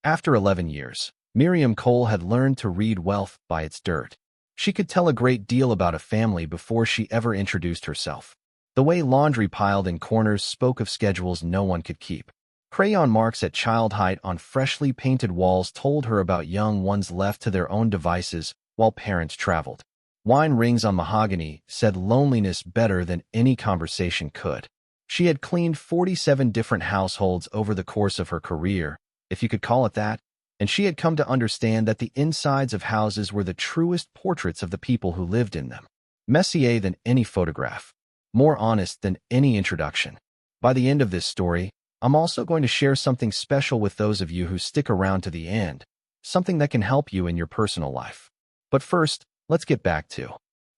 After 11 years, Miriam Cole had learned to read wealth by its dirt. She could tell a great deal about a family before she ever introduced herself. The way laundry piled in corners spoke of schedules no one could keep. Crayon marks at child height on freshly painted walls told her about young ones left to their own devices while parents traveled. Wine rings on mahogany said loneliness better than any conversation could. She had cleaned 47 different households over the course of her career, if you could call it that, and she had come to understand that the insides of houses were the truest portraits of the people who lived in them. Messier than any photograph. More honest than any introduction. By the end of this story, I'm also going to share something special with those of you who stick around to the end, something that can help you in your personal life. But first, let's get back to.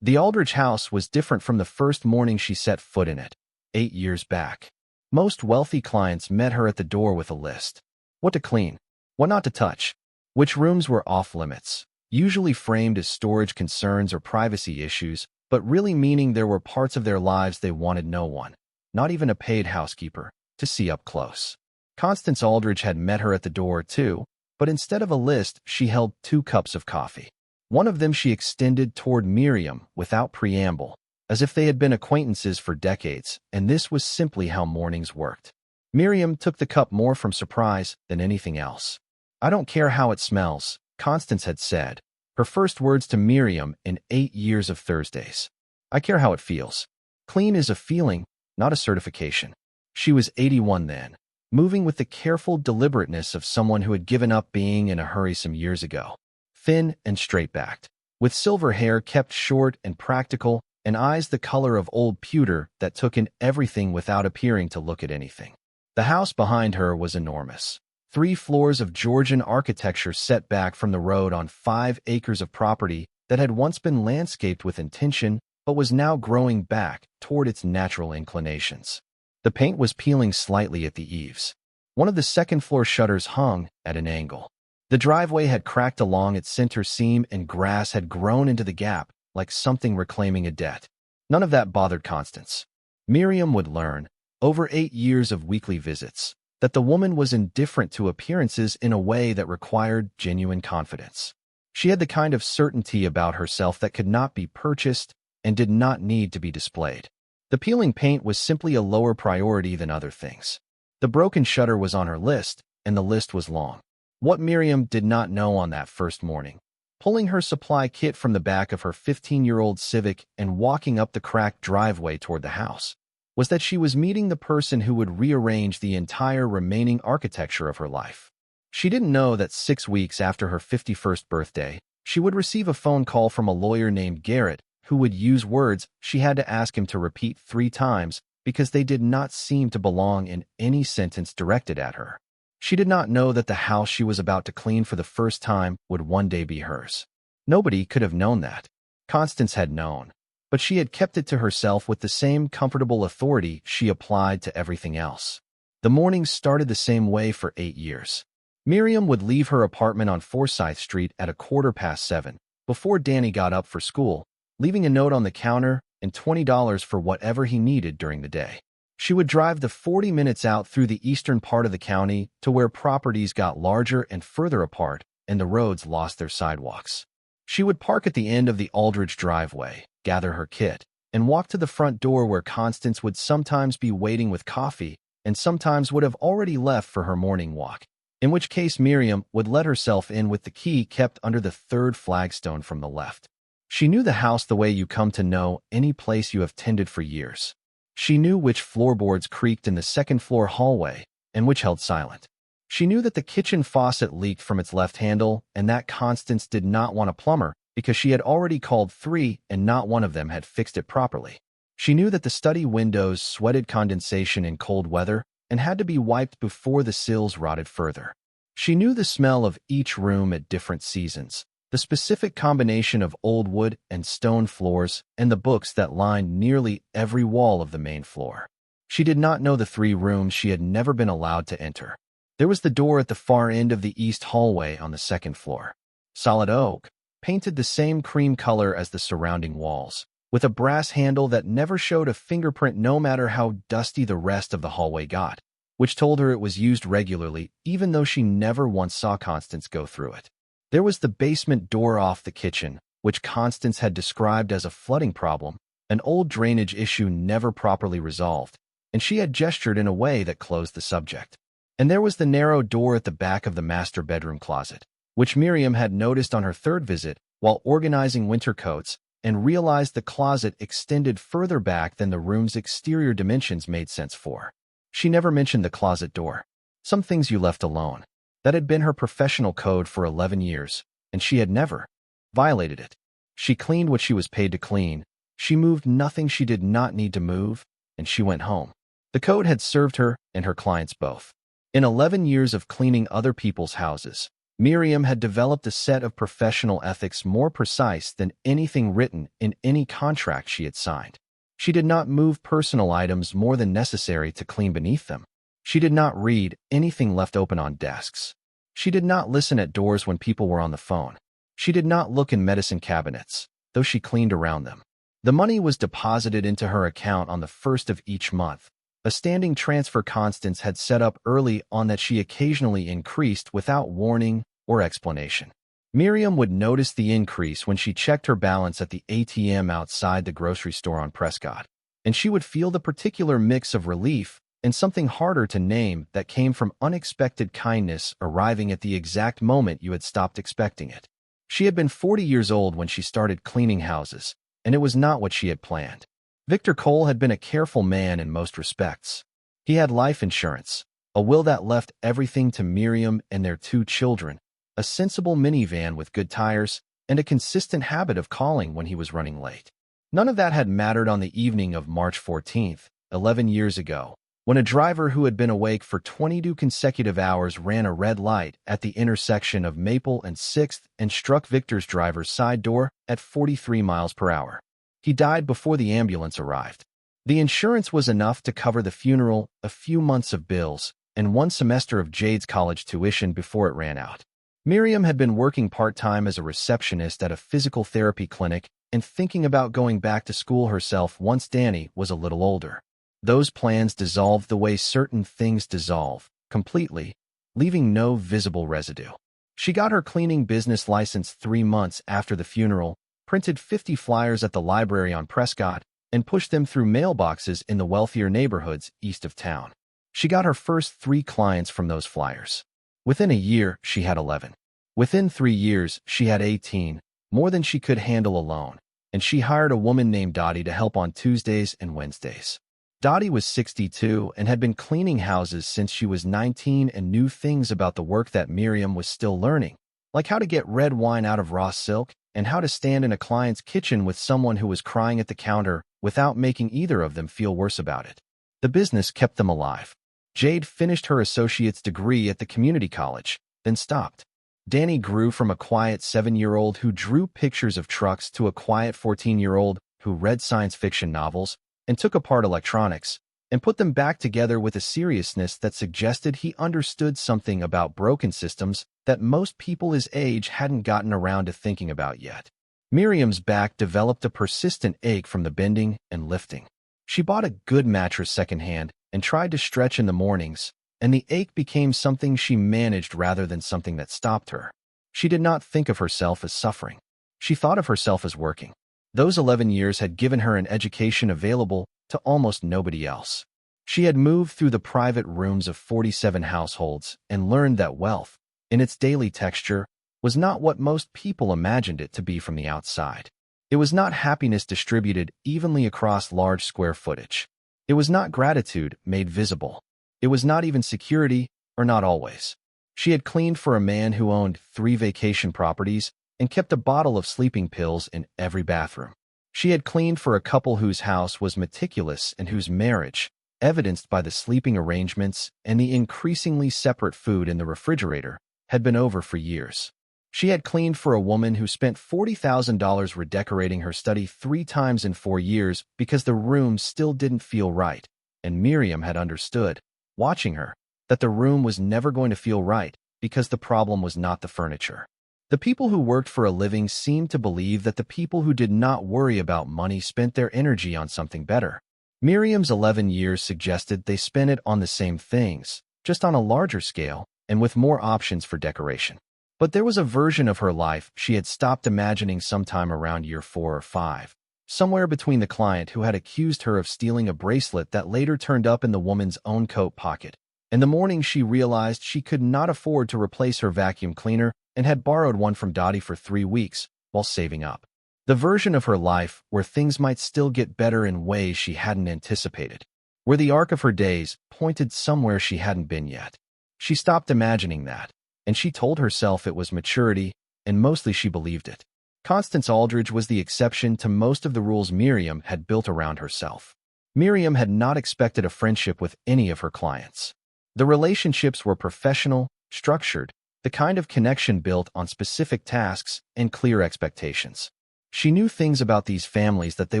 The Aldridge house was different from the first morning she set foot in it, 8 years back. Most wealthy clients met her at the door with a list. What to clean, what not to touch, which rooms were off-limits, usually framed as storage concerns or privacy issues, but really meaning there were parts of their lives they wanted no one, not even a paid housekeeper, to see up close. Constance Aldridge had met her at the door too, but instead of a list, she held 2 cups of coffee. One of them she extended toward Miriam without preamble, as if they had been acquaintances for decades, and this was simply how mornings worked. Miriam took the cup more from surprise than anything else. "I don't care how it smells," Constance had said, her first words to Miriam in 8 years of Thursdays. "I care how it feels. Clean is a feeling, not a certification." She was 81 then, moving with the careful deliberateness of someone who had given up being in a hurry some years ago. Thin and straight-backed, with silver hair kept short and practical, and eyes the color of old pewter that took in everything without appearing to look at anything. The house behind her was enormous. 3 floors of Georgian architecture set back from the road on 5 acres of property that had once been landscaped with intention but was now growing back toward its natural inclinations. The paint was peeling slightly at the eaves. One of the second-floor shutters hung at an angle. The driveway had cracked along its center seam and grass had grown into the gap like something reclaiming a debt. None of that bothered Constance. Miriam would learn, over 8 years of weekly visits, that the woman was indifferent to appearances in a way that required genuine confidence. She had the kind of certainty about herself that could not be purchased and did not need to be displayed. The peeling paint was simply a lower priority than other things. The broken shutter was on her list, and the list was long. What Miriam did not know on that first morning, pulling her supply kit from the back of her 15-year-old Civic and walking up the cracked driveway toward the house, was that she was meeting the person who would rearrange the entire remaining architecture of her life. She didn't know that 6 weeks after her 51st birthday, she would receive a phone call from a lawyer named Garrett who would use words she had to ask him to repeat 3 times because they did not seem to belong in any sentence directed at her. She did not know that the house she was about to clean for the first time would one day be hers. Nobody could have known that. Constance had known, but she had kept it to herself with the same comfortable authority she applied to everything else. The mornings started the same way for 8 years. Miriam would leave her apartment on Forsyth Street at 7:15 before Danny got up for school, leaving a note on the counter and $20 for whatever he needed during the day. She would drive the 40 minutes out through the eastern part of the county to where properties got larger and further apart and the roads lost their sidewalks. She would park at the end of the Aldridge driveway, gather her kit, and walk to the front door where Constance would sometimes be waiting with coffee and sometimes would have already left for her morning walk, in which case Miriam would let herself in with the key kept under the 3rd flagstone from the left. She knew the house the way you come to know any place you have tended for years. She knew which floorboards creaked in the second-floor hallway and which held silent. She knew that the kitchen faucet leaked from its left handle and that Constance did not want a plumber because she had already called 3 and not one of them had fixed it properly. She knew that the study windows sweated condensation in cold weather and had to be wiped before the sills rotted further. She knew the smell of each room at different seasons, the specific combination of old wood and stone floors, and the books that lined nearly every wall of the main floor. She did not know the 3 rooms she had never been allowed to enter. There was the door at the far end of the east hallway on the 2nd floor. Solid oak, painted the same cream color as the surrounding walls, with a brass handle that never showed a fingerprint no matter how dusty the rest of the hallway got. which told her it was used regularly, even though she never once saw Constance go through it. There was the basement door off the kitchen, which Constance had described as a flooding problem, an old drainage issue never properly resolved, and she had gestured in a way that closed the subject. And there was the narrow door at the back of the master bedroom closet, which Miriam had noticed on her third visit while organizing winter coats, and realized the closet extended further back than the room's exterior dimensions made sense for. She never mentioned the closet door. Some things you left alone. That had been her professional code for 11 years, and she had never violated it. She cleaned what she was paid to clean, she moved nothing she did not need to move, and she went home. The code had served her and her clients both. In 11 years of cleaning other people's houses, Miriam had developed a set of professional ethics more precise than anything written in any contract she had signed. She did not move personal items more than necessary to clean beneath them. She did not read anything left open on desks. She did not listen at doors when people were on the phone. She did not look in medicine cabinets, though she cleaned around them. The money was deposited into her account on the first of each month, a standing transfer Constance had set up early on that she occasionally increased without warning or explanation. Miriam would notice the increase when she checked her balance at the ATM outside the grocery store on Prescott, and she would feel the particular mix of relief and something harder to name that came from unexpected kindness arriving at the exact moment you had stopped expecting it. She had been 40 years old when she started cleaning houses, and it was not what she had planned. Victor Cole had been a careful man in most respects. He had life insurance, a will that left everything to Miriam and their 2 children, a sensible minivan with good tires, and a consistent habit of calling when he was running late. None of that had mattered on the evening of March 14th, 11 years ago, when a driver who had been awake for 22 consecutive hours ran a red light at the intersection of Maple and 6th and struck Victor's driver's side door at 43 miles per hour. He died before the ambulance arrived. The insurance was enough to cover the funeral, a few months of bills, and 1 semester of Jade's college tuition before it ran out. Miriam had been working part-time as a receptionist at a physical therapy clinic and thinking about going back to school herself once Danny was a little older. Those plans dissolved the way certain things dissolve, completely, leaving no visible residue. She got her cleaning business license 3 months after the funeral, printed 50 flyers at the library on Prescott, and pushed them through mailboxes in the wealthier neighborhoods east of town. She got her first 3 clients from those flyers. Within a year, she had 11. Within 3 years, she had 18, more than she could handle alone, and she hired a woman named Dottie to help on Tuesdays and Wednesdays. Dottie was 62 and had been cleaning houses since she was 19 and knew things about the work that Miriam was still learning, like how to get red wine out of raw silk and how to stand in a client's kitchen with someone who was crying at the counter without making either of them feel worse about it. The business kept them alive. Jade finished her associate's degree at the community college, then stopped. Danny grew from a quiet 7-year-old who drew pictures of trucks to a quiet 14-year-old who read science fiction novels and took apart electronics, and put them back together with a seriousness that suggested he understood something about broken systems that most people his age hadn't gotten around to thinking about yet. Miriam's back developed a persistent ache from the bending and lifting. She bought a good mattress secondhand and tried to stretch in the mornings, and the ache became something she managed rather than something that stopped her. She did not think of herself as suffering. She thought of herself as working. Those 11 years had given her an education available to almost nobody else. She had moved through the private rooms of 47 households and learned that wealth, in its daily texture, was not what most people imagined it to be from the outside. It was not happiness distributed evenly across large square footage. It was not gratitude made visible. It was not even security, or not always. She had cleaned for a man who owned 3 vacation properties and kept a bottle of sleeping pills in every bathroom. She had cleaned for a couple whose house was meticulous and whose marriage, evidenced by the sleeping arrangements and the increasingly separate food in the refrigerator, had been over for years. She had cleaned for a woman who spent $40,000 redecorating her study 3 times in 4 years because the room still didn't feel right, and Miriam had understood, watching her, that the room was never going to feel right because the problem was not the furniture. The people who worked for a living seemed to believe that the people who did not worry about money spent their energy on something better. Miriam's 11 years suggested they spent it on the same things, just on a larger scale and with more options for decoration. But there was a version of her life she had stopped imagining sometime around year 4 or 5, somewhere between the client who had accused her of stealing a bracelet that later turned up in the woman's own coat pocket, and the morning she realized she could not afford to replace her vacuum cleaner and had borrowed one from Dottie for 3 weeks while saving up. The version of her life where things might still get better in ways she hadn't anticipated, where the arc of her days pointed somewhere she hadn't been yet. She stopped imagining that, and she told herself it was maturity, and mostly she believed it. Constance Aldridge was the exception to most of the rules Miriam had built around herself. Miriam had not expected a friendship with any of her clients. The relationships were professional, structured, the kind of connection built on specific tasks and clear expectations. She knew things about these families that they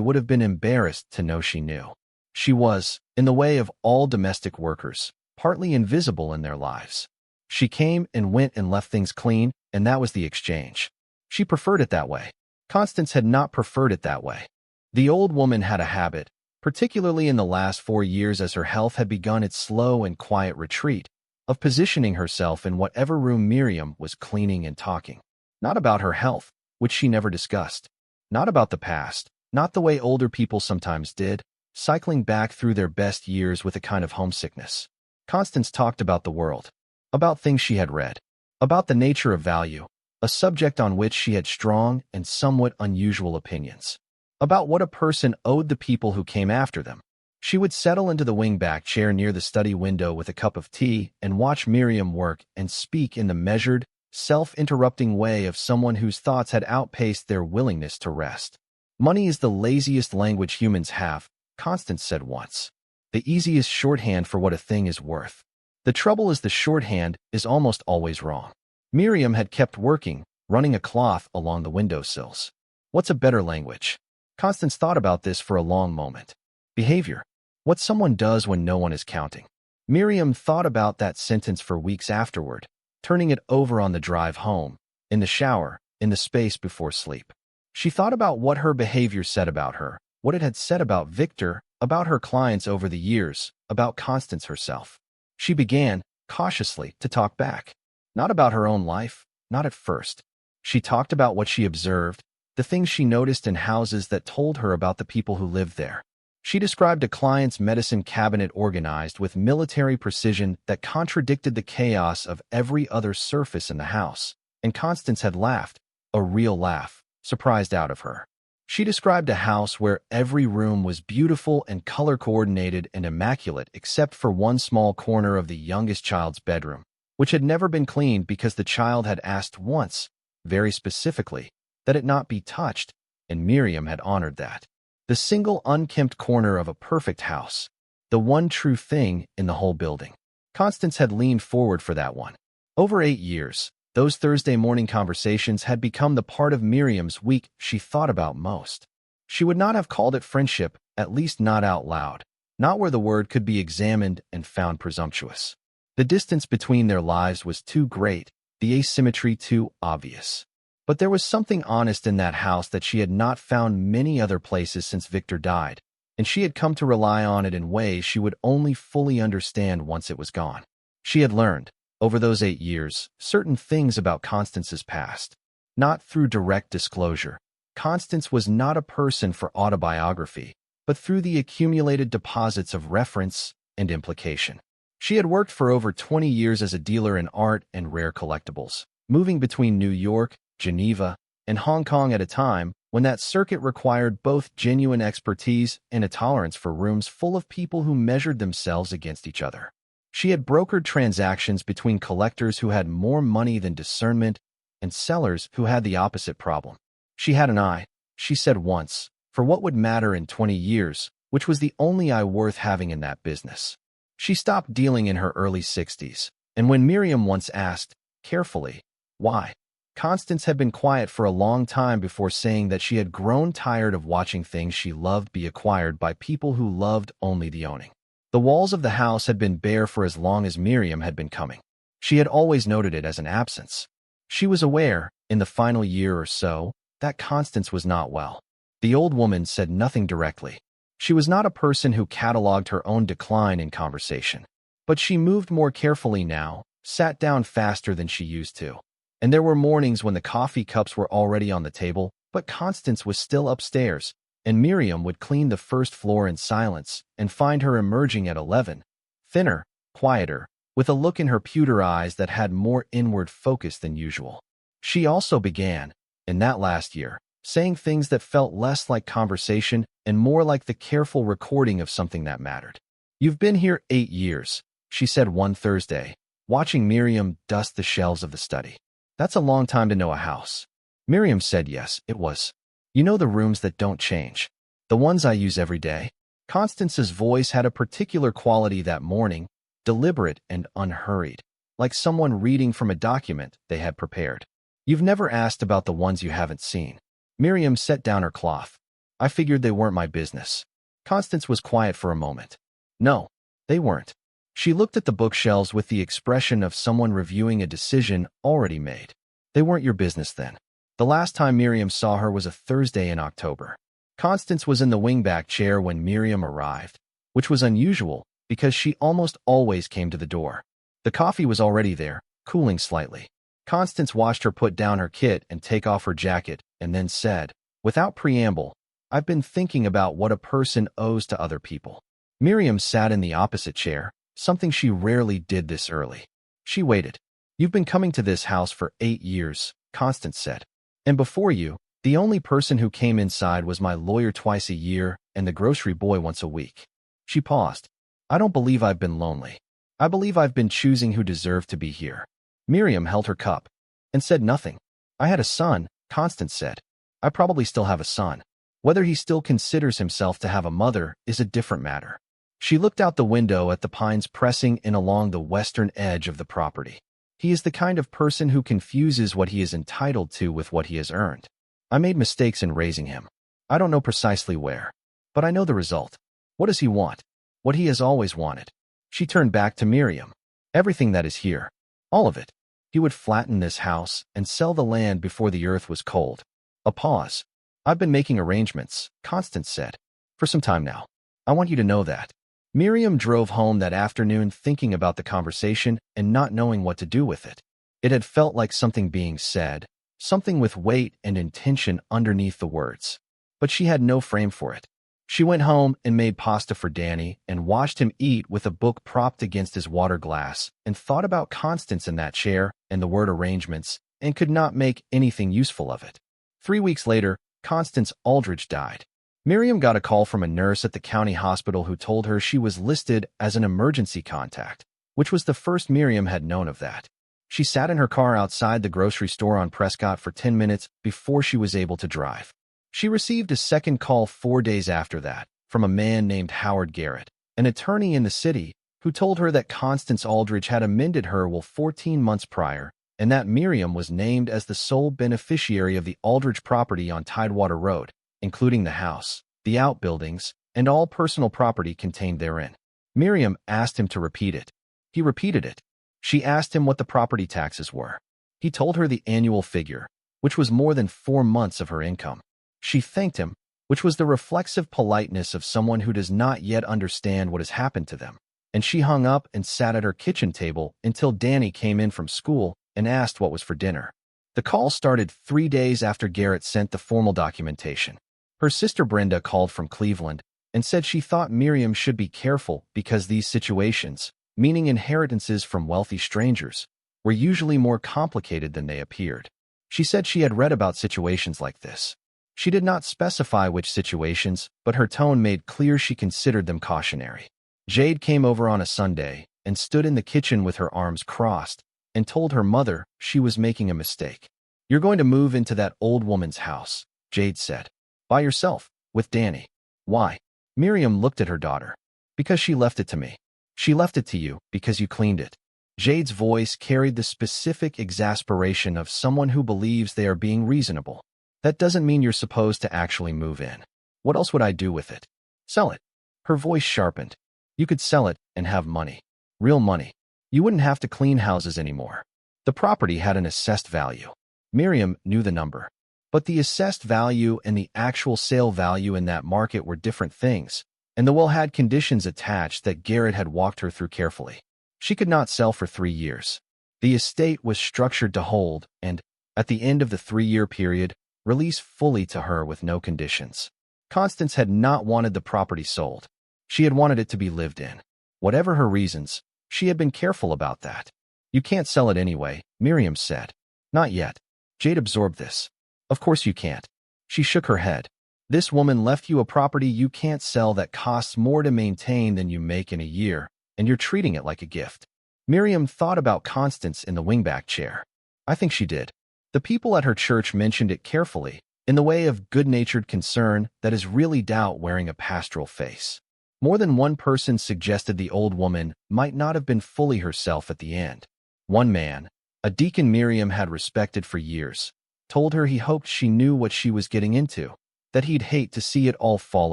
would have been embarrassed to know she knew. She was, in the way of all domestic workers, partly invisible in their lives. She came and went and left things clean, and that was the exchange. She preferred it that way. Constance had not preferred it that way. The old woman had a habit, particularly in the last 4 years as her health had begun its slow and quiet retreat, of positioning herself in whatever room Miriam was cleaning and talking. Not about her health, which she never discussed. Not about the past, not the way older people sometimes did, cycling back through their best years with a kind of homesickness. Constance talked about the world, about things she had read, about the nature of value, a subject on which she had strong and somewhat unusual opinions, about what a person owed the people who came after them. She would settle into the wing-back chair near the study window with a cup of tea and watch Miriam work and speak in the measured, self-interrupting way of someone whose thoughts had outpaced their willingness to rest. Money is the laziest language humans have, Constance said once. The easiest shorthand for what a thing is worth. The trouble is the shorthand is almost always wrong. Miriam had kept working, running a cloth along the windowsills. What's a better language? Constance thought about this for a long moment. Behavior. What someone does when no one is counting. Miriam thought about that sentence for weeks afterward, turning it over on the drive home, in the shower, in the space before sleep. She thought about what her behavior said about her, what it had said about Victor, about her clients over the years, about Constance herself. She began, cautiously, to talk back. Not about her own life, not at first. She talked about what she observed, the things she noticed in houses that told her about the people who lived there. She described a client's medicine cabinet organized with military precision that contradicted the chaos of every other surface in the house, and Constance had laughed, a real laugh, surprised out of her. She described a house where every room was beautiful and color-coordinated and immaculate except for one small corner of the youngest child's bedroom, which had never been cleaned because the child had asked once, very specifically, that it not be touched, and Miriam had honored that. The single unkempt corner of a perfect house, the one true thing in the whole building. Constance had leaned forward for that one. Over 8 years, those Thursday morning conversations had become the part of Miriam's week she thought about most. She would not have called it friendship, at least not out loud, not where the word could be examined and found presumptuous. The distance between their lives was too great, the asymmetry too obvious. But there was something honest in that house that she had not found many other places since Victor died, and she had come to rely on it in ways she would only fully understand once it was gone. She had learned, over those 8 years, certain things about Constance's past. Not through direct disclosure. Constance was not a person for autobiography, but through the accumulated deposits of reference and implication. She had worked for over 20 years as a dealer in art and rare collectibles, moving between New York, Geneva, and Hong Kong at a time when that circuit required both genuine expertise and a tolerance for rooms full of people who measured themselves against each other. She had brokered transactions between collectors who had more money than discernment and sellers who had the opposite problem. She had an eye, she said once, for what would matter in 20 years, which was the only eye worth having in that business. She stopped dealing in her early 60s, and when Miriam once asked, carefully, why, Constance had been quiet for a long time before saying that she had grown tired of watching things she loved be acquired by people who loved only the owning. The walls of the house had been bare for as long as Miriam had been coming. She had always noted it as an absence. She was aware, in the final year or so, that Constance was not well. The old woman said nothing directly. She was not a person who cataloged her own decline in conversation. But she moved more carefully now, sat down faster than she used to. And there were mornings when the coffee cups were already on the table, but Constance was still upstairs, and Miriam would clean the first floor in silence and find her emerging at 11, thinner, quieter, with a look in her pewter eyes that had more inward focus than usual. She also began, in that last year, saying things that felt less like conversation and more like the careful recording of something that mattered. "You've been here 8 years, she said one Thursday, watching Miriam dust the shelves of the study. "That's a long time to know a house." Miriam said yes, it was. "You know the rooms that don't change. The ones I use every day?" Constance's voice had a particular quality that morning, deliberate and unhurried, like someone reading from a document they had prepared. "You've never asked about the ones you haven't seen." Miriam set down her cloth. "I figured they weren't my business." Constance was quiet for a moment. "No, they weren't." She looked at the bookshelves with the expression of someone reviewing a decision already made. "They weren't your business then." The last time Miriam saw her was a Thursday in October. Constance was in the wingback chair when Miriam arrived, which was unusual because she almost always came to the door. The coffee was already there, cooling slightly. Constance watched her put down her kit and take off her jacket, and then said, without preamble, "I've been thinking about what a person owes to other people." Miriam sat in the opposite chair, something she rarely did this early. She waited. "You've been coming to this house for 8 years, Constance said. "And before you, the only person who came inside was my lawyer twice a year and the grocery boy once a week." She paused. "I don't believe I've been lonely. I believe I've been choosing who deserved to be here." Miriam held her cup and said nothing. "I had a son," Constance said. "I probably still have a son. Whether he still considers himself to have a mother is a different matter." She looked out the window at the pines pressing in along the western edge of the property. "He is the kind of person who confuses what he is entitled to with what he has earned. I made mistakes in raising him. I don't know precisely where, but I know the result. What does he want? What he has always wanted." She turned back to Miriam. "Everything that is here. All of it. He would flatten this house and sell the land before the earth was cold." A pause. "I've been making arrangements," Constance said, "for some time now. I want you to know that." Miriam drove home that afternoon thinking about the conversation and not knowing what to do with it. It had felt like something being said, something with weight and intention underneath the words. But she had no frame for it. She went home and made pasta for Danny and watched him eat with a book propped against his water glass and thought about Constance in that chair and the word arrangements and could not make anything useful of it. 3 weeks later, Constance Aldridge died. Miriam got a call from a nurse at the county hospital who told her she was listed as an emergency contact, which was the first Miriam had known of that. She sat in her car outside the grocery store on Prescott for 10 minutes before she was able to drive. She received a second call 4 days after that from a man named Howard Garrett, an attorney in the city, who told her that Constance Aldridge had amended her will 14 months prior and that Miriam was named as the sole beneficiary of the Aldridge property on Tidewater Road, including the house, the outbuildings, and all personal property contained therein. Miriam asked him to repeat it. He repeated it. She asked him what the property taxes were. He told her the annual figure, which was more than 4 months of her income. She thanked him, which was the reflexive politeness of someone who does not yet understand what has happened to them. And she hung up and sat at her kitchen table until Danny came in from school and asked what was for dinner. The call started 3 days after Garrett sent the formal documentation. Her sister Brenda called from Cleveland and said she thought Miriam should be careful because these situations, meaning inheritances from wealthy strangers, were usually more complicated than they appeared. She said she had read about situations like this. She did not specify which situations, but her tone made clear she considered them cautionary. Jade came over on a Sunday and stood in the kitchen with her arms crossed and told her mother she was making a mistake. "You're going to move into that old woman's house," Jade said. "By yourself, with Danny." "Why?" Miriam looked at her daughter. "Because she left it to me." "She left it to you because you cleaned it." Jade's voice carried the specific exasperation of someone who believes they are being reasonable. "That doesn't mean you're supposed to actually move in. What else would I do with it?" "Sell it." Her voice sharpened. "You could sell it and have money. Real money. You wouldn't have to clean houses anymore." The property had an assessed value. Miriam knew the number. But the assessed value and the actual sale value in that market were different things, and the will had conditions attached that Garrett had walked her through carefully. She could not sell for 3 years. The estate was structured to hold and, at the end of the 3-year period, release fully to her with no conditions. Constance had not wanted the property sold. She had wanted it to be lived in. Whatever her reasons, she had been careful about that. You can't sell it anyway, Miriam said. Not yet. Jade absorbed this. Of course you can't. She shook her head. This woman left you a property you can't sell that costs more to maintain than you make in a year, and you're treating it like a gift. Miriam thought about Constance in the wingback chair. I think she did. The people at her church mentioned it carefully, in the way of good-natured concern that is really doubt wearing a pastoral face. More than one person suggested the old woman might not have been fully herself at the end. One man, a deacon Miriam had respected for years, told her he hoped she knew what she was getting into, that he'd hate to see it all fall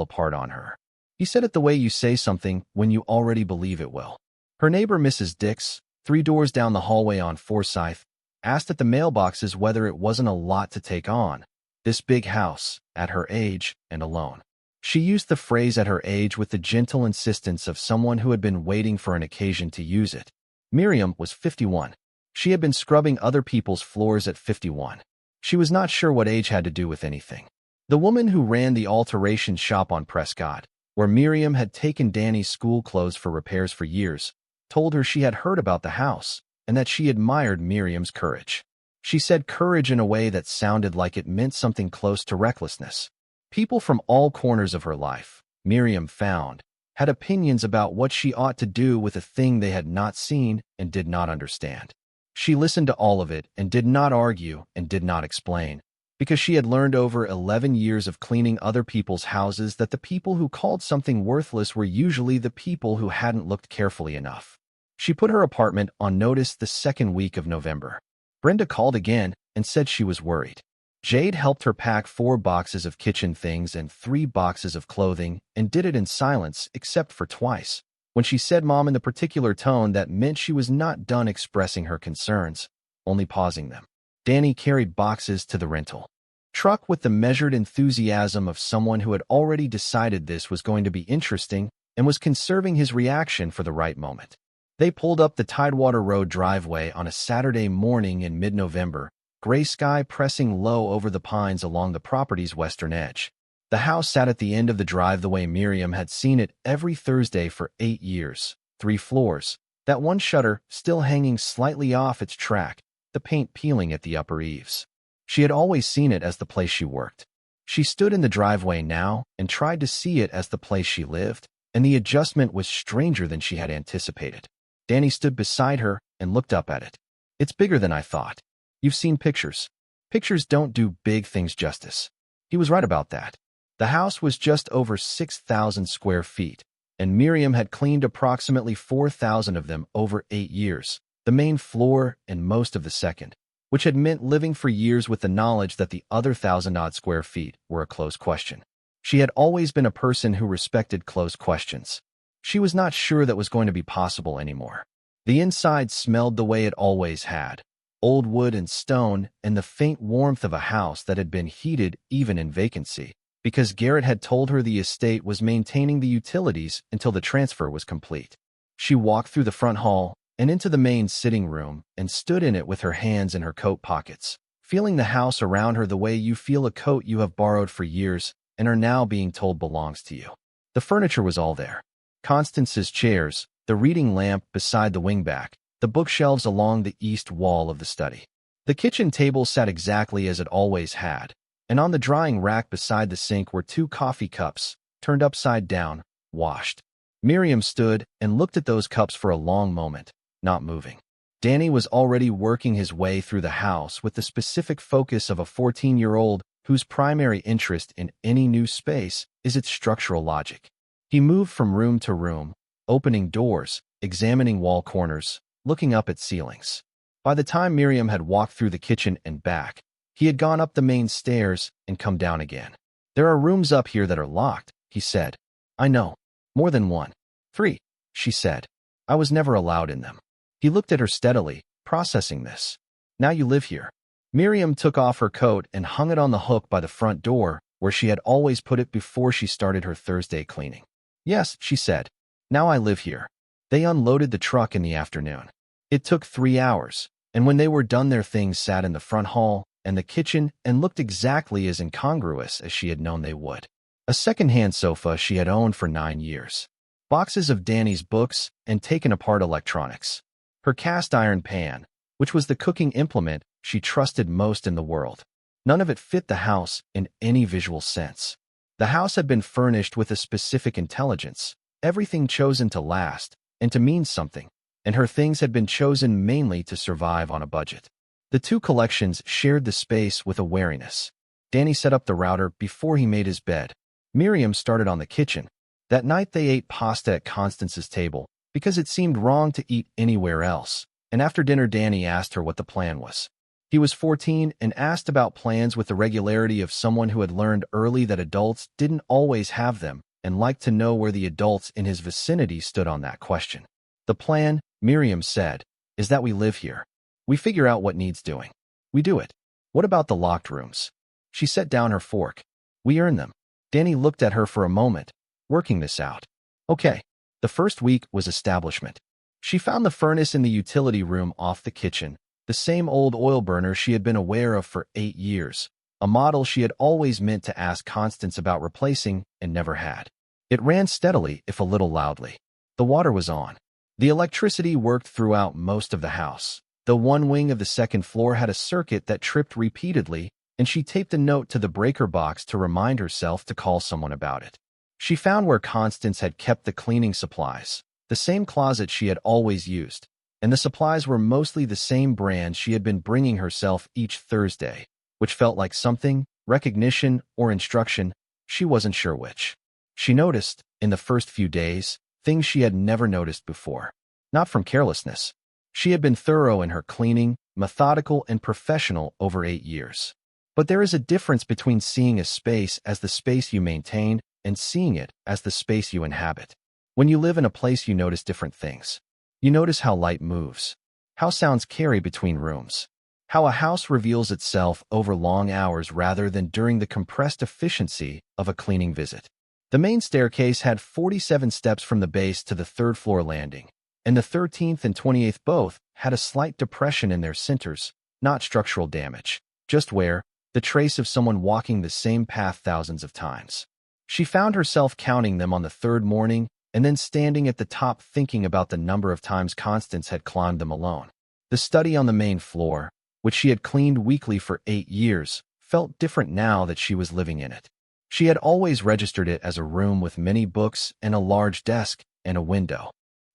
apart on her. He said it the way you say something when you already believe it will. Her neighbor Mrs. Dix, 3 doors down the hallway on Forsyth, asked at the mailboxes whether it wasn't a lot to take on, this big house, at her age, and alone. She used the phrase at her age with the gentle insistence of someone who had been waiting for an occasion to use it. Miriam was 51. She had been scrubbing other people's floors at 51. She was not sure what age had to do with anything. The woman who ran the alteration shop on Prescott, where Miriam had taken Danny's school clothes for repairs for years, told her she had heard about the house and that she admired Miriam's courage. She said courage in a way that sounded like it meant something close to recklessness. People from all corners of her life, Miriam found, had opinions about what she ought to do with a thing they had not seen and did not understand. She listened to all of it and did not argue and did not explain, because she had learned over 11 years of cleaning other people's houses that the people who called something worthless were usually the people who hadn't looked carefully enough. She put her apartment on notice the 2nd week of November. Brenda called again and said she was worried. Jade helped her pack 4 boxes of kitchen things and 3 boxes of clothing and did it in silence except for twice. When she said mom in the particular tone that meant she was not done expressing her concerns, only pausing them. Danny carried boxes to the rental truck with the measured enthusiasm of someone who had already decided this was going to be interesting and was conserving his reaction for the right moment. They pulled up the Tidewater Road driveway on a Saturday morning in mid-November, gray sky pressing low over the pines along the property's western edge. The house sat at the end of the drive the way Miriam had seen it every Thursday for 8 years, 3 floors, that one shutter still hanging slightly off its track, the paint peeling at the upper eaves. She had always seen it as the place she worked. She stood in the driveway now and tried to see it as the place she lived, and the adjustment was stranger than she had anticipated. Danny stood beside her and looked up at it. It's bigger than I thought. You've seen pictures. Pictures don't do big things justice. He was right about that. The house was just over 6,000 square feet, and Miriam had cleaned approximately 4,000 of them over 8 years, the main floor and most of the second, which had meant living for years with the knowledge that the other 1,000-odd square feet were a closed question. She had always been a person who respected closed questions. She was not sure that was going to be possible anymore. The inside smelled the way it always had, old wood and stone and the faint warmth of a house that had been heated even in vacancy, because Garrett had told her the estate was maintaining the utilities until the transfer was complete. She walked through the front hall and into the main sitting room and stood in it with her hands in her coat pockets, feeling the house around her the way you feel a coat you have borrowed for years and are now being told belongs to you. The furniture was all there. Constance's chairs, the reading lamp beside the wingback, the bookshelves along the east wall of the study. The kitchen table sat exactly as it always had, and on the drying rack beside the sink were 2 coffee cups, turned upside down, washed. Miriam stood and looked at those cups for a long moment, not moving. Danny was already working his way through the house with the specific focus of a 14-year-old whose primary interest in any new space is its structural logic. He moved from room to room, opening doors, examining wall corners, looking up at ceilings. By the time Miriam had walked through the kitchen and back, he had gone up the main stairs and come down again. There are rooms up here that are locked, he said. I know. More than 1. 3, she said. I was never allowed in them. He looked at her steadily, processing this. Now you live here. Miriam took off her coat and hung it on the hook by the front door, where she had always put it before she started her Thursday cleaning. Yes, she said. Now I live here. They unloaded the truck in the afternoon. It took 3 hours, and when they were done their things sat in the front hall and the kitchen and looked exactly as incongruous as she had known they would. A second-hand sofa she had owned for 9 years. Boxes of Danny's books and taken apart electronics. Her cast-iron pan, which was the cooking implement she trusted most in the world. None of it fit the house in any visual sense. The house had been furnished with a specific intelligence, everything chosen to last and to mean something, and her things had been chosen mainly to survive on a budget. The two collections shared the space with a wariness. Danny set up the router before he made his bed. Miriam started on the kitchen. That night they ate pasta at Constance's table because it seemed wrong to eat anywhere else, and after dinner Danny asked her what the plan was. He was 14 and asked about plans with the regularity of someone who had learned early that adults didn't always have them and liked to know where the adults in his vicinity stood on that question. The plan, Miriam said, is that we live here. We figure out what needs doing. We do it. What about the locked rooms? She set down her fork. We earn them. Danny looked at her for a moment, working this out. Okay. The first week was establishment. She found the furnace in the utility room off the kitchen, the same old oil burner she had been aware of for 8 years, a model she had always meant to ask Constance about replacing and never had. It ran steadily, if a little loudly. The water was on. The electricity worked throughout most of the house. The one wing of the second floor had a circuit that tripped repeatedly, and she taped a note to the breaker box to remind herself to call someone about it. She found where Constance had kept the cleaning supplies, the same closet she had always used, and the supplies were mostly the same brand she had been bringing herself each Thursday, which felt like something, recognition or instruction, she wasn't sure which. She noticed, in the first few days, things she had never noticed before. Not from carelessness. She had been thorough in her cleaning, methodical and professional over 8 years. But there is a difference between seeing a space as the space you maintain and seeing it as the space you inhabit. When you live in a place, you notice different things. You notice how light moves, how sounds carry between rooms, how a house reveals itself over long hours rather than during the compressed efficiency of a cleaning visit. The main staircase had 47 steps from the base to the third floor landing, and the 13th and 28th both had a slight depression in their centers, not structural damage, just wear, the trace of someone walking the same path thousands of times. She found herself counting them on the third morning and then standing at the top thinking about the number of times Constance had climbed them alone. The study on the main floor, which she had cleaned weekly for 8 years, felt different now that she was living in it. She had always registered it as a room with many books and a large desk and a window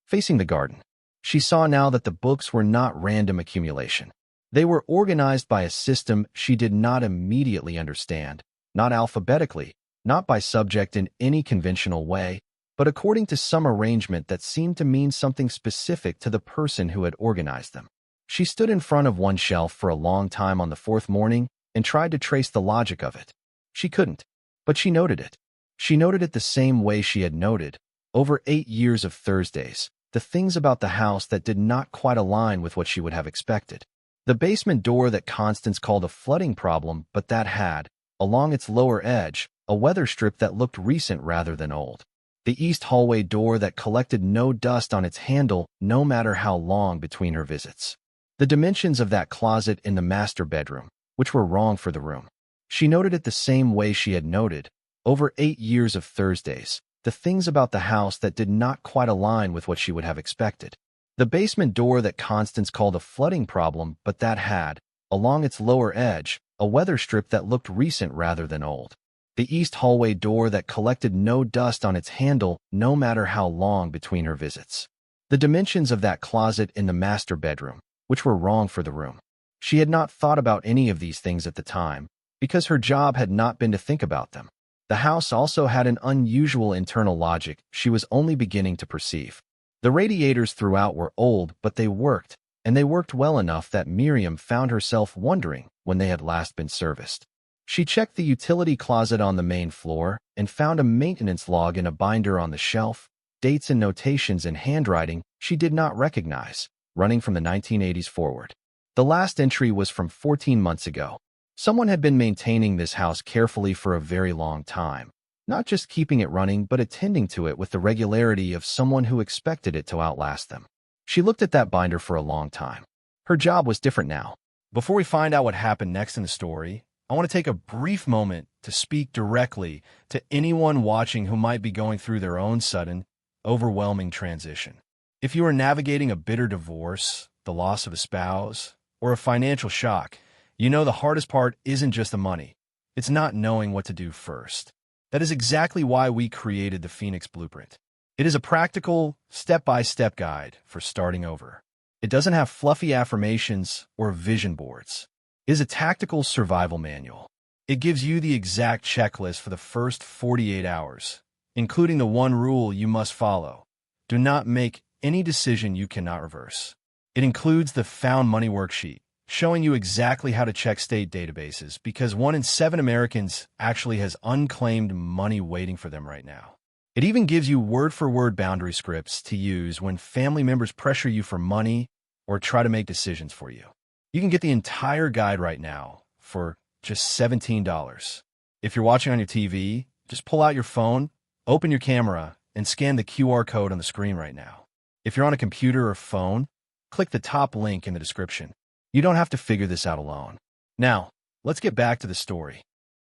facing the garden. She saw now that the books were not random accumulation. They were organized by a system she did not immediately understand, not alphabetically, not by subject in any conventional way, but according to some arrangement that seemed to mean something specific to the person who had organized them. She stood in front of one shelf for a long time on the 4th morning and tried to trace the logic of it. She couldn't, but she noted it. She noted it the same way she had noted, over 8 years of Thursdays, the things about the house that did not quite align with what she would have expected. The basement door that Constance called a flooding problem, but that had, along its lower edge, a weather strip that looked recent rather than old. The east hallway door that collected no dust on its handle no matter how long between her visits. The dimensions of that closet in the master bedroom, which were wrong for the room. She noted it the same way she had noted, over 8 years of Thursdays, the things about the house that did not quite align with what she would have expected. The basement door that Constance called a flooding problem, but that had, along its lower edge, a weather strip that looked recent rather than old. The east hallway door that collected no dust on its handle no matter how long between her visits. The dimensions of that closet in the master bedroom, which were wrong for the room. She had not thought about any of these things at the time, because her job had not been to think about them. The house also had an unusual internal logic she was only beginning to perceive. The radiators throughout were old, but they worked, and they worked well enough that Miriam found herself wondering when they had last been serviced. She checked the utility closet on the main floor and found a maintenance log in a binder on the shelf, dates and notations in handwriting she did not recognize, running from the 1980s forward. The last entry was from 14 months ago. Someone had been maintaining this house carefully for a very long time, not just keeping it running, but attending to it with the regularity of someone who expected it to outlast them. She looked at that binder for a long time. Her job was different now. Before we find out what happened next in the story, I want to take a brief moment to speak directly to anyone watching who might be going through their own sudden, overwhelming transition. If you are navigating a bitter divorce, the loss of a spouse, or a financial shock, you know the hardest part isn't just the money. It's not knowing what to do first. That is exactly why we created the Phoenix Blueprint. It is a practical, step-by-step guide for starting over. It doesn't have fluffy affirmations or vision boards. It is a tactical survival manual. It gives you the exact checklist for the first 48 hours, including the one rule you must follow. Do not make any decision you cannot reverse. It includes the Found Money worksheet, showing you exactly how to check state databases because 1 in 7 Americans actually has unclaimed money waiting for them right now. It even gives you word-for-word boundary scripts to use when family members pressure you for money or try to make decisions for you. You can get the entire guide right now for just $17. If you're watching on your TV, just pull out your phone, open your camera, and scan the QR code on the screen right now. If you're on a computer or phone, click the top link in the description. You don't have to figure this out alone. Now, let's get back to the story.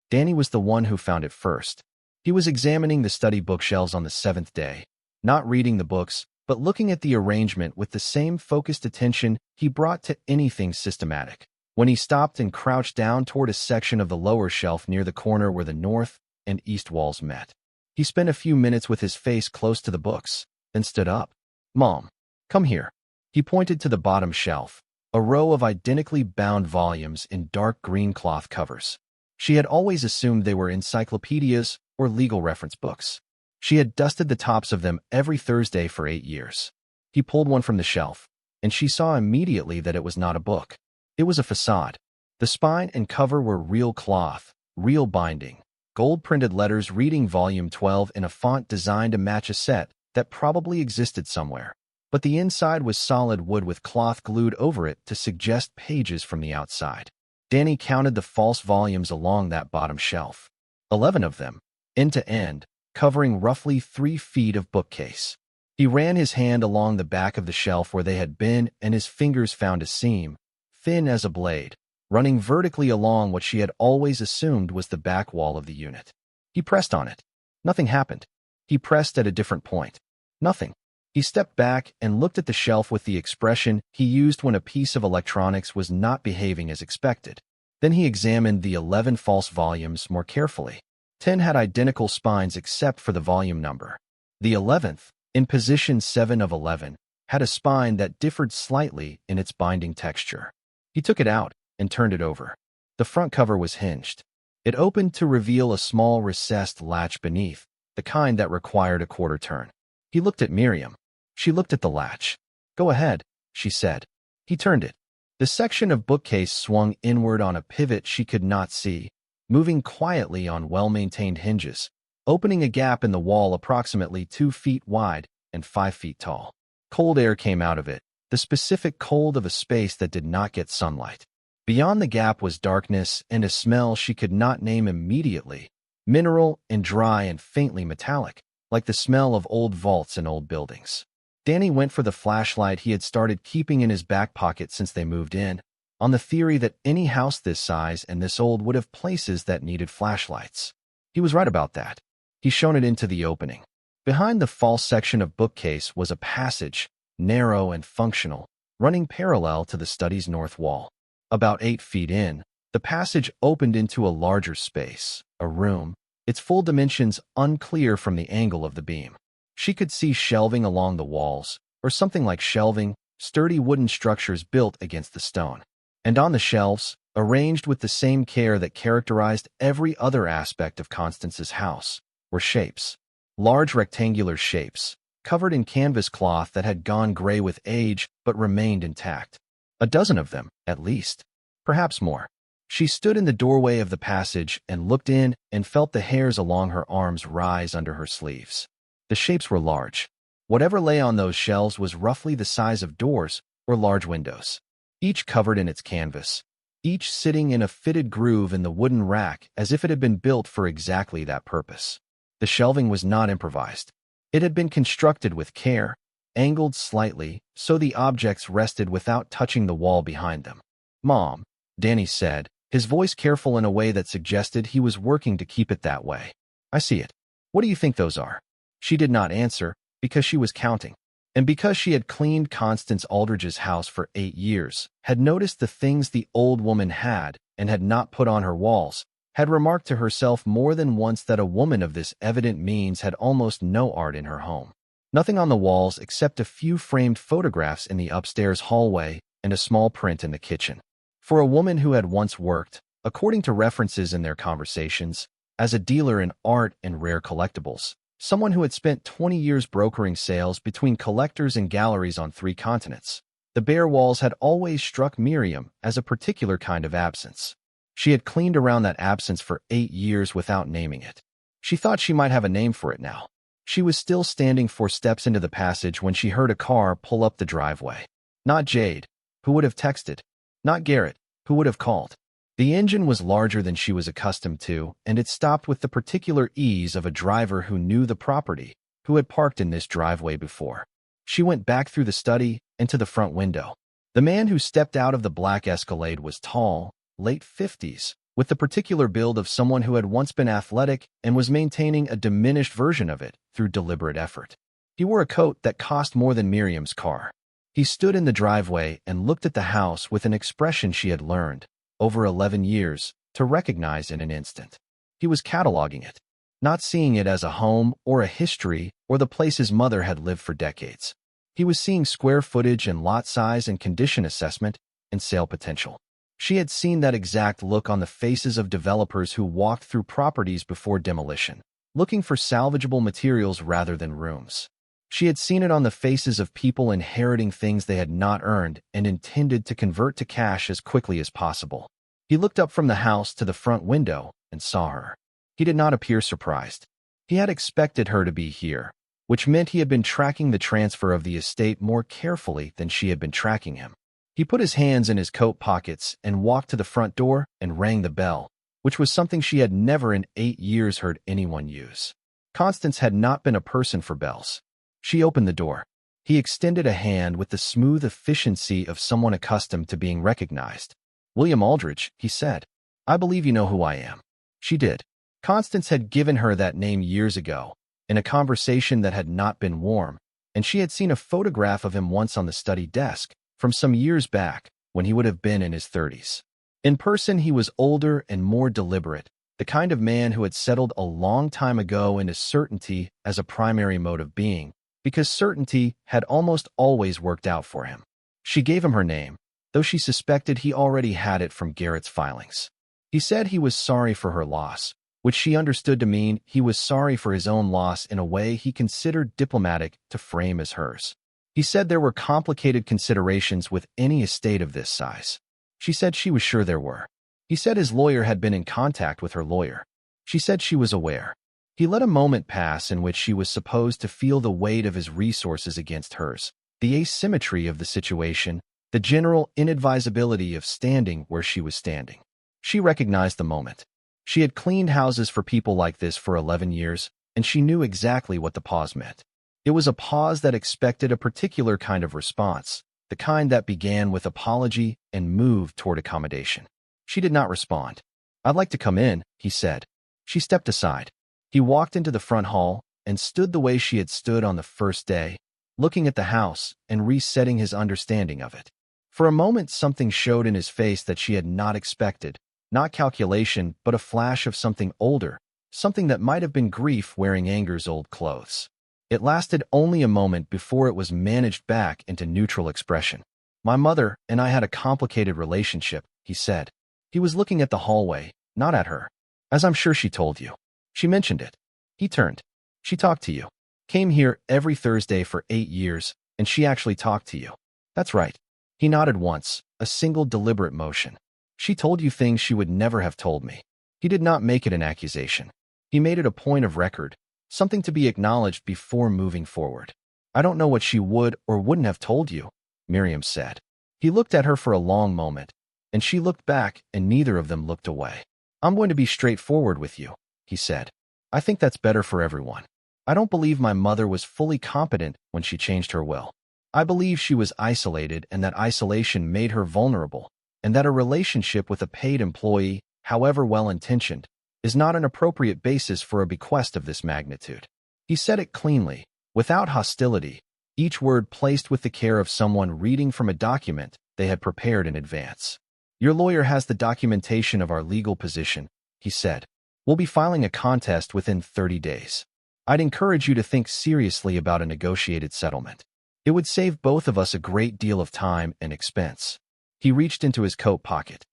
Danny was the one who found it first. He was examining the study bookshelves on the 7th day, not reading the books, but looking at the arrangement with the same focused attention he brought to anything systematic. When he stopped and crouched down toward a section of the lower shelf near the corner where the north and east walls met, he spent a few minutes with his face close to the books, then stood up. "Mom, come here." He pointed to the bottom shelf, a row of identically bound volumes in dark green cloth covers. She had always assumed they were encyclopedias or legal reference books. She had dusted the tops of them every Thursday for 8 years. He pulled one from the shelf, and she saw immediately that it was not a book. It was a facade. The spine and cover were real cloth, real binding, gold-printed letters reading Volume 12 in a font designed to match a set that probably existed somewhere. But the inside was solid wood with cloth glued over it to suggest pages from the outside. Danny counted the false volumes along that bottom shelf. 11 of them, end to end, covering roughly 3 feet of bookcase. He ran his hand along the back of the shelf where they had been, and his fingers found a seam, thin as a blade, running vertically along what she had always assumed was the back wall of the unit. He pressed on it. Nothing happened. He pressed at a different point. Nothing. He stepped back and looked at the shelf with the expression he used when a piece of electronics was not behaving as expected. Then he examined the 11 false volumes more carefully. 10 had identical spines except for the volume number. The 11th, in position 7 of 11, had a spine that differed slightly in its binding texture. He took it out and turned it over. The front cover was hinged. It opened to reveal a small recessed latch beneath, the kind that required a quarter turn. He looked at Miriam. She looked at the latch. "Go ahead," she said. He turned it. The section of bookcase swung inward on a pivot she could not see, moving quietly on well-maintained hinges, opening a gap in the wall approximately 2 feet wide and 5 feet tall. Cold air came out of it, the specific cold of a space that did not get sunlight. Beyond the gap was darkness and a smell she could not name immediately, mineral and dry and faintly metallic, like the smell of old vaults and old buildings. Danny went for the flashlight he had started keeping in his back pocket since they moved in, on the theory that any house this size and this old would have places that needed flashlights. He was right about that. He shone it into the opening. Behind the false section of bookcase was a passage, narrow and functional, running parallel to the study's north wall. About 8 feet in, the passage opened into a larger space, a room, its full dimensions unclear from the angle of the beam. She could see shelving along the walls, or something like shelving, sturdy wooden structures built against the stone. And on the shelves, arranged with the same care that characterized every other aspect of Constance's house, were shapes. Large rectangular shapes, covered in canvas cloth that had gone gray with age but remained intact. A dozen of them, at least. Perhaps more. She stood in the doorway of the passage and looked in and felt the hairs along her arms rise under her sleeves. The shapes were large. Whatever lay on those shelves was roughly the size of doors or large windows. each covered in its canvas, each sitting in a fitted groove in the wooden rack as if it had been built for exactly that purpose. The shelving was not improvised. It had been constructed with care, angled slightly so the objects rested without touching the wall behind them. "Mom," Danny said, his voice careful in a way that suggested he was working to keep it that way. "I see it. What do you think those are?" She did not answer, because she was counting. And because she had cleaned Constance Aldridge's house for 8 years, had noticed the things the old woman had and had not put on her walls, had remarked to herself more than once that a woman of this evident means had almost no art in her home. Nothing on the walls except a few framed photographs in the upstairs hallway and a small print in the kitchen. For a woman who had once worked, according to references in their conversations, as a dealer in art and rare collectibles, someone who had spent 20 years brokering sales between collectors and galleries on 3 continents, the bare walls had always struck Miriam as a particular kind of absence. She had cleaned around that absence for 8 years without naming it. She thought she might have a name for it now. She was still standing 4 steps into the passage when she heard a car pull up the driveway. Not Jade, who would have texted. Not Garrett, who would have called. The engine was larger than she was accustomed to, and it stopped with the particular ease of a driver who knew the property, who had parked in this driveway before. She went back through the study and to the front window. The man who stepped out of the black Escalade was tall, late 50s, with the particular build of someone who had once been athletic and was maintaining a diminished version of it through deliberate effort. He wore a coat that cost more than Miriam's car. He stood in the driveway and looked at the house with an expression she had learned, over 11 years, to recognize in an instant. He was cataloging it, not seeing it as a home or a history or the place his mother had lived for decades. He was seeing square footage and lot size and condition assessment and sale potential. She had seen that exact look on the faces of developers who walked through properties before demolition, looking for salvageable materials rather than rooms. She had seen it on the faces of people inheriting things they had not earned and intended to convert to cash as quickly as possible. He looked up from the house to the front window and saw her. He did not appear surprised. He had expected her to be here, which meant he had been tracking the transfer of the estate more carefully than she had been tracking him. He put his hands in his coat pockets and walked to the front door and rang the bell, which was something she had never in 8 years heard anyone use. Constance had not been a person for bells. She opened the door. He extended a hand with the smooth efficiency of someone accustomed to being recognized. "William Aldridge," he said. "I believe you know who I am." She did. Constance had given her that name years ago, in a conversation that had not been warm, and she had seen a photograph of him once on the study desk, from some years back, when he would have been in his 30s. In person, he was older and more deliberate, the kind of man who had settled a long time ago into certainty as a primary mode of being, because certainty had almost always worked out for him. She gave him her name, though she suspected he already had it from Garrett's filings. He said he was sorry for her loss, which she understood to mean he was sorry for his own loss in a way he considered diplomatic to frame as hers. He said there were complicated considerations with any estate of this size. She said she was sure there were. He said his lawyer had been in contact with her lawyer. She said she was aware. He let a moment pass in which she was supposed to feel the weight of his resources against hers, the asymmetry of the situation, the general inadvisability of standing where she was standing. She recognized the moment. She had cleaned houses for people like this for 11 years, and she knew exactly what the pause meant. It was a pause that expected a particular kind of response, the kind that began with apology and moved toward accommodation. She did not respond. "I'd like to come in," he said. She stepped aside. He walked into the front hall and stood the way she had stood on the first day, looking at the house and resetting his understanding of it. For a moment, something showed in his face that she had not expected, not calculation, but a flash of something older, something that might have been grief wearing anger's old clothes. It lasted only a moment before it was managed back into neutral expression. "My mother and I had a complicated relationship," he said. He was looking at the hallway, not at her. "As I'm sure she told you. She mentioned it." He turned. "She talked to you. Came here every Thursday for 8 years, and she actually talked to you." "That's right." He nodded once, a single deliberate motion. "She told you things she would never have told me." He did not make it an accusation. He made it a point of record, something to be acknowledged before moving forward. "I don't know what she would or wouldn't have told you," Miriam said. He looked at her for a long moment, and she looked back, and neither of them looked away. I'm going to be straightforward with you, he said. I think that's better for everyone. I don't believe my mother was fully competent when she changed her will. I believe she was isolated and that isolation made her vulnerable, and that a relationship with a paid employee, however well-intentioned, is not an appropriate basis for a bequest of this magnitude. He said it cleanly, without hostility, each word placed with the care of someone reading from a document they had prepared in advance. Your lawyer has the documentation of our legal position, he said. We'll be filing a contest within 30 days. I'd encourage you to think seriously about a negotiated settlement. It would save both of us a great deal of time and expense. He reached into his coat pocket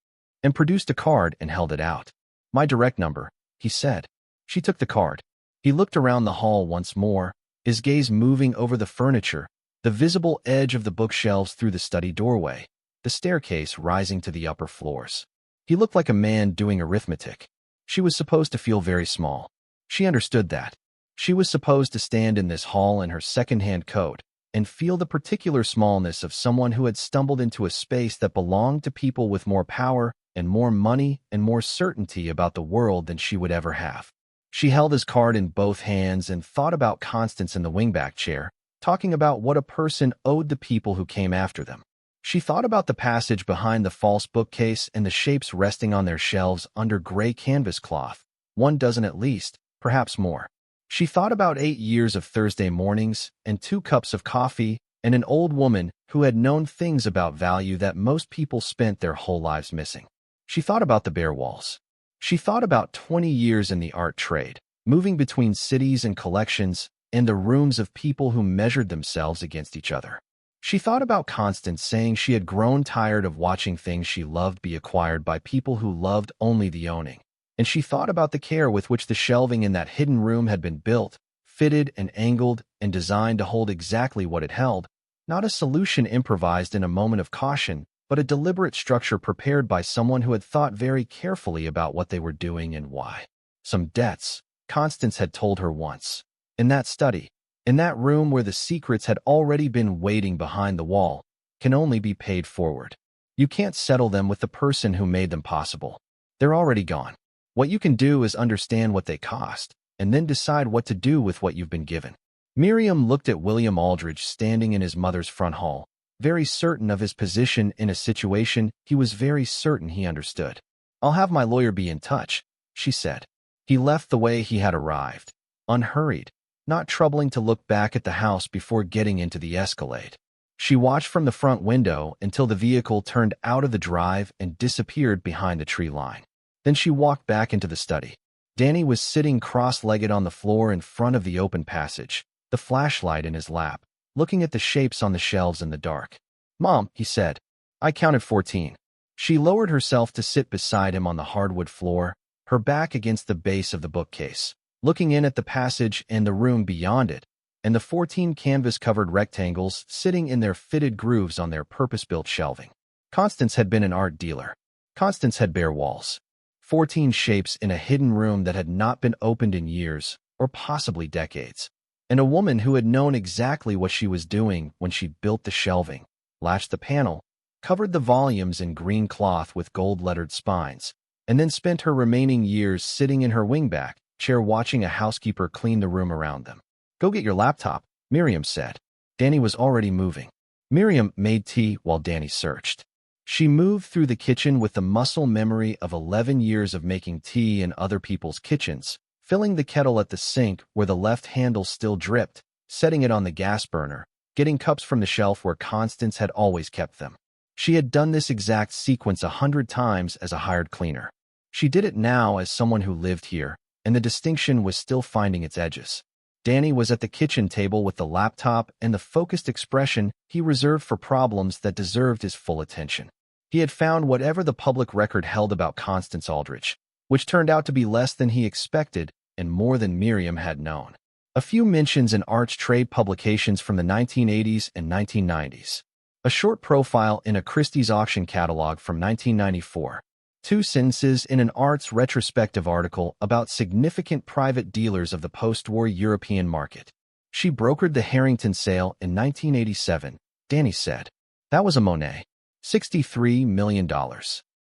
and produced a card and held it out. My direct number, he said. She took the card. He looked around the hall once more, his gaze moving over the furniture, the visible edge of the bookshelves through the study doorway, the staircase rising to the upper floors. He looked like a man doing arithmetic. She was supposed to feel very small. She understood that. She was supposed to stand in this hall in her second-hand coat and feel the particular smallness of someone who had stumbled into a space that belonged to people with more power and more money and more certainty about the world than she would ever have. She held his card in both hands and thought about Constance in the wingback chair, talking about what a person owed the people who came after them. She thought about the passage behind the false bookcase and the shapes resting on their shelves under gray canvas cloth, 1 dozen at least, perhaps more. She thought about 8 years of Thursday mornings and 2 cups of coffee and an old woman who had known things about value that most people spent their whole lives missing. She thought about the bare walls. She thought about 20 years in the art trade, moving between cities and collections, and the rooms of people who measured themselves against each other. She thought about Constance saying she had grown tired of watching things she loved be acquired by people who loved only the owning. And she thought about the care with which the shelving in that hidden room had been built, fitted and angled and designed to hold exactly what it held, not a solution improvised in a moment of caution, but a deliberate structure prepared by someone who had thought very carefully about what they were doing and why. Some debts, Constance had told her once. In that study, in that room where the secrets had already been waiting behind the wall, can only be paid forward. You can't settle them with the person who made them possible. They're already gone. What you can do is understand what they cost, and then decide what to do with what you've been given. Miriam looked at William Aldridge standing in his mother's front hall, very certain of his position in a situation he was very certain he understood. I'll have my lawyer be in touch, she said. He left the way he had arrived, unhurried, not troubling to look back at the house before getting into the Escalade. She watched from the front window until the vehicle turned out of the drive and disappeared behind the tree line. Then she walked back into the study. Danny was sitting cross-legged on the floor in front of the open passage, the flashlight in his lap, looking at the shapes on the shelves in the dark. Mom, he said. I counted 14. She lowered herself to sit beside him on the hardwood floor, her back against the base of the bookcase, looking in at the passage and the room beyond it, and the 14 canvas-covered rectangles sitting in their fitted grooves on their purpose-built shelving. Constance had been an art dealer. Constance had bare walls. 14 shapes in a hidden room that had not been opened in years, or possibly decades. And a woman who had known exactly what she was doing when she built the shelving, latched the panel, covered the volumes in green cloth with gold-lettered spines, and then spent her remaining years sitting in her wingback chair watching a housekeeper clean the room around them. Go get your laptop, Miriam said. Danny was already moving. Miriam made tea while Danny searched. She moved through the kitchen with the muscle memory of 11 years of making tea in other people's kitchens, filling the kettle at the sink where the left handle still dripped, setting it on the gas burner, getting cups from the shelf where Constance had always kept them. She had done this exact sequence 100 times as a hired cleaner. She did it now as someone who lived here, and the distinction was still finding its edges. Danny was at the kitchen table with the laptop and the focused expression he reserved for problems that deserved his full attention. He had found whatever the public record held about Constance Aldridge, which turned out to be less than he expected and more than Miriam had known. A few mentions in arts trade publications from the 1980s and 1990s. A short profile in a Christie's auction catalog from 1994. 2 sentences in an arts retrospective article about significant private dealers of the post-war European market. She brokered the Harrington sale in 1987, Danny said. That was a Monet. $63 million.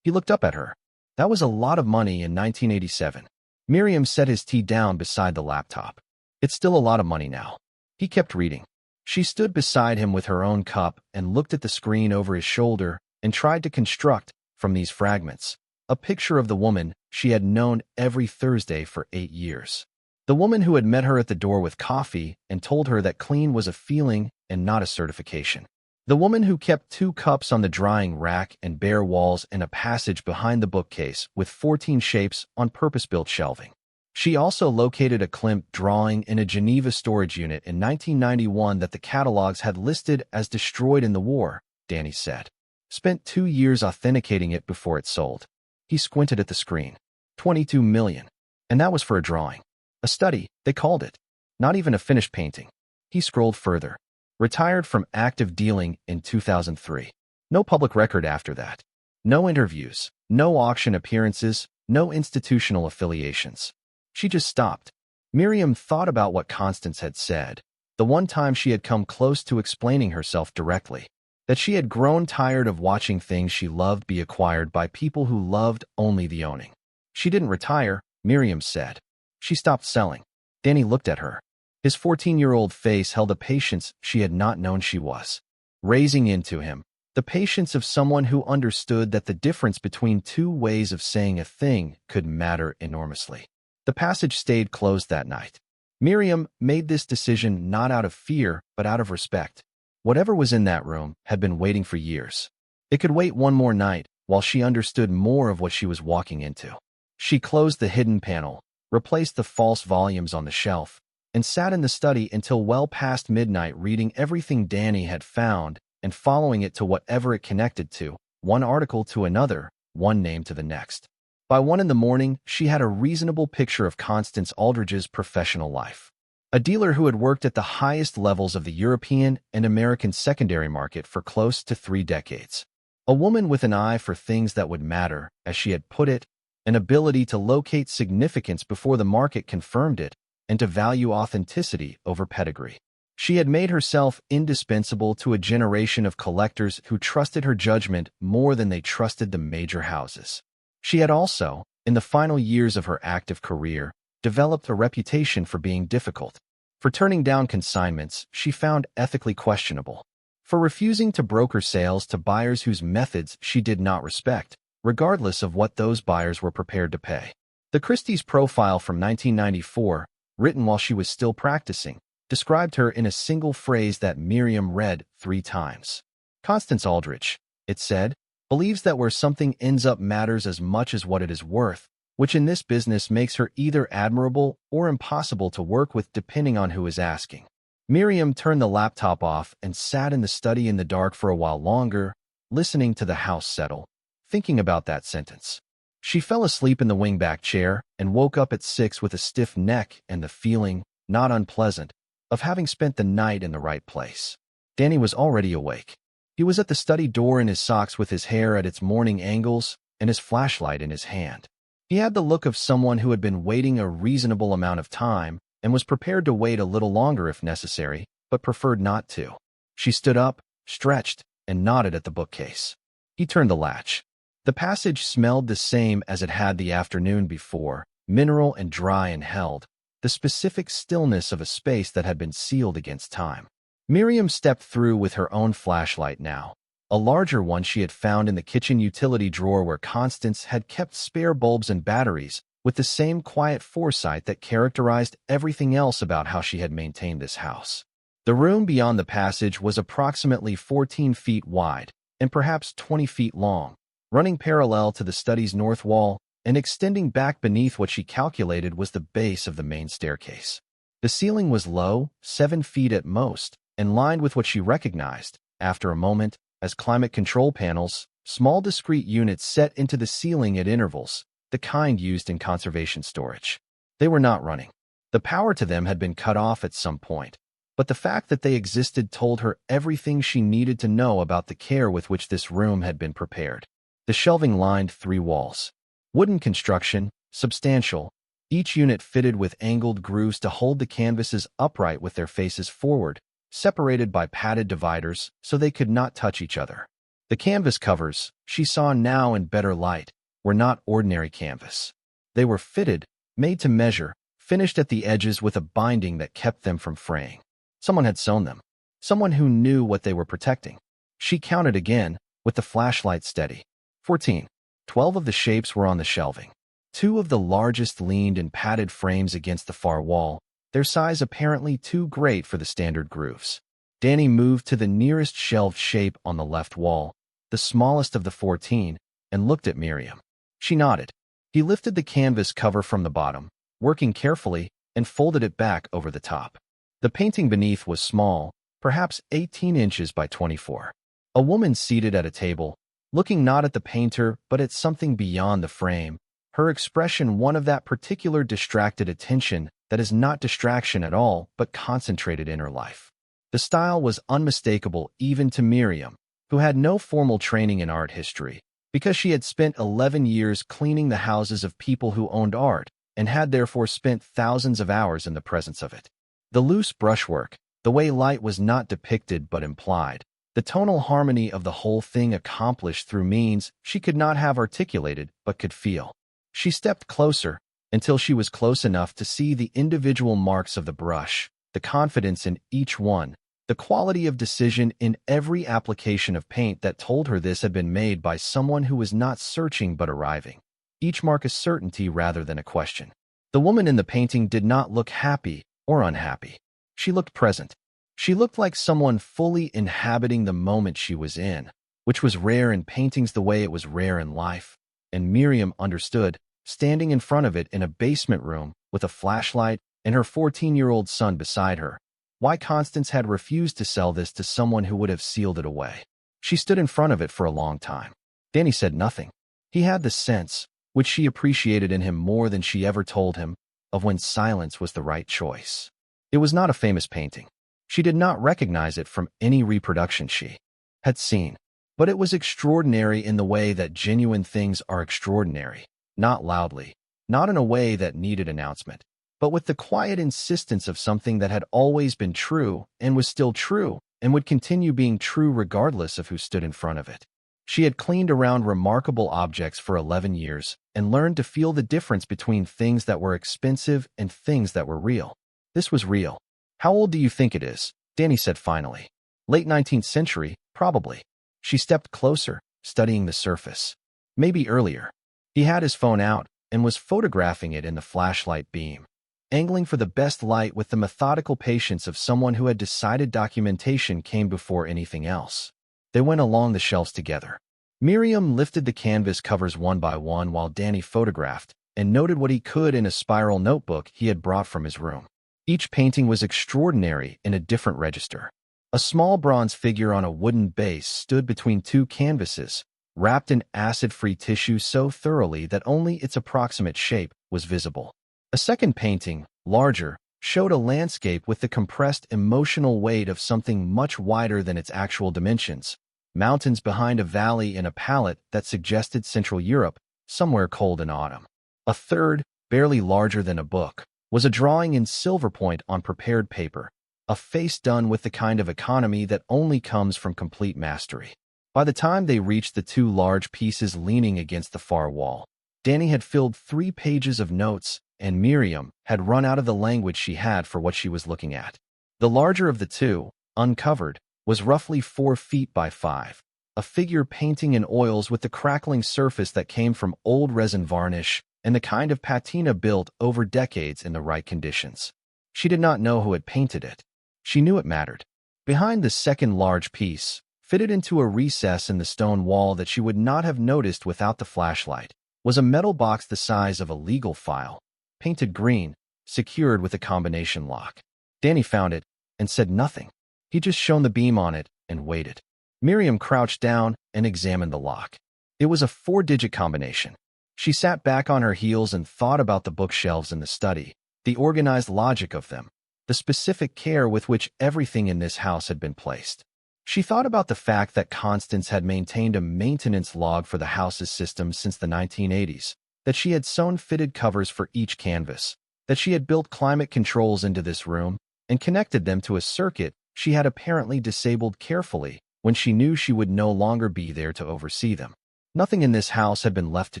He looked up at her. That was a lot of money in 1987. Miriam set his tea down beside the laptop. It's still a lot of money now. He kept reading. She stood beside him with her own cup and looked at the screen over his shoulder and tried to construct, from these fragments, a picture of the woman she had known every Thursday for 8 years. The woman who had met her at the door with coffee and told her that clean was a feeling and not a certification. The woman who kept 2 cups on the drying rack and bare walls and a passage behind the bookcase with 14 shapes on purpose-built shelving. She also located a Klimt drawing in a Geneva storage unit in 1991 that the catalogs had listed as destroyed in the war, Danny said. Spent 2 years authenticating it before it sold. He squinted at the screen. $22 million. And that was for a drawing. A study, they called it. Not even a finished painting. He scrolled further. Retired from active dealing in 2003. No public record after that. No interviews. No auction appearances. No institutional affiliations. She just stopped. Miriam thought about what Constance had said, the one time she had come close to explaining herself directly, that she had grown tired of watching things she loved be acquired by people who loved only the owning. She didn't retire, Miriam said. She stopped selling. Danny looked at her. His 14-year-old face held a patience she had not known she was. Raising into him, the patience of someone who understood that the difference between 2 ways of saying a thing could matter enormously. The passage stayed closed that night. Miriam made this decision not out of fear, but out of respect. Whatever was in that room had been waiting for years. It could wait one more night while she understood more of what she was walking into. She closed the hidden panel, replaced the false volumes on the shelf, and sat in the study until well past midnight reading everything Danny had found and following it to whatever it connected to, one article to another, one name to the next. By 1 in the morning, she had a reasonable picture of Constance Aldridge's professional life. A dealer who had worked at the highest levels of the European and American secondary market for close to 3 decades. A woman with an eye for things that would matter, as she had put it, an ability to locate significance before the market confirmed it, and to value authenticity over pedigree. She had made herself indispensable to a generation of collectors who trusted her judgment more than they trusted the major houses. She had also, in the final years of her active career, developed a reputation for being difficult, for turning down consignments she found ethically questionable, for refusing to broker sales to buyers whose methods she did not respect, regardless of what those buyers were prepared to pay. The Christie's profile from 1994, written while she was still practicing, described her in a single phrase that Miriam read 3 times. Constance Aldridge, it said, believes that where something ends up matters as much as what it is worth, which in this business makes her either admirable or impossible to work with depending on who is asking. Miriam turned the laptop off and sat in the study in the dark for a while longer, listening to the house settle, thinking about that sentence. She fell asleep in the wingback chair and woke up at 6 with a stiff neck and the feeling, not unpleasant, of having spent the night in the right place. Danny was already awake. He was at the study door in his socks with his hair at its morning angles and his flashlight in his hand. He had the look of someone who had been waiting a reasonable amount of time and was prepared to wait a little longer if necessary, but preferred not to. She stood up, stretched, and nodded at the bookcase. He turned the latch. The passage smelled the same as it had the afternoon before, mineral and dry and held, the specific stillness of a space that had been sealed against time. Miriam stepped through with her own flashlight now, a larger one she had found in the kitchen utility drawer where Constance had kept spare bulbs and batteries, with the same quiet foresight that characterized everything else about how she had maintained this house. The room beyond the passage was approximately 14 feet wide and perhaps 20 feet long, running parallel to the study's north wall and extending back beneath what she calculated was the base of the main staircase. The ceiling was low, 7 feet at most, and lined with what she recognized, after a moment, as climate control panels, small discrete units set into the ceiling at intervals, the kind used in conservation storage. They were not running. The power to them had been cut off at some point, but the fact that they existed told her everything she needed to know about the care with which this room had been prepared. The shelving lined 3 walls. Wooden construction, substantial, each unit fitted with angled grooves to hold the canvases upright with their faces forward, separated by padded dividers so they could not touch each other. The canvas covers, she saw now in better light, were not ordinary canvas. They were fitted, made to measure, finished at the edges with a binding that kept them from fraying. Someone had sewn them. Someone who knew what they were protecting. She counted again, with the flashlight steady. 14. 12 of the shapes were on the shelving. 2 of the largest leaned in padded frames against the far wall, their size apparently too great for the standard grooves. Danny moved to the nearest shelved shape on the left wall, the smallest of the 14, and looked at Miriam. She nodded. He lifted the canvas cover from the bottom, working carefully, and folded it back over the top. The painting beneath was small, perhaps 18 inches by 24. A woman seated at a table, looking not at the painter but at something beyond the frame, her expression one of that particular distracted attention that is not distraction at all but concentrated inner life. The style was unmistakable even to Miriam, who had no formal training in art history, because she had spent 11 years cleaning the houses of people who owned art and had therefore spent thousands of hours in the presence of it. The loose brushwork, the way light was not depicted but implied, the tonal harmony of the whole thing accomplished through means she could not have articulated but could feel. She stepped closer until she was close enough to see the individual marks of the brush, the confidence in each one, the quality of decision in every application of paint that told her this had been made by someone who was not searching but arriving. Each mark a certainty rather than a question. The woman in the painting did not look happy or unhappy. She looked present. She looked like someone fully inhabiting the moment she was in, which was rare in paintings the way it was rare in life. And Miriam understood, standing in front of it in a basement room with a flashlight and her 14-year-old son beside her, why Constance had refused to sell this to someone who would have sealed it away. She stood in front of it for a long time. Danny said nothing. He had the sense, which she appreciated in him more than she ever told him, of when silence was the right choice. It was not a famous painting. She did not recognize it from any reproduction she had seen, but it was extraordinary in the way that genuine things are extraordinary, not loudly, not in a way that needed announcement, but with the quiet insistence of something that had always been true and was still true and would continue being true regardless of who stood in front of it. She had cleaned around remarkable objects for 11 years and learned to feel the difference between things that were expensive and things that were real. This was real. How old do you think it is? Danny said finally. Late 19th century, probably. She stepped closer, studying the surface. Maybe earlier. He had his phone out and was photographing it in the flashlight beam, angling for the best light with the methodical patience of someone who had decided documentation came before anything else. They went along the shelves together. Miriam lifted the canvas covers one by one while Danny photographed and noted what he could in a spiral notebook he had brought from his room. Each painting was extraordinary in a different register. A small bronze figure on a wooden base stood between 2 canvases, wrapped in acid-free tissue so thoroughly that only its approximate shape was visible. A second painting, larger, showed a landscape with the compressed emotional weight of something much wider than its actual dimensions, mountains behind a valley in a palette that suggested Central Europe, somewhere cold in autumn. A third, barely larger than a book, was a drawing in silver point on prepared paper, a face done with the kind of economy that only comes from complete mastery. By the time they reached the 2 large pieces leaning against the far wall, Danny had filled 3 pages of notes, and Miriam had run out of the language she had for what she was looking at. The larger of the 2, uncovered, was roughly 4 feet by 5, a figure painting in oils with the crackling surface that came from old resin varnish and the kind of patina built over decades in the right conditions. She did not know who had painted it. She knew it mattered. Behind the second large piece, fitted into a recess in the stone wall that she would not have noticed without the flashlight, was a metal box the size of a legal file, painted green, secured with a combination lock. Danny found it and said nothing. He just shone the beam on it and waited. Miriam crouched down and examined the lock. It was a 4-digit combination. She sat back on her heels and thought about the bookshelves in the study, the organized logic of them, the specific care with which everything in this house had been placed. She thought about the fact that Constance had maintained a maintenance log for the house's system since the 1980s, that she had sewn fitted covers for each canvas, that she had built climate controls into this room and connected them to a circuit she had apparently disabled carefully when she knew she would no longer be there to oversee them. Nothing in this house had been left to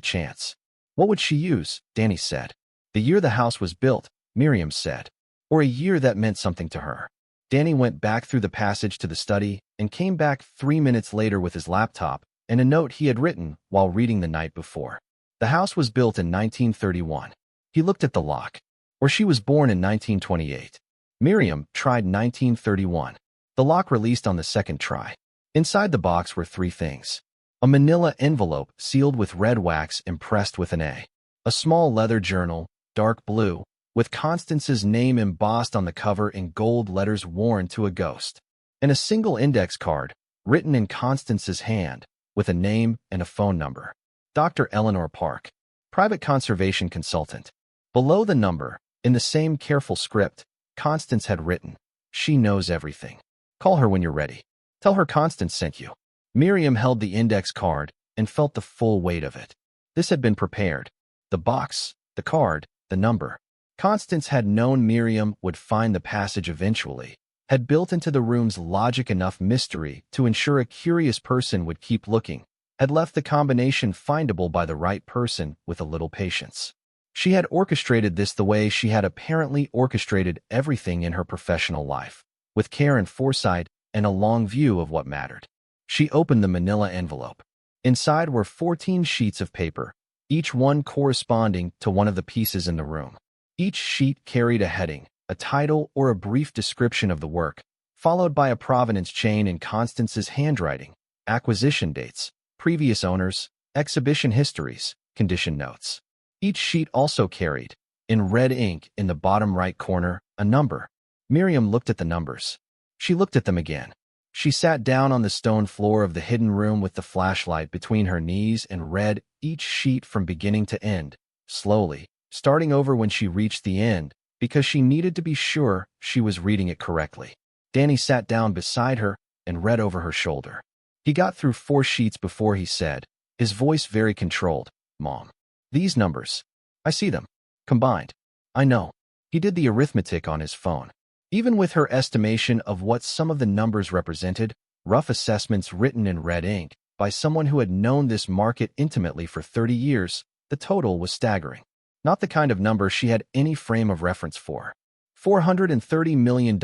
chance. What would she use? Danny said. The year the house was built, Miriam said. Or a year that meant something to her. Danny went back through the passage to the study and came back 3 minutes later with his laptop and a note he had written while reading the night before. The house was built in 1931. He looked at the lock. Or she was born in 1928. Miriam tried 1931. The lock released on the second try. Inside the box were 3 things. A manila envelope sealed with red wax impressed with an A. A small leather journal, dark blue, with Constance's name embossed on the cover in gold letters worn to a ghost. And a single index card, written in Constance's hand, with a name and a phone number. Dr. Eleanor Park, private conservation consultant. Below the number, in the same careful script, Constance had written, "She knows everything. Call her when you're ready. Tell her Constance sent you." Miriam held the index card and felt the full weight of it. This had been prepared. The box, the card, the number. Constance had known Miriam would find the passage eventually, had built into the room's logic enough mystery to ensure a curious person would keep looking, had left the combination findable by the right person with a little patience. She had orchestrated this the way she had apparently orchestrated everything in her professional life, with care and foresight and a long view of what mattered. She opened the manila envelope. Inside were 14 sheets of paper, each one corresponding to one of the pieces in the room. Each sheet carried a heading, a title, or a brief description of the work, followed by a provenance chain in Constance's handwriting, acquisition dates, previous owners, exhibition histories, condition notes. Each sheet also carried, in red ink in the bottom right corner, a number. Miriam looked at the numbers. She looked at them again. She sat down on the stone floor of the hidden room with the flashlight between her knees and read each sheet from beginning to end, slowly, starting over when she reached the end, because she needed to be sure she was reading it correctly. Danny sat down beside her and read over her shoulder. He got through 4 sheets before he said, his voice very controlled, "Mom. These numbers. I see them. Combined. I know." He did the arithmetic on his phone. Even with her estimation of what some of the numbers represented, rough assessments written in red ink, by someone who had known this market intimately for 30 years, the total was staggering. Not the kind of number she had any frame of reference for. $430 million,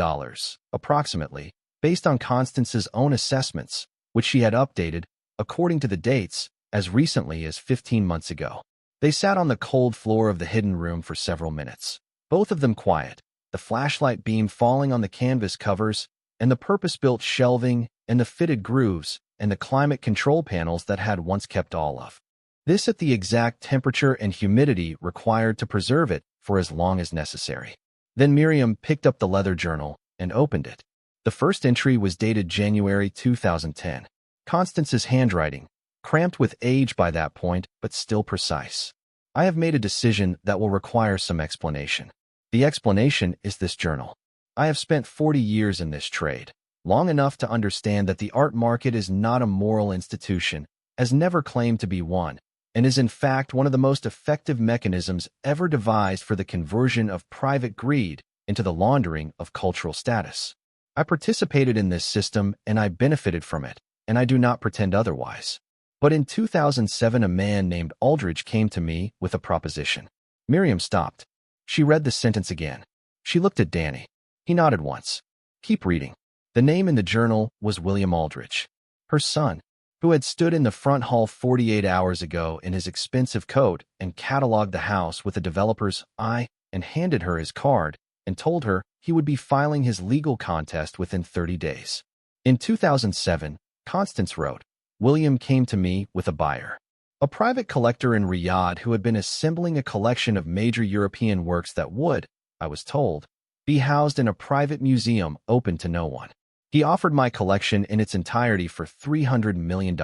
approximately, based on Constance's own assessments, which she had updated, according to the dates, as recently as 15 months ago. They sat on the cold floor of the hidden room for several minutes, both of them quiet, the flashlight beam falling on the canvas covers, and the purpose-built shelving, and the fitted grooves, and the climate control panels that had once kept all of this at the exact temperature and humidity required to preserve it for as long as necessary. Then Miriam picked up the leather journal and opened it. The first entry was dated January 2010. Constance's handwriting, cramped with age by that point, but still precise. "I have made a decision that will require some explanation. The explanation is this journal. I have spent 40 years in this trade, long enough to understand that the art market is not a moral institution, has never claimed to be one, and is in fact one of the most effective mechanisms ever devised for the conversion of private greed into the laundering of cultural status. I participated in this system and I benefited from it, and I do not pretend otherwise. But in 2007, a man named Aldridge came to me with a proposition." Miriam stopped. She read the sentence again. She looked at Danny. He nodded once. "Keep reading." The name in the journal was William Aldridge. Her son, who had stood in the front hall 48 hours ago in his expensive coat and cataloged the house with a developer's eye and handed her his card and told her he would be filing his legal contest within 30 days. In 2007, Constance wrote, "William came to me with a buyer. A private collector in Riyadh who had been assembling a collection of major European works that would, I was told, be housed in a private museum open to no one. He offered my collection in its entirety for $300 million.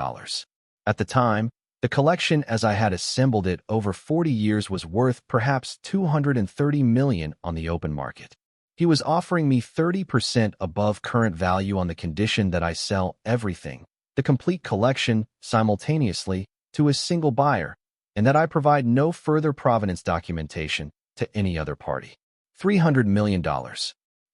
At the time, the collection as I had assembled it over 40 years was worth perhaps $230 million on the open market. He was offering me 30% above current value on the condition that I sell everything, the complete collection, simultaneously, to a single buyer, and that I provide no further provenance documentation to any other party. $300 million.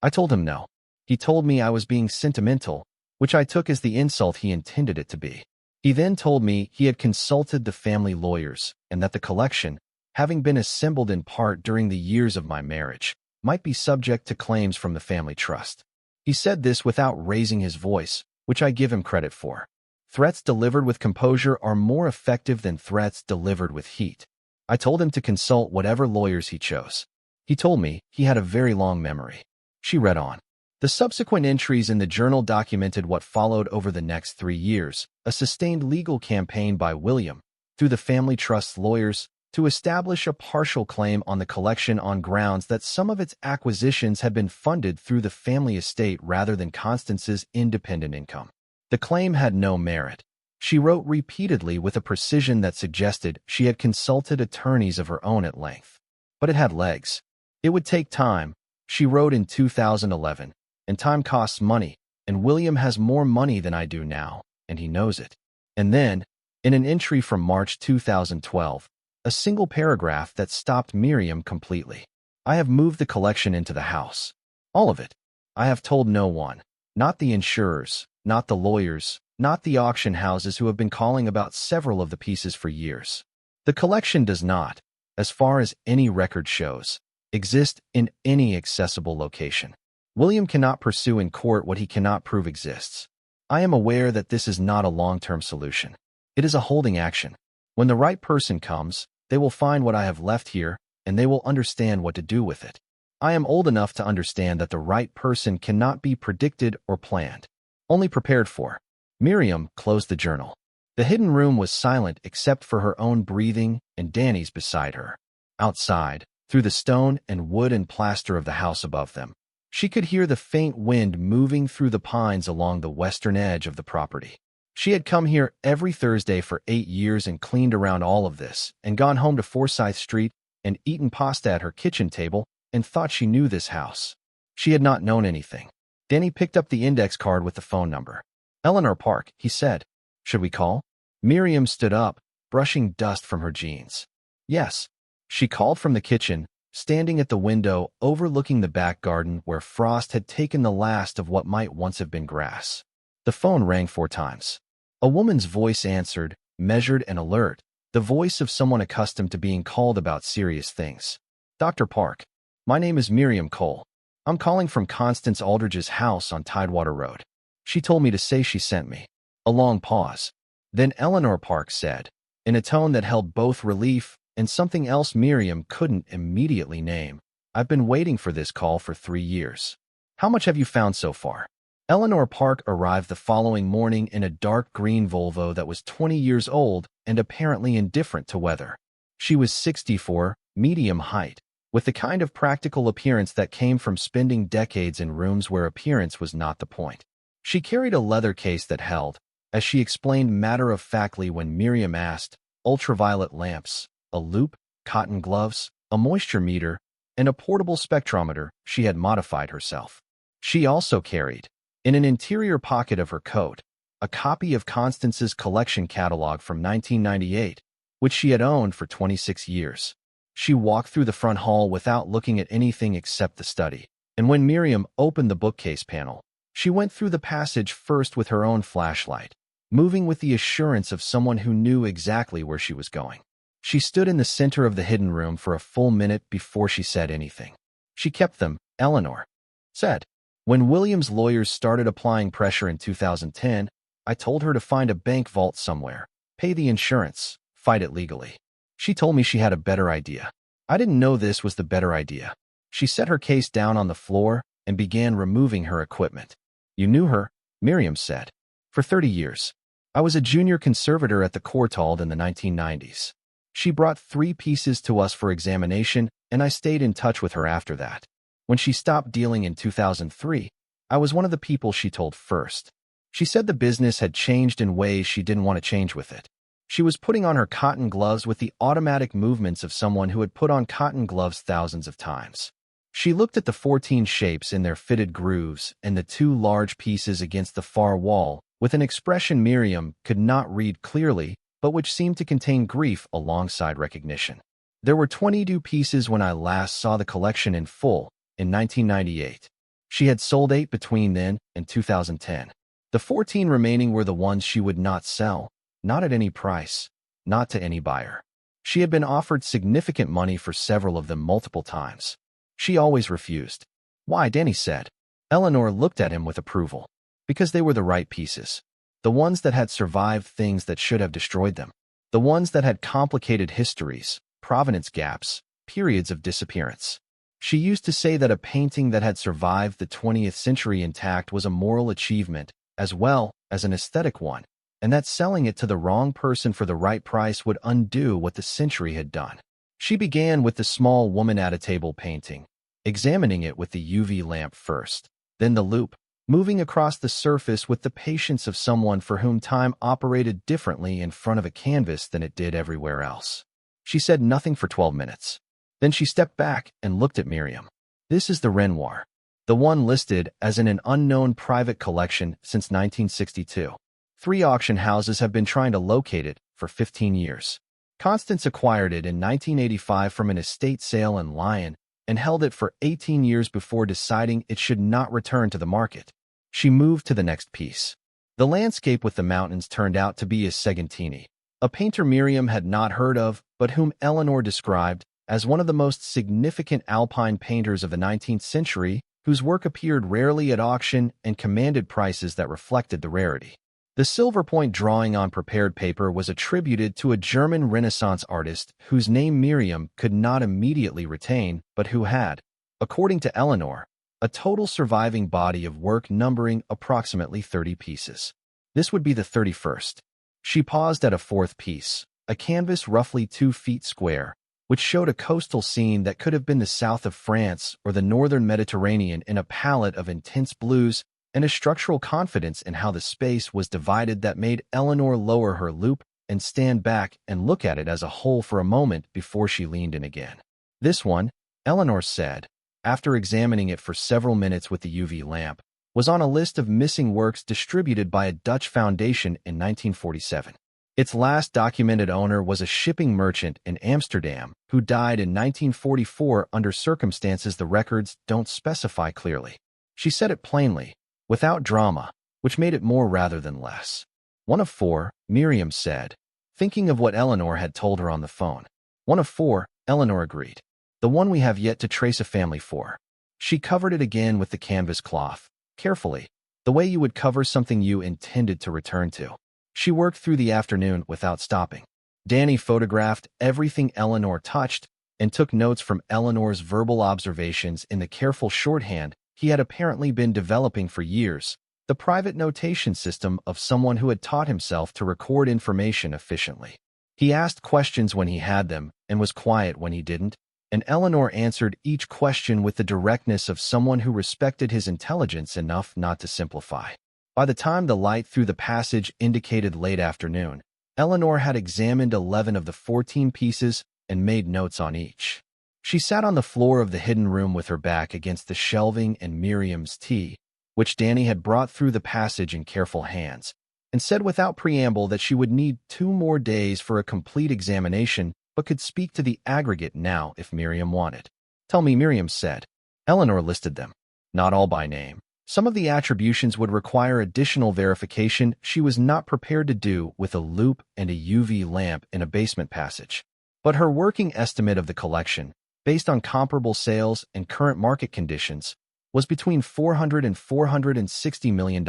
I told him no. He told me I was being sentimental, which I took as the insult he intended it to be. He then told me he had consulted the family lawyers and that the collection, having been assembled in part during the years of my marriage, might be subject to claims from the family trust. He said this without raising his voice, which I give him credit for. Threats delivered with composure are more effective than threats delivered with heat. I told him to consult whatever lawyers he chose. He told me he had a very long memory. She read on. The subsequent entries in the journal documented what followed over the next 3 years, a sustained legal campaign by William, through the family trust's lawyers, to establish a partial claim on the collection on grounds that some of its acquisitions had been funded through the family estate rather than Constance's independent income. The claim had no merit. She wrote repeatedly with a precision that suggested she had consulted attorneys of her own at length. But it had legs. It would take time, she wrote in 2011, and time costs money, and William has more money than I do now, and he knows it. And then, in an entry from March 2012, a single paragraph that stopped Miriam completely. I have moved the collection into the house. All of it. I have told no one. Not the insurers, not the lawyers, not the auction houses who have been calling about several of the pieces for years. The collection does not, as far as any record shows, exist in any accessible location. William cannot pursue in court what he cannot prove exists. I am aware that this is not a long-term solution. It is a holding action. When the right person comes, they will find what I have left here, and they will understand what to do with it. I am old enough to understand that the right person cannot be predicted or planned, only prepared for. Miriam closed the journal. The hidden room was silent except for her own breathing and Danny's beside her. Outside, through the stone and wood and plaster of the house above them, she could hear the faint wind moving through the pines along the western edge of the property. She had come here every Thursday for 8 years and cleaned around all of this, and gone home to Forsyth Street and eaten pasta at her kitchen table and thought she knew this house. She had not known anything. Danny picked up the index card with the phone number. Eleanor Park, he said. Should we call? Miriam stood up, brushing dust from her jeans. Yes. She called from the kitchen, standing at the window overlooking the back garden where frost had taken the last of what might once have been grass. The phone rang 4 times. A woman's voice answered, measured and alert, the voice of someone accustomed to being called about serious things. Dr. Park, my name is Miriam Cole. I'm calling from Constance Aldridge's house on Tidewater Road. She told me to say she sent me. A long pause. Then Eleanor Park said, in a tone that held both relief and something else Miriam couldn't immediately name, I've been waiting for this call for 3 years. How much have you found so far? Eleanor Park arrived the following morning in a dark green Volvo that was 20 years old and apparently indifferent to weather. She was 64, medium height, with the kind of practical appearance that came from spending decades in rooms where appearance was not the point. She carried a leather case that held, as she explained matter-of-factly when Miriam asked, ultraviolet lamps, a loupe, cotton gloves, a moisture meter, and a portable spectrometer she had modified herself. She also carried, in an interior pocket of her coat, a copy of Constance's collection catalog from 1998, which she had owned for 26 years. She walked through the front hall without looking at anything except the study, and when Miriam opened the bookcase panel, she went through the passage first with her own flashlight, moving with the assurance of someone who knew exactly where she was going. She stood in the center of the hidden room for a full minute before she said anything. She kept them, Eleanor said. When William's lawyers started applying pressure in 2010, I told her to find a bank vault somewhere, pay the insurance, fight it legally. She told me she had a better idea. I didn't know this was the better idea. She set her case down on the floor and began removing her equipment. You knew her, Miriam said. For 30 years. I was a junior conservator at the Courtauld in the 1990s. She brought 3 pieces to us for examination, and I stayed in touch with her after that. When she stopped dealing in 2003, I was one of the people she told first. She said the business had changed in ways she didn't want to change with it. She was putting on her cotton gloves with the automatic movements of someone who had put on cotton gloves thousands of times. She looked at the 14 shapes in their fitted grooves and the 2 large pieces against the far wall with an expression Miriam could not read clearly, but which seemed to contain grief alongside recognition. There were 22 pieces when I last saw the collection in full, in 1998. She had sold 8 between then and 2010. The 14 remaining were the ones she would not sell, not at any price, not to any buyer. She had been offered significant money for several of them multiple times. She always refused. Why, Danny said. Eleanor looked at him with approval. Because they were the right pieces. The ones that had survived things that should have destroyed them. The ones that had complicated histories, provenance gaps, periods of disappearance. She used to say that a painting that had survived the 20th century intact was a moral achievement, as well as an aesthetic one, and that selling it to the wrong person for the right price would undo what the century had done. She began with the small woman at a table painting, examining it with the UV lamp first, then the loupe, moving across the surface with the patience of someone for whom time operated differently in front of a canvas than it did everywhere else. She said nothing for 12 minutes. Then she stepped back and looked at Miriam. This is the Renoir, the one listed as in an unknown private collection since 1962. 3 auction houses have been trying to locate it for 15 years. Constance acquired it in 1985 from an estate sale in Lyon and held it for 18 years before deciding it should not return to the market. She moved to the next piece. The landscape with the mountains turned out to be a Segantini, a painter Miriam had not heard of, but whom Eleanor described as one of the most significant alpine painters of the 19th century, whose work appeared rarely at auction and commanded prices that reflected the rarity. The silver point drawing on prepared paper was attributed to a German Renaissance artist whose name Miriam could not immediately retain, but who had, according to Eleanor, a total surviving body of work numbering approximately 30 pieces. This would be the 31st. She paused at a 4th piece, a canvas roughly 2 feet square, which showed a coastal scene that could have been the south of France or the northern Mediterranean in a palette of intense blues and a structural confidence in how the space was divided that made Eleanor lower her loupe and stand back and look at it as a whole for a moment before she leaned in again. This one, Eleanor said, after examining it for several minutes with the UV lamp, was on a list of missing works distributed by a Dutch foundation in 1947. Its last documented owner was a shipping merchant in Amsterdam who died in 1944 under circumstances the records don't specify clearly. She said it plainly, without drama, which made it more rather than less. 1 of 4, Miriam said, thinking of what Eleanor had told her on the phone. 1 of 4, Eleanor agreed. The one we have yet to trace a family for. She covered it again with the canvas cloth, carefully, the way you would cover something you intended to return to. She worked through the afternoon without stopping. Danny photographed everything Eleanor touched and took notes from Eleanor's verbal observations in the careful shorthand he had apparently been developing for years, the private notation system of someone who had taught himself to record information efficiently. He asked questions when he had them and was quiet when he didn't, and Eleanor answered each question with the directness of someone who respected his intelligence enough not to simplify. By the time the light through the passage indicated late afternoon, Eleanor had examined 11 of the 14 pieces and made notes on each. She sat on the floor of the hidden room with her back against the shelving and Miriam's tea, which Danny had brought through the passage in careful hands, and said without preamble that she would need 2 more days for a complete examination, but could speak to the aggregate now if Miriam wanted. Tell me, Miriam said. Eleanor listed them, not all by name. Some of the attributions would require additional verification she was not prepared to do with a loupe and a UV lamp in a basement passage. But her working estimate of the collection, based on comparable sales and current market conditions, was between $400 and $460 million.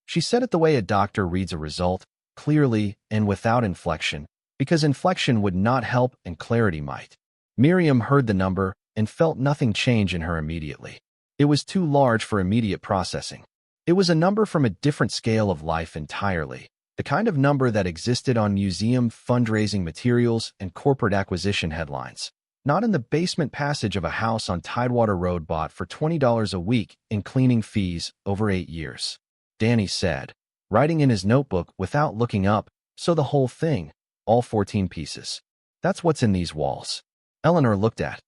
She said it the way a doctor reads a result, clearly and without inflection, because inflection would not help and clarity might. Miriam heard the number and felt nothing change in her immediately. It was too large for immediate processing. It was a number from a different scale of life entirely, the kind of number that existed on museum fundraising materials and corporate acquisition headlines, not in the basement passage of a house on Tidewater Road bought for $20 a week in cleaning fees over 8 years. Danny said, writing in his notebook without looking up, so the whole thing, all 14 pieces. That's what's in these walls. Eleanor looked at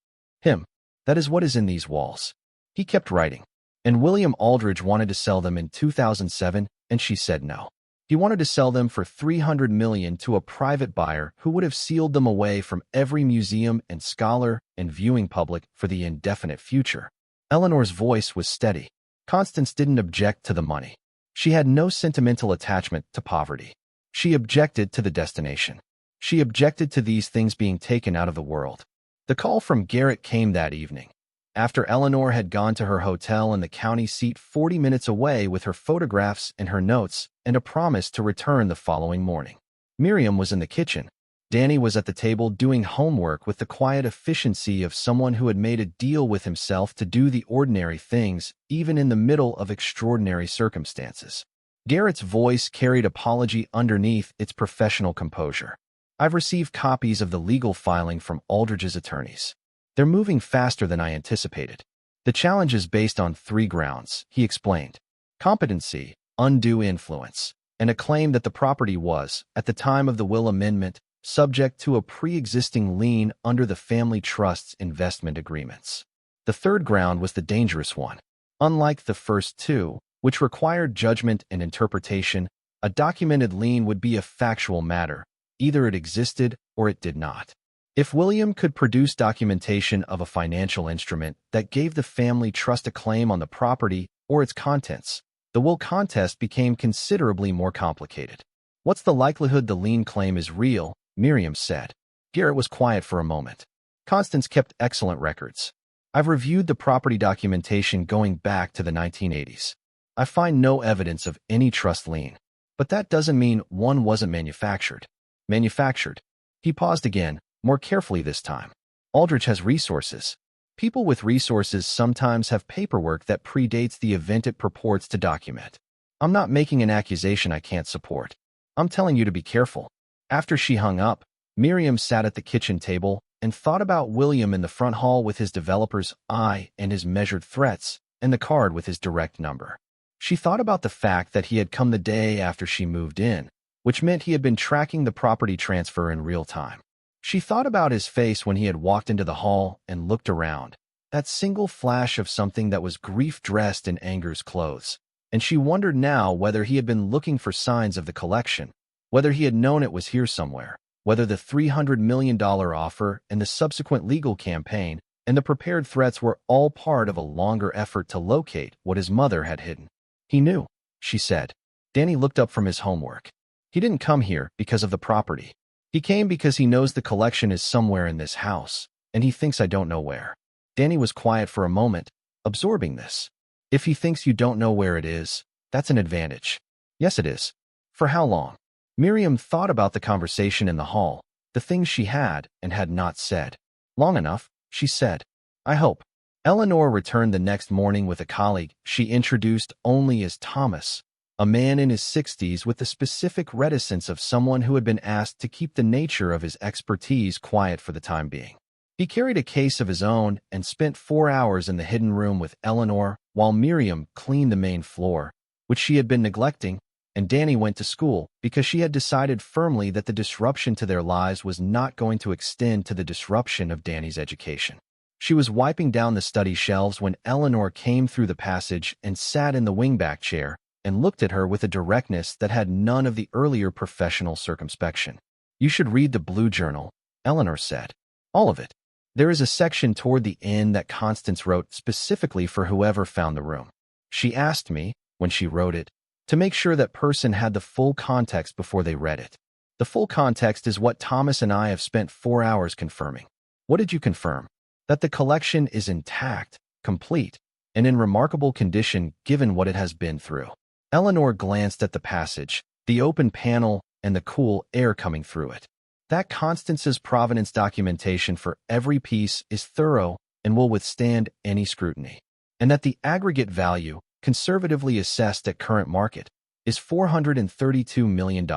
him. That is what is in these walls. He kept writing. And William Aldridge wanted to sell them in 2007, and she said no. He wanted to sell them for $300 million to a private buyer who would have sealed them away from every museum and scholar and viewing public for the indefinite future. Eleanor's voice was steady. Constance didn't object to the money. She had no sentimental attachment to poverty. She objected to the destination. She objected to these things being taken out of the world. The call from Garrett came that evening. After Eleanor had gone to her hotel in the county seat 40 minutes away with her photographs and her notes and a promise to return the following morning. Miriam was in the kitchen. Danny was at the table doing homework with the quiet efficiency of someone who had made a deal with himself to do the ordinary things, even in the middle of extraordinary circumstances. Garrett's voice carried apology underneath its professional composure. I've received copies of the legal filing from Aldridge's attorneys. They're moving faster than I anticipated. The challenge is based on 3 grounds, he explained. Competency, undue influence, and a claim that the property was, at the time of the will amendment, subject to a pre-existing lien under the family trust's investment agreements. The 3rd ground was the dangerous one. Unlike the first 2, which required judgment and interpretation, a documented lien would be a factual matter. Either it existed or it did not. If William could produce documentation of a financial instrument that gave the family trust a claim on the property or its contents, the will contest became considerably more complicated. What's the likelihood the lien claim is real? Miriam said. Garrett was quiet for a moment. Constance kept excellent records. I've reviewed the property documentation going back to the 1980s. I find no evidence of any trust lien. But that doesn't mean one wasn't manufactured. Manufactured. He paused again, more carefully this time. Aldridge has resources. People with resources sometimes have paperwork that predates the event it purports to document. I'm not making an accusation I can't support. I'm telling you to be careful. After she hung up, Miriam sat at the kitchen table and thought about William in the front hall with his developer's eye and his measured threats, and the card with his direct number. She thought about the fact that he had come the day after she moved in, which meant he had been tracking the property transfer in real time. She thought about his face when he had walked into the hall and looked around, that single flash of something that was grief dressed in anger's clothes, and she wondered now whether he had been looking for signs of the collection, whether he had known it was here somewhere, whether the $300 million offer and the subsequent legal campaign and the prepared threats were all part of a longer effort to locate what his mother had hidden. He knew, she said. Danny looked up from his homework. He didn't come here because of the property. He came because he knows the collection is somewhere in this house, and he thinks I don't know where. Danny was quiet for a moment, absorbing this. If he thinks you don't know where it is, that's an advantage. Yes, it is. For how long? Miriam thought about the conversation in the hall, the things she had and had not said. Long enough, she said. I hope. Eleanor returned the next morning with a colleague she introduced only as Thomas, a man in his 60s with the specific reticence of someone who had been asked to keep the nature of his expertise quiet for the time being. He carried a case of his own and spent 4 hours in the hidden room with Eleanor while Miriam cleaned the main floor, which she had been neglecting, and Danny went to school because she had decided firmly that the disruption to their lives was not going to extend to the disruption of Danny's education. She was wiping down the study shelves when Eleanor came through the passage and sat in the wingback chair and looked at her with a directness that had none of the earlier professional circumspection. You should read the Blue Journal, Eleanor said. All of it. There is a section toward the end that Constance wrote specifically for whoever found the room. She asked me, when she wrote it, to make sure that person had the full context before they read it. The full context is what Thomas and I have spent 4 hours confirming. What did you confirm? That the collection is intact, complete, and in remarkable condition given what it has been through. Eleanor glanced at the passage, the open panel, and the cool air coming through it. That Constance's provenance documentation for every piece is thorough and will withstand any scrutiny. And that the aggregate value, conservatively assessed at current market, is $432 million.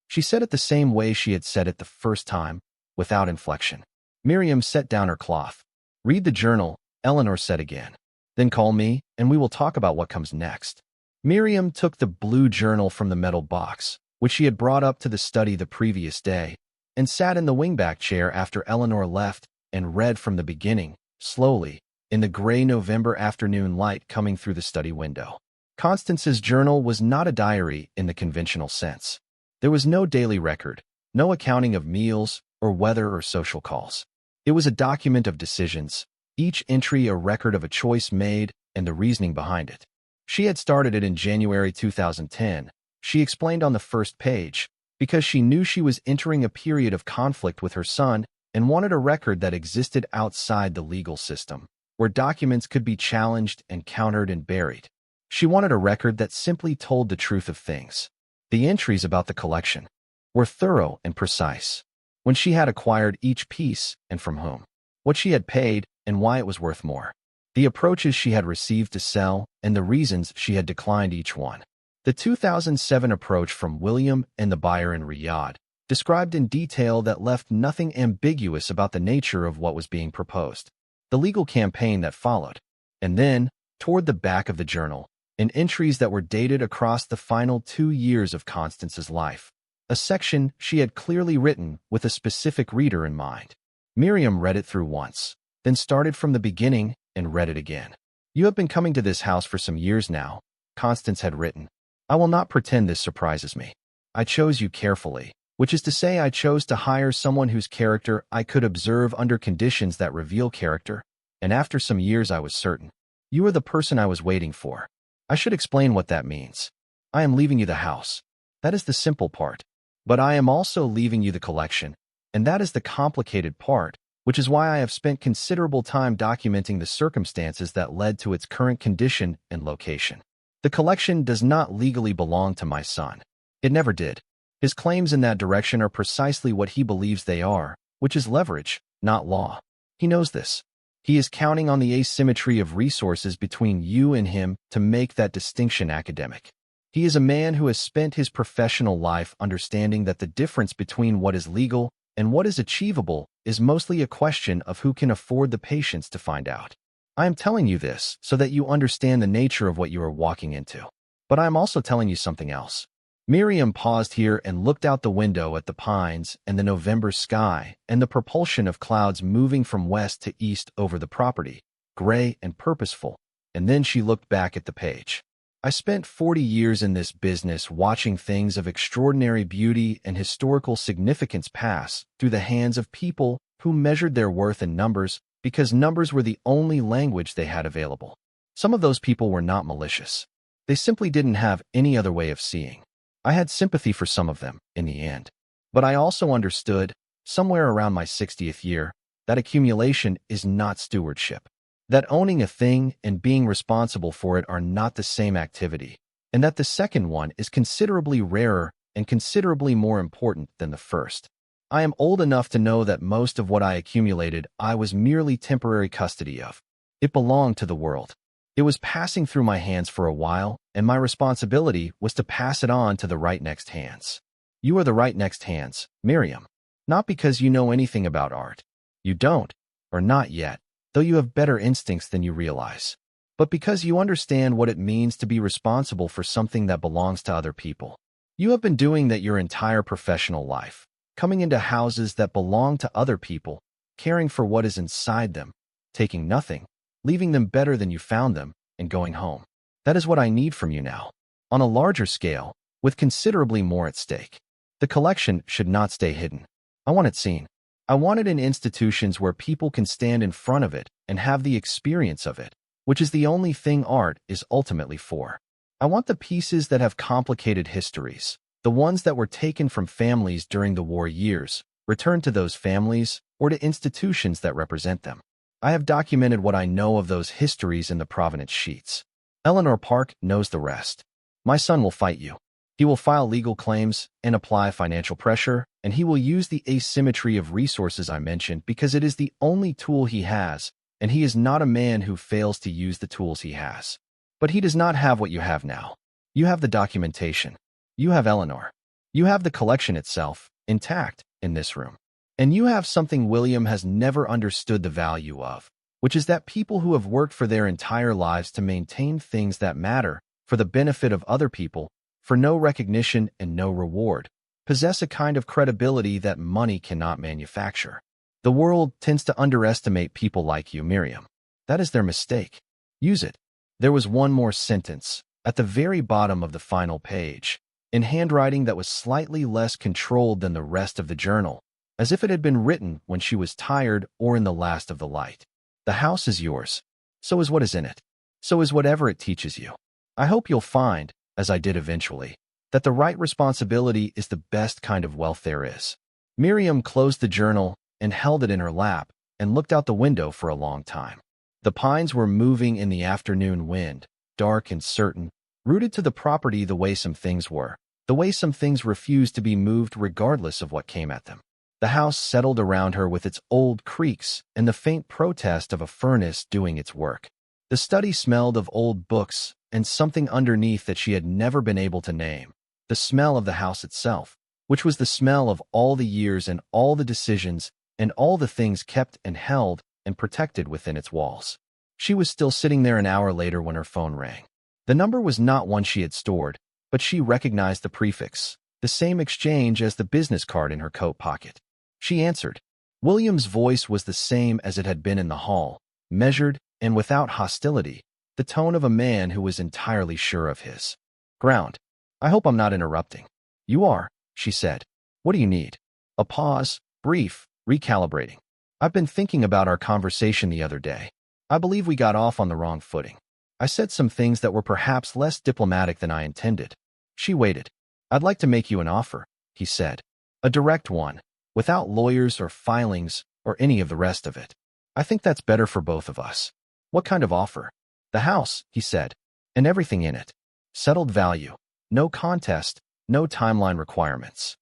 She said it the same way she had said it the first time, without inflection. Miriam set down her cloth. Read the journal, Eleanor said again. Then call me, and we will talk about what comes next. Miriam took the Blue Journal from the metal box, which she had brought up to the study the previous day, and sat in the wingback chair after Eleanor left and read from the beginning, slowly, in the gray November afternoon light coming through the study window. Constance's journal was not a diary in the conventional sense. There was no daily record, no accounting of meals or weather or social calls. It was a document of decisions, each entry a record of a choice made and the reasoning behind it. She had started it in January 2010, she explained on the first page, because she knew she was entering a period of conflict with her son and wanted a record that existed outside the legal system, where documents could be challenged and countered and buried. She wanted a record that simply told the truth of things. The entries about the collection were thorough and precise. When she had acquired each piece and from whom, what she had paid and why it was worth more, the approaches she had received to sell and the reasons she had declined each one. The 2007 approach from William and the buyer in Riyadh, described in detail that left nothing ambiguous about the nature of what was being proposed. The legal campaign that followed. And then, toward the back of the journal, in entries that were dated across the final 2 years of Constance's life, a section she had clearly written with a specific reader in mind. Miriam read it through once, then started from the beginning and read it again. "You have been coming to this house for some years now," Constance had written. "I will not pretend this surprises me. I chose you carefully, which is to say I chose to hire someone whose character I could observe under conditions that reveal character, and after some years I was certain. You are the person I was waiting for. I should explain what that means. I am leaving you the house. That is the simple part. But I am also leaving you the collection, and that is the complicated part, which is why I have spent considerable time documenting the circumstances that led to its current condition and location. The collection does not legally belong to my son. It never did. His claims in that direction are precisely what he believes they are, which is leverage, not law. He knows this. He is counting on the asymmetry of resources between you and him to make that distinction academic. He is a man who has spent his professional life understanding that the difference between what is legal and what is achievable is mostly a question of who can afford the patience to find out. I am telling you this so that you understand the nature of what you are walking into. But I am also telling you something else. Miriam paused here and looked out the window at the pines and the November sky and the propulsion of clouds moving from west to east over the property, gray and purposeful, and then she looked back at the page. I spent 40 years in this business watching things of extraordinary beauty and historical significance pass through the hands of people who measured their worth in numbers because numbers were the only language they had available. Some of those people were not malicious. They simply didn't have any other way of seeing. I had sympathy for some of them, in the end. But I also understood, somewhere around my 60th year, that accumulation is not stewardship. That owning a thing and being responsible for it are not the same activity, and that the second one is considerably rarer and considerably more important than the first. I am old enough to know that most of what I accumulated I was merely temporary custody of. It belonged to the world. It was passing through my hands for a while, and my responsibility was to pass it on to the right next hands. You are the right next hands, Miriam. Not because you know anything about art. You don't, or not yet, though you have better instincts than you realize. But because you understand what it means to be responsible for something that belongs to other people. You have been doing that your entire professional life, coming into houses that belong to other people, caring for what is inside them, taking nothing, leaving them better than you found them, and going home. That is what I need from you now. On a larger scale, with considerably more at stake. The collection should not stay hidden. I want it seen. I want it in institutions where people can stand in front of it and have the experience of it, which is the only thing art is ultimately for. I want the pieces that have complicated histories, the ones that were taken from families during the war years, returned to those families or to institutions that represent them. I have documented what I know of those histories in the provenance sheets. Eleanor Park knows the rest. My son will fight you. He will file legal claims and apply financial pressure, and he will use the asymmetry of resources I mentioned because it is the only tool he has, and he is not a man who fails to use the tools he has. But he does not have what you have now. You have the documentation. You have Eleanor. You have the collection itself, intact, in this room. And you have something William has never understood the value of, which is that people who have worked for their entire lives to maintain things that matter, for the benefit of other people, for no recognition and no reward, possess a kind of credibility that money cannot manufacture. The world tends to underestimate people like you, Miriam. That is their mistake. Use it. There was one more sentence, at the very bottom of the final page, in handwriting that was slightly less controlled than the rest of the journal, as if it had been written when she was tired or in the last of the light. The house is yours. So is what is in it. So is whatever it teaches you. I hope you'll find, as I did eventually, that the right responsibility is the best kind of wealth there is. Miriam closed the journal and held it in her lap and looked out the window for a long time. The pines were moving in the afternoon wind, dark and certain, rooted to the property the way some things were, the way some things refused to be moved regardless of what came at them. The house settled around her with its old creaks and the faint protest of a furnace doing its work. The study smelled of old books and something underneath that she had never been able to name, the smell of the house itself, which was the smell of all the years and all the decisions and all the things kept and held and protected within its walls. She was still sitting there an hour later when her phone rang. The number was not one she had stored, but she recognized the prefix, the same exchange as the business card in her coat pocket. She answered. William's voice was the same as it had been in the hall, measured and without hostility, the tone of a man who was entirely sure of his ground. I hope I'm not interrupting. You are, she said. What do you need? A pause, brief, recalibrating. I've been thinking about our conversation the other day. I believe we got off on the wrong footing. I said some things that were perhaps less diplomatic than I intended. She waited. I'd like to make you an offer, he said. A direct one, without lawyers or filings or any of the rest of it. I think that's better for both of us. What kind of offer? The house, he said, and everything in it. Settled value. No contest, no timeline requirements.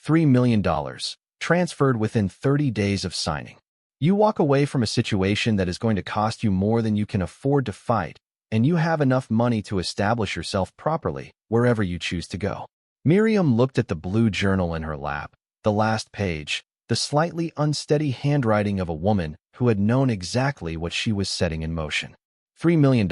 $3 million, transferred within 30 days of signing. You walk away from a situation that is going to cost you more than you can afford to fight, and you have enough money to establish yourself properly wherever you choose to go. Miriam looked at the blue journal in her lap, the last page, the slightly unsteady handwriting of a woman who had known exactly what she was setting in motion. $3 million,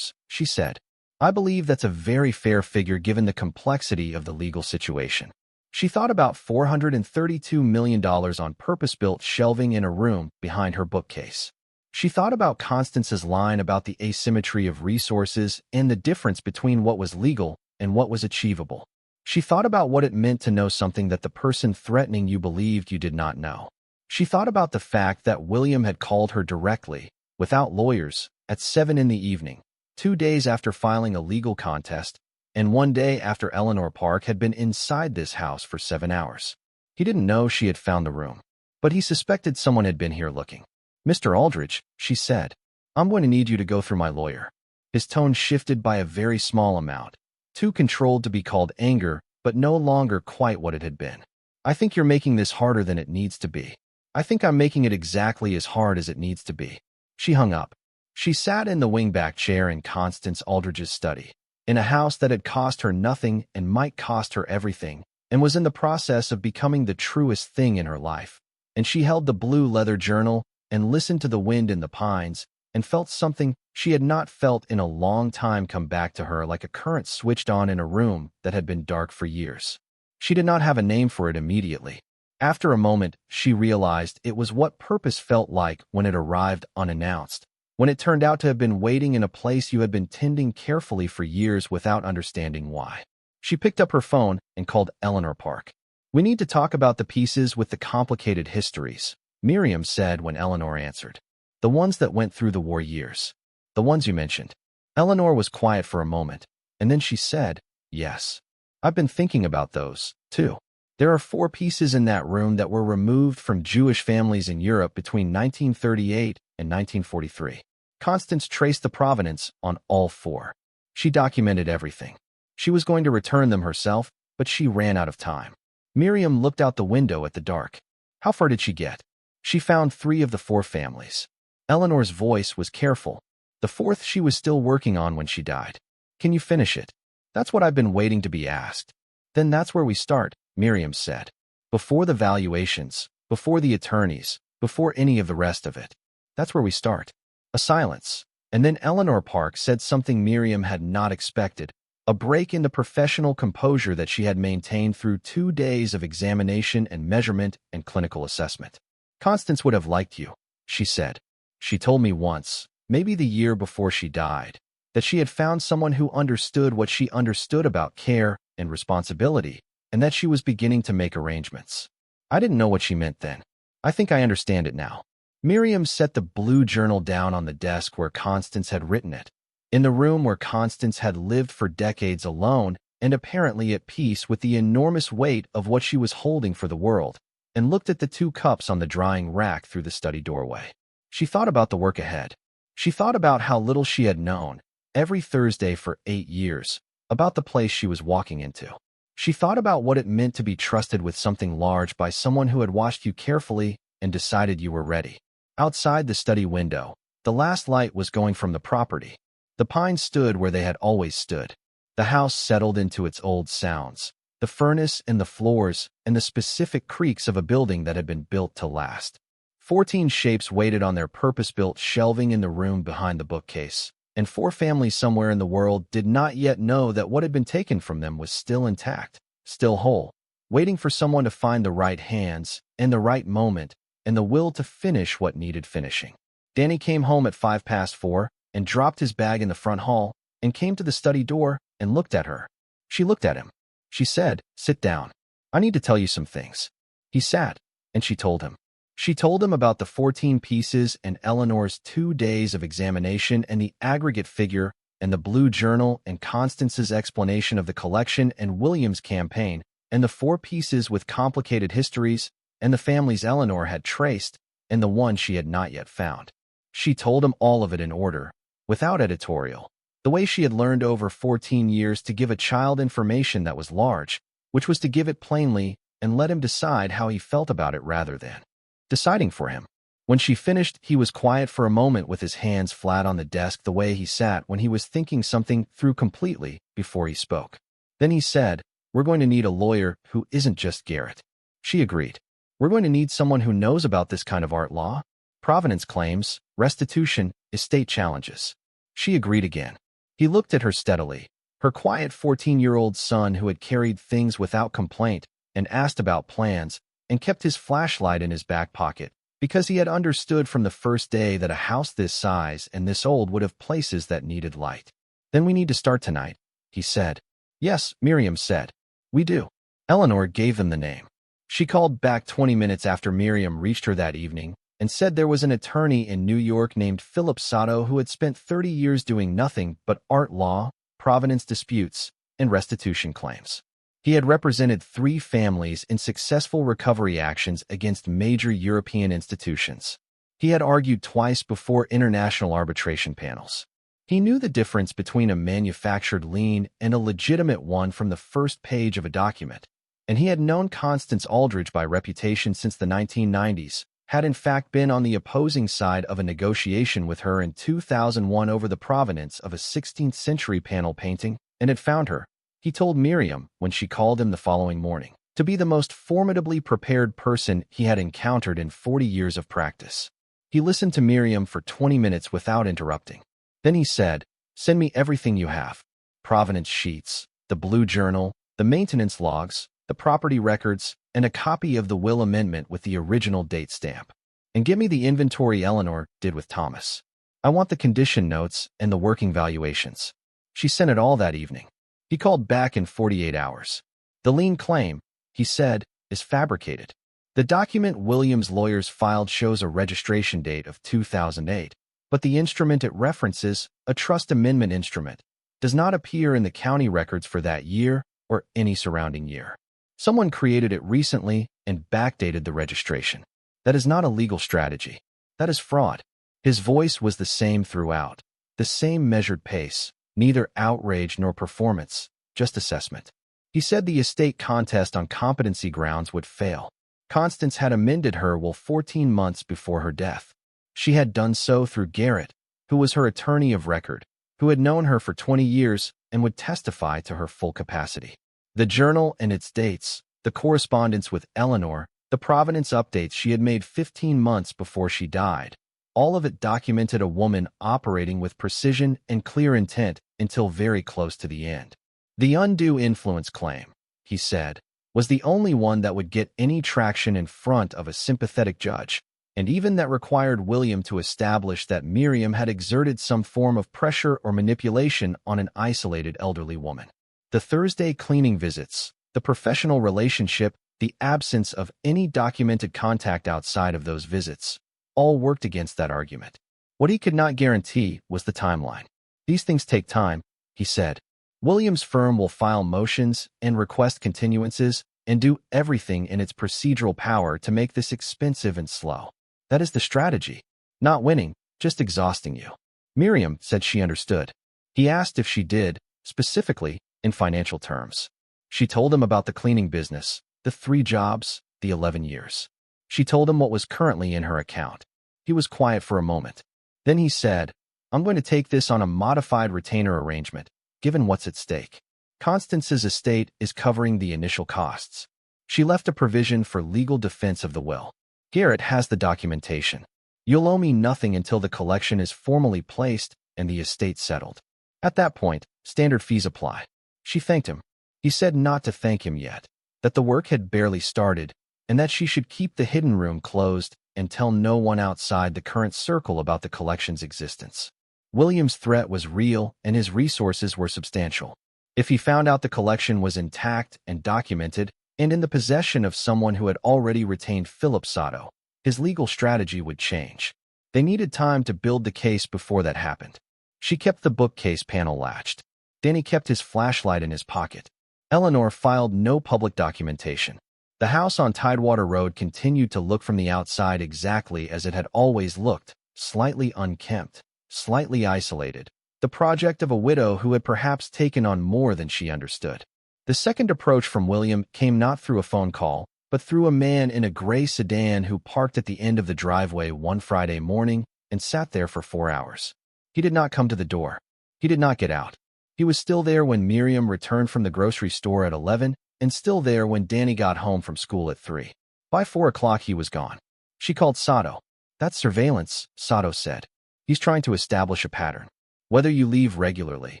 she said. I believe that's a very fair figure given the complexity of the legal situation. She thought about $432 million on purpose-built shelving in a room behind her bookcase. She thought about Constance's line about the asymmetry of resources and the difference between what was legal and what was achievable. She thought about what it meant to know something that the person threatening you believed you did not know. She thought about the fact that William had called her directly, without lawyers, at 7 p.m, 2 days after filing a legal contest, and 1 day after Eleanor Park had been inside this house for 7 hours. He didn't know she had found the room, but he suspected someone had been here looking. Mr. Aldridge, she said, I'm going to need you to go through my lawyer. His tone shifted by a very small amount, too controlled to be called anger, but no longer quite what it had been. I think you're making this harder than it needs to be. I think I'm making it exactly as hard as it needs to be. She hung up. She sat in the wingback chair in Constance Aldridge's study, in a house that had cost her nothing and might cost her everything, and was in the process of becoming the truest thing in her life. And she held the blue leather journal and listened to the wind in the pines and felt something she had not felt in a long time come back to her like a current switched on in a room that had been dark for years. She did not have a name for it immediately. After a moment, she realized it was what purpose felt like when it arrived unannounced, when it turned out to have been waiting in a place you had been tending carefully for years without understanding why. She picked up her phone and called Eleanor Park. We need to talk about the pieces with the complicated histories, Miriam said when Eleanor answered. The ones that went through the war years. The ones you mentioned. Eleanor was quiet for a moment, and then she said, yes. I've been thinking about those, too. There are 4 pieces in that room that were removed from Jewish families in Europe between 1938 and 1943. Constance traced the provenance on all 4. She documented everything. She was going to return them herself, but she ran out of time. Miriam looked out the window at the dark. How far did she get? She found 3 of the 4 families. Eleanor's voice was careful. The 4th she was still working on when she died. Can you finish it? That's what I've been waiting to be asked. Then that's where we start, Miriam said. Before the valuations, before the attorneys, before any of the rest of it. That's where we start. A silence. And then Eleanor Park said something Miriam had not expected, a break in the professional composure that she had maintained through 2 days of examination and measurement and clinical assessment. Constance would have liked you, she said. She told me once, maybe the year before she died, that she had found someone who understood what she understood about care and responsibility, and that she was beginning to make arrangements. I didn't know what she meant then. I think I understand it now. Miriam set the blue journal down on the desk where Constance had written it. In the room where Constance had lived for decades alone and apparently at peace with the enormous weight of what she was holding for the world, and looked at the 2 cups on the drying rack through the study doorway. She thought about the work ahead. She thought about how little she had known, every Thursday for 8 years, about the place she was walking into. She thought about what it meant to be trusted with something large by someone who had watched you carefully and decided you were ready. Outside the study window, the last light was going from the property. The pines stood where they had always stood. The house settled into its old sounds, the furnace and the floors and the specific creaks of a building that had been built to last. 14 shapes waited on their purpose-built shelving in the room behind the bookcase, and 4 families somewhere in the world did not yet know that what had been taken from them was still intact, still whole, waiting for someone to find the right hands and the right moment and the will to finish what needed finishing. Danny came home at 4:05 and dropped his bag in the front hall and came to the study door and looked at her. She looked at him. She said, "Sit down. I need to tell you some things." He sat, and she told him. She told him about the 14 pieces and Eleanor's 2 days of examination and the aggregate figure and the blue journal and Constance's explanation of the collection and William's campaign and the 4 pieces with complicated histories and the families Eleanor had traced and the one she had not yet found. She told him all of it in order, without editorial, the way she had learned over 14 years to give a child information that was large, which was to give it plainly and let him decide how he felt about it rather than deciding for him. When she finished, he was quiet for a moment with his hands flat on the desk the way he sat when he was thinking something through completely before he spoke. Then he said, "We're going to need a lawyer who isn't just Garrett." She agreed. "We're going to need someone who knows about this kind of art law, provenance claims, restitution, estate challenges." She agreed again. He looked at her steadily, her quiet 14-year-old son who had carried things without complaint and asked about plans and kept his flashlight in his back pocket, because he had understood from the first day that a house this size and this old would have places that needed light. "Then we need to start tonight," he said. "Yes," Miriam said. "We do." Eleanor gave them the name. She called back 20 minutes after Miriam reached her that evening and said there was an attorney in New York named Philip Sato who had spent 30 years doing nothing but art law, provenance disputes, and restitution claims. He had represented 3 families in successful recovery actions against major European institutions. He had argued twice before international arbitration panels. He knew the difference between a manufactured lien and a legitimate one from the first page of a document, and he had known Constance Aldridge by reputation since the 1990s, had in fact been on the opposing side of a negotiation with her in 2001 over the provenance of a 16th-century panel painting, and had found her, he told Miriam when she called him the following morning, to be the most formidably prepared person he had encountered in 40 years of practice. He listened to Miriam for 20 minutes without interrupting. Then he said, "Send me everything you have. Provenance sheets, the blue journal, the maintenance logs, the property records, and a copy of the will amendment with the original date stamp. And give me the inventory Eleanor did with Thomas. I want the condition notes and the working valuations." She sent it all that evening. He called back in 48 hours. "The lien claim," he said, "is fabricated. The document Williams' lawyers filed shows a registration date of 2008, but the instrument it references, a trust amendment instrument, does not appear in the county records for that year or any surrounding year. Someone created it recently and backdated the registration. That is not a legal strategy. That is fraud." His voice was the same throughout, the same measured pace, neither outrage nor performance, just assessment. He said the estate contest on competency grounds would fail. Constance had amended her will 14 months before her death. She had done so through Garrett, who was her attorney of record, who had known her for 20 years and would testify to her full capacity. The journal and its dates, the correspondence with Eleanor, the provenance updates she had made 15 months before she died, all of it documented a woman operating with precision and clear intent until very close to the end. The undue influence claim, he said, was the only one that would get any traction in front of a sympathetic judge, and even that required William to establish that Miriam had exerted some form of pressure or manipulation on an isolated elderly woman. The Thursday cleaning visits, the professional relationship, the absence of any documented contact outside of those visits, all worked against that argument. What he could not guarantee was the timeline. These things take time, he said. William's firm will file motions and request continuances and do everything in its procedural power to make this expensive and slow. That is the strategy. Not winning, just exhausting you. Miriam said she understood. He asked if she did, specifically, in financial terms. She told him about the cleaning business, the 3 jobs, the 11 years. She told him what was currently in her account. He was quiet for a moment. Then he said, I'm going to take this on a modified retainer arrangement, given what's at stake. Constance's estate is covering the initial costs. She left a provision for legal defense of the will. Garrett has the documentation. You'll owe me nothing until the collection is formally placed and the estate settled. At that point, standard fees apply. She thanked him. He said not to thank him yet, that the work had barely started, and that she should keep the hidden room closed and tell no one outside the current circle about the collection's existence. William's threat was real and his resources were substantial. If he found out the collection was intact and documented and in the possession of someone who had already retained Philip Sato, his legal strategy would change. They needed time to build the case before that happened. She kept the bookcase panel latched. Danny kept his flashlight in his pocket. Eleanor filed no public documentation. The house on Tidewater Road continued to look from the outside exactly as it had always looked, slightly unkempt, slightly isolated, the project of a widow who had perhaps taken on more than she understood. The second approach from William came not through a phone call, but through a man in a gray sedan who parked at the end of the driveway one Friday morning and sat there for 4 hours. He did not come to the door. He did not get out. He was still there when Miriam returned from the grocery store at 11 and still there when Danny got home from school at 3. By 4 o'clock he was gone. She called Sato. That's surveillance, Sato said. He's trying to establish a pattern. Whether you leave regularly,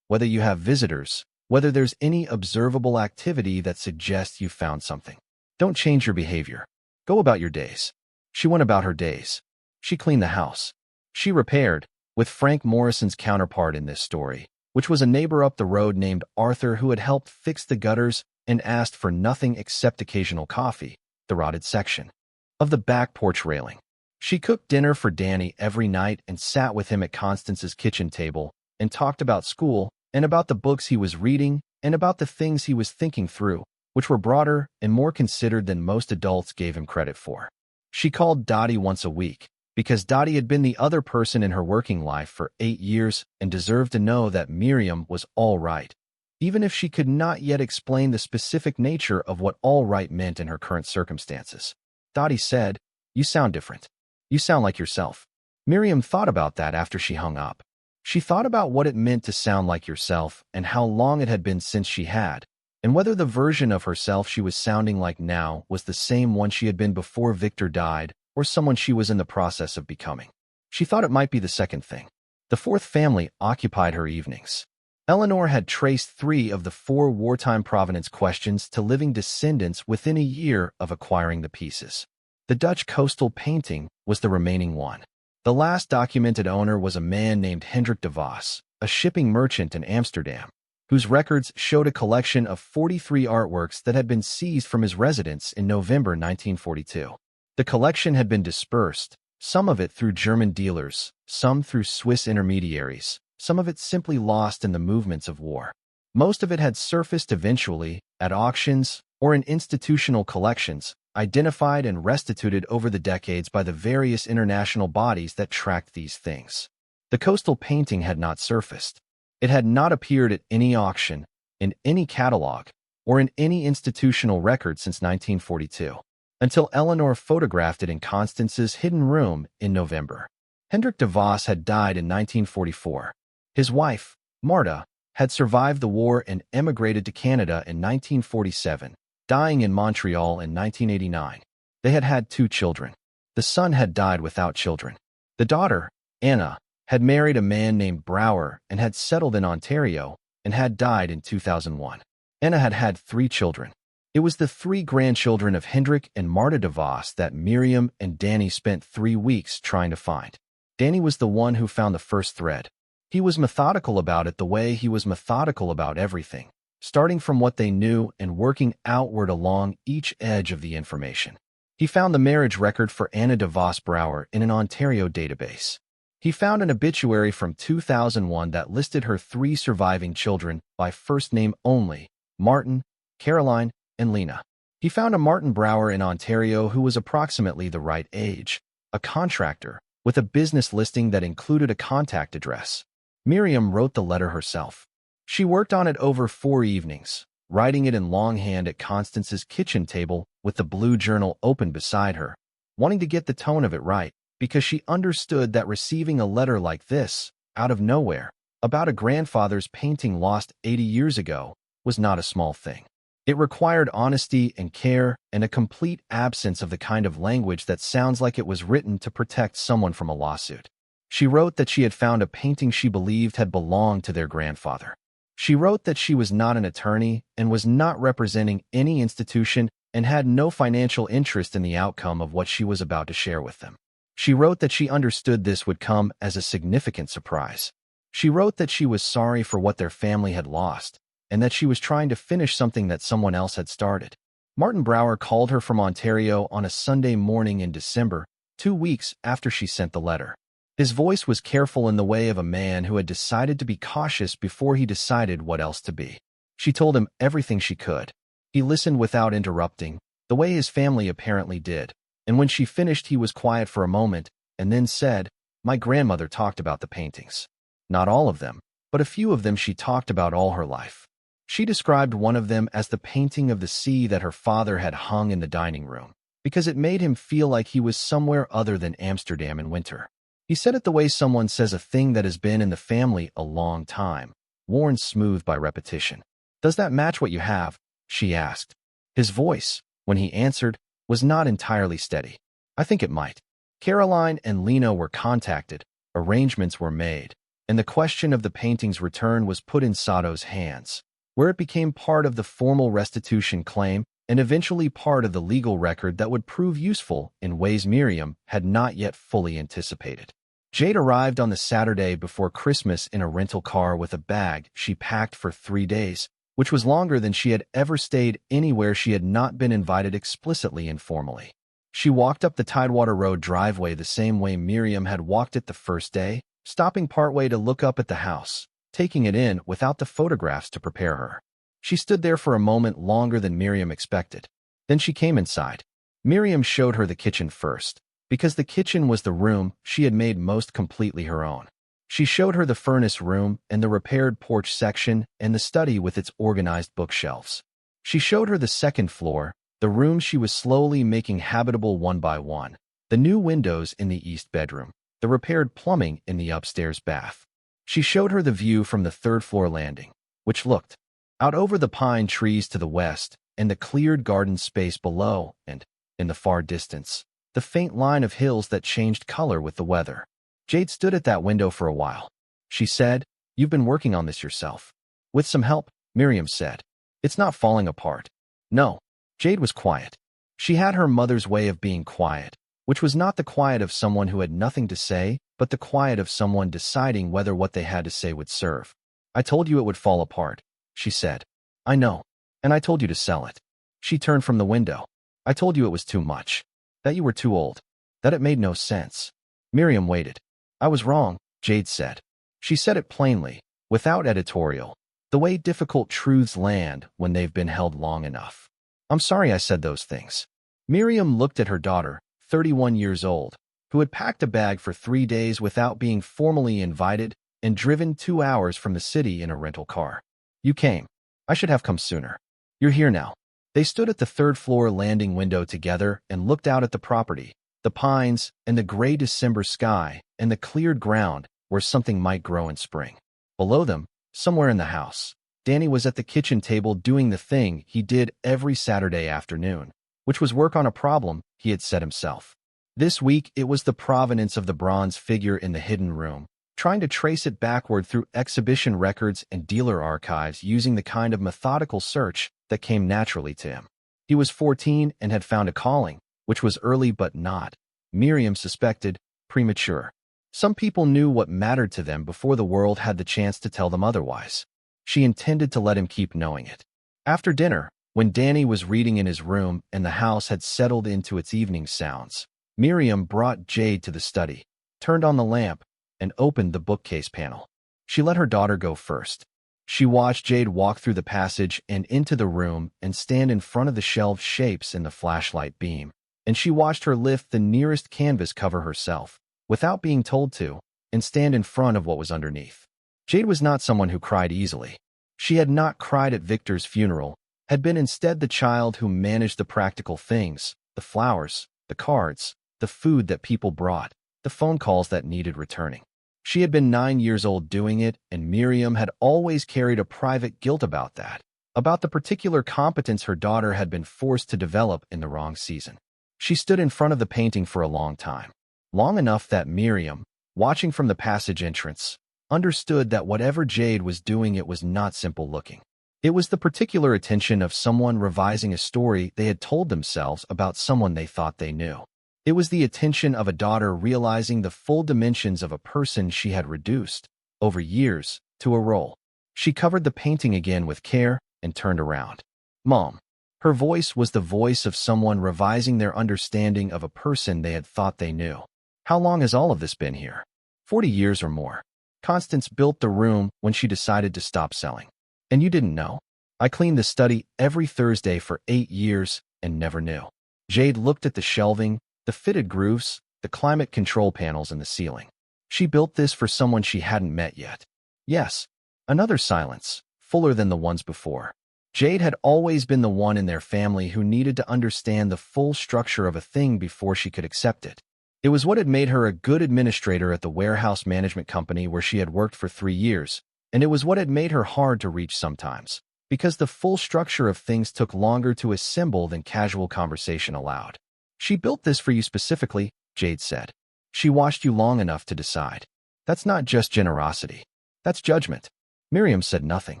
whether you have visitors, whether there's any observable activity that suggests you found something. Don't change your behavior. Go about your days. She went about her days. She cleaned the house. She repaired, with Frank Morrison's counterpart in this story, which was a neighbor up the road named Arthur who had helped fix the gutters and asked for nothing except occasional coffee, the rotted section of the back porch railing. She cooked dinner for Danny every night and sat with him at Constance's kitchen table and talked about school and about the books he was reading and about the things he was thinking through, which were broader and more considered than most adults gave him credit for. She called Dottie once a week, because Dottie had been the other person in her working life for 8 years and deserved to know that Miriam was all right, even if she could not yet explain the specific nature of what all right meant in her current circumstances. Dottie said, "You sound different. You sound like yourself." Miriam thought about that after she hung up. She thought about what it meant to sound like yourself and how long it had been since she had, and whether the version of herself she was sounding like now was the same one she had been before Victor died or someone she was in the process of becoming. She thought it might be the second thing. The fourth family occupied her evenings. Eleanor had traced 3 of the 4 wartime provenance questions to living descendants within a year of acquiring the pieces. The Dutch coastal painting was the remaining one. The last documented owner was a man named Hendrik de Vos, a shipping merchant in Amsterdam, whose records showed a collection of 43 artworks that had been seized from his residence in November 1942. The collection had been dispersed, some of it through German dealers, some through Swiss intermediaries, some of it simply lost in the movements of war. Most of it had surfaced eventually, at auctions, or in institutional collections, identified and restituted over the decades by the various international bodies that tracked these things. The coastal painting had not surfaced. It had not appeared at any auction, in any catalog, or in any institutional record since 1942, until Eleanor photographed it in Constance's hidden room in November. Hendrik de Vos had died in 1944. His wife, Marta, had survived the war and emigrated to Canada in 1947, dying in Montreal in 1989. They had had 2 children. The son had died without children. The daughter, Anna, had married a man named Brower and had settled in Ontario and had died in 2001. Anna had had 3 children. It was the 3 grandchildren of Hendrik and Marta de Vos that Miriam and Danny spent 3 weeks trying to find. Danny was the one who found the first thread. He was methodical about it the way he was methodical about everything, starting from what they knew and working outward along each edge of the information. He found the marriage record for Anna de Vos Brower in an Ontario database. He found an obituary from 2001 that listed her 3 surviving children by first name only: Martin, Caroline, and Lena. He found a Martin Brower in Ontario who was approximately the right age, a contractor, with a business listing that included a contact address. Miriam wrote the letter herself. She worked on it over 4 evenings, writing it in longhand at Constance's kitchen table with the blue journal open beside her, wanting to get the tone of it right, because she understood that receiving a letter like this, out of nowhere, about a grandfather's painting lost 80 years ago, was not a small thing. It required honesty and care and a complete absence of the kind of language that sounds like it was written to protect someone from a lawsuit. She wrote that she had found a painting she believed had belonged to their grandfather. She wrote that she was not an attorney and was not representing any institution and had no financial interest in the outcome of what she was about to share with them. She wrote that she understood this would come as a significant surprise. She wrote that she was sorry for what their family had lost, and that she was trying to finish something that someone else had started. Martin Brower called her from Ontario on a Sunday morning in December, 2 weeks after she sent the letter. His voice was careful in the way of a man who had decided to be cautious before he decided what else to be. She told him everything she could. He listened without interrupting, the way his family apparently did, and when she finished he was quiet for a moment, and then said, "My grandmother talked about the paintings. Not all of them, but a few of them she talked about all her life. She described one of them as the painting of the sea that her father had hung in the dining room, because it made him feel like he was somewhere other than Amsterdam in winter. He said it the way someone says a thing that has been in the family a long time, worn smooth by repetition. Does that match what you have?" she asked. His voice, when he answered, was not entirely steady. "I think it might." Caroline and Lena were contacted, arrangements were made, and the question of the painting's return was put in Sato's hands, where it became part of the formal restitution claim and eventually part of the legal record that would prove useful in ways Miriam had not yet fully anticipated. Jade arrived on the Saturday before Christmas in a rental car with a bag she packed for 3 days, which was longer than she had ever stayed anywhere she had not been invited explicitly and formally. She walked up the Tidewater Road driveway the same way Miriam had walked it the first day, stopping partway to look up at the house, taking it in without the photographs to prepare her. She stood there for a moment longer than Miriam expected. Then she came inside. Miriam showed her the kitchen first, because the kitchen was the room she had made most completely her own. She showed her the furnace room and the repaired porch section and the study with its organized bookshelves. She showed her the second floor, the room she was slowly making habitable one by one, the new windows in the east bedroom, the repaired plumbing in the upstairs bath. She showed her the view from the third-floor landing, which looked out over the pine trees to the west and the cleared garden space below and, in the far distance, the faint line of hills that changed color with the weather. Jade stood at that window for a while. She said, "You've been working on this yourself." "With some help," Miriam said. "It's not falling apart." "No." Jade was quiet. She had her mother's way of being quiet, which was not the quiet of someone who had nothing to say, but the quiet of someone deciding whether what they had to say would serve. "I told you it would fall apart," she said. "I know. And I told you to sell it." She turned from the window. "I told you it was too much. That you were too old. That it made no sense." Miriam waited. "I was wrong," Jade said. She said it plainly, without editorial, the way difficult truths land when they've been held long enough. "I'm sorry I said those things." Miriam looked at her daughter, 31 years old, who had packed a bag for 3 days without being formally invited and driven 2 hours from the city in a rental car. "You came. I should have come sooner. You're here now." They stood at the third-floor landing window together and looked out at the property, the pines, and the gray December sky, and the cleared ground where something might grow in spring. Below them, somewhere in the house, Danny was at the kitchen table doing the thing he did every Saturday afternoon, which was work on a problem he had set himself. This week it was the provenance of the bronze figure in the hidden room, trying to trace it backward through exhibition records and dealer archives using the kind of methodical search that came naturally to him. He was 14 and had found a calling, which was early but not, Miriam suspected, premature. Some people knew what mattered to them before the world had the chance to tell them otherwise. She intended to let him keep knowing it. After dinner, when Danny was reading in his room and the house had settled into its evening sounds, Miriam brought Jade to the study, turned on the lamp, and opened the bookcase panel. She let her daughter go first. She watched Jade walk through the passage and into the room and stand in front of the shelved shapes in the flashlight beam, and she watched her lift the nearest canvas cover herself, without being told to, and stand in front of what was underneath. Jade was not someone who cried easily. She had not cried at Victor's funeral, had been instead the child who managed the practical things, the flowers, the cards, the food that people brought, the phone calls that needed returning. She had been 9 years old doing it, and Miriam had always carried a private guilt about that, about the particular competence her daughter had been forced to develop in the wrong season. She stood in front of the painting for a long time, long enough that Miriam, watching from the passage entrance, understood that whatever Jade was doing, it was not simple looking. It was the particular attention of someone revising a story they had told themselves about someone they thought they knew. It was the attention of a daughter realizing the full dimensions of a person she had reduced, over years, to a role. She covered the painting again with care and turned around. "Mom." Her voice was the voice of someone revising their understanding of a person they had thought they knew. "How long has all of this been here?" 40 years or more. Constance built the room when she decided to stop selling. "And you didn't know?" "I cleaned the study every Thursday for 8 years and never knew." Jade looked at the shelving, the fitted grooves, the climate control panels in the ceiling. She built this for someone she hadn't met yet. Yes. Another silence, fuller than the ones before. Jade had always been the one in their family who needed to understand the full structure of a thing before she could accept it. It was what had made her a good administrator at the warehouse management company where she had worked for 3 years, and it was what had made her hard to reach sometimes, because the full structure of things took longer to assemble than casual conversation allowed. "She built this for you specifically," Jade said. "She watched you long enough to decide. That's not just generosity. That's judgment." Miriam said nothing.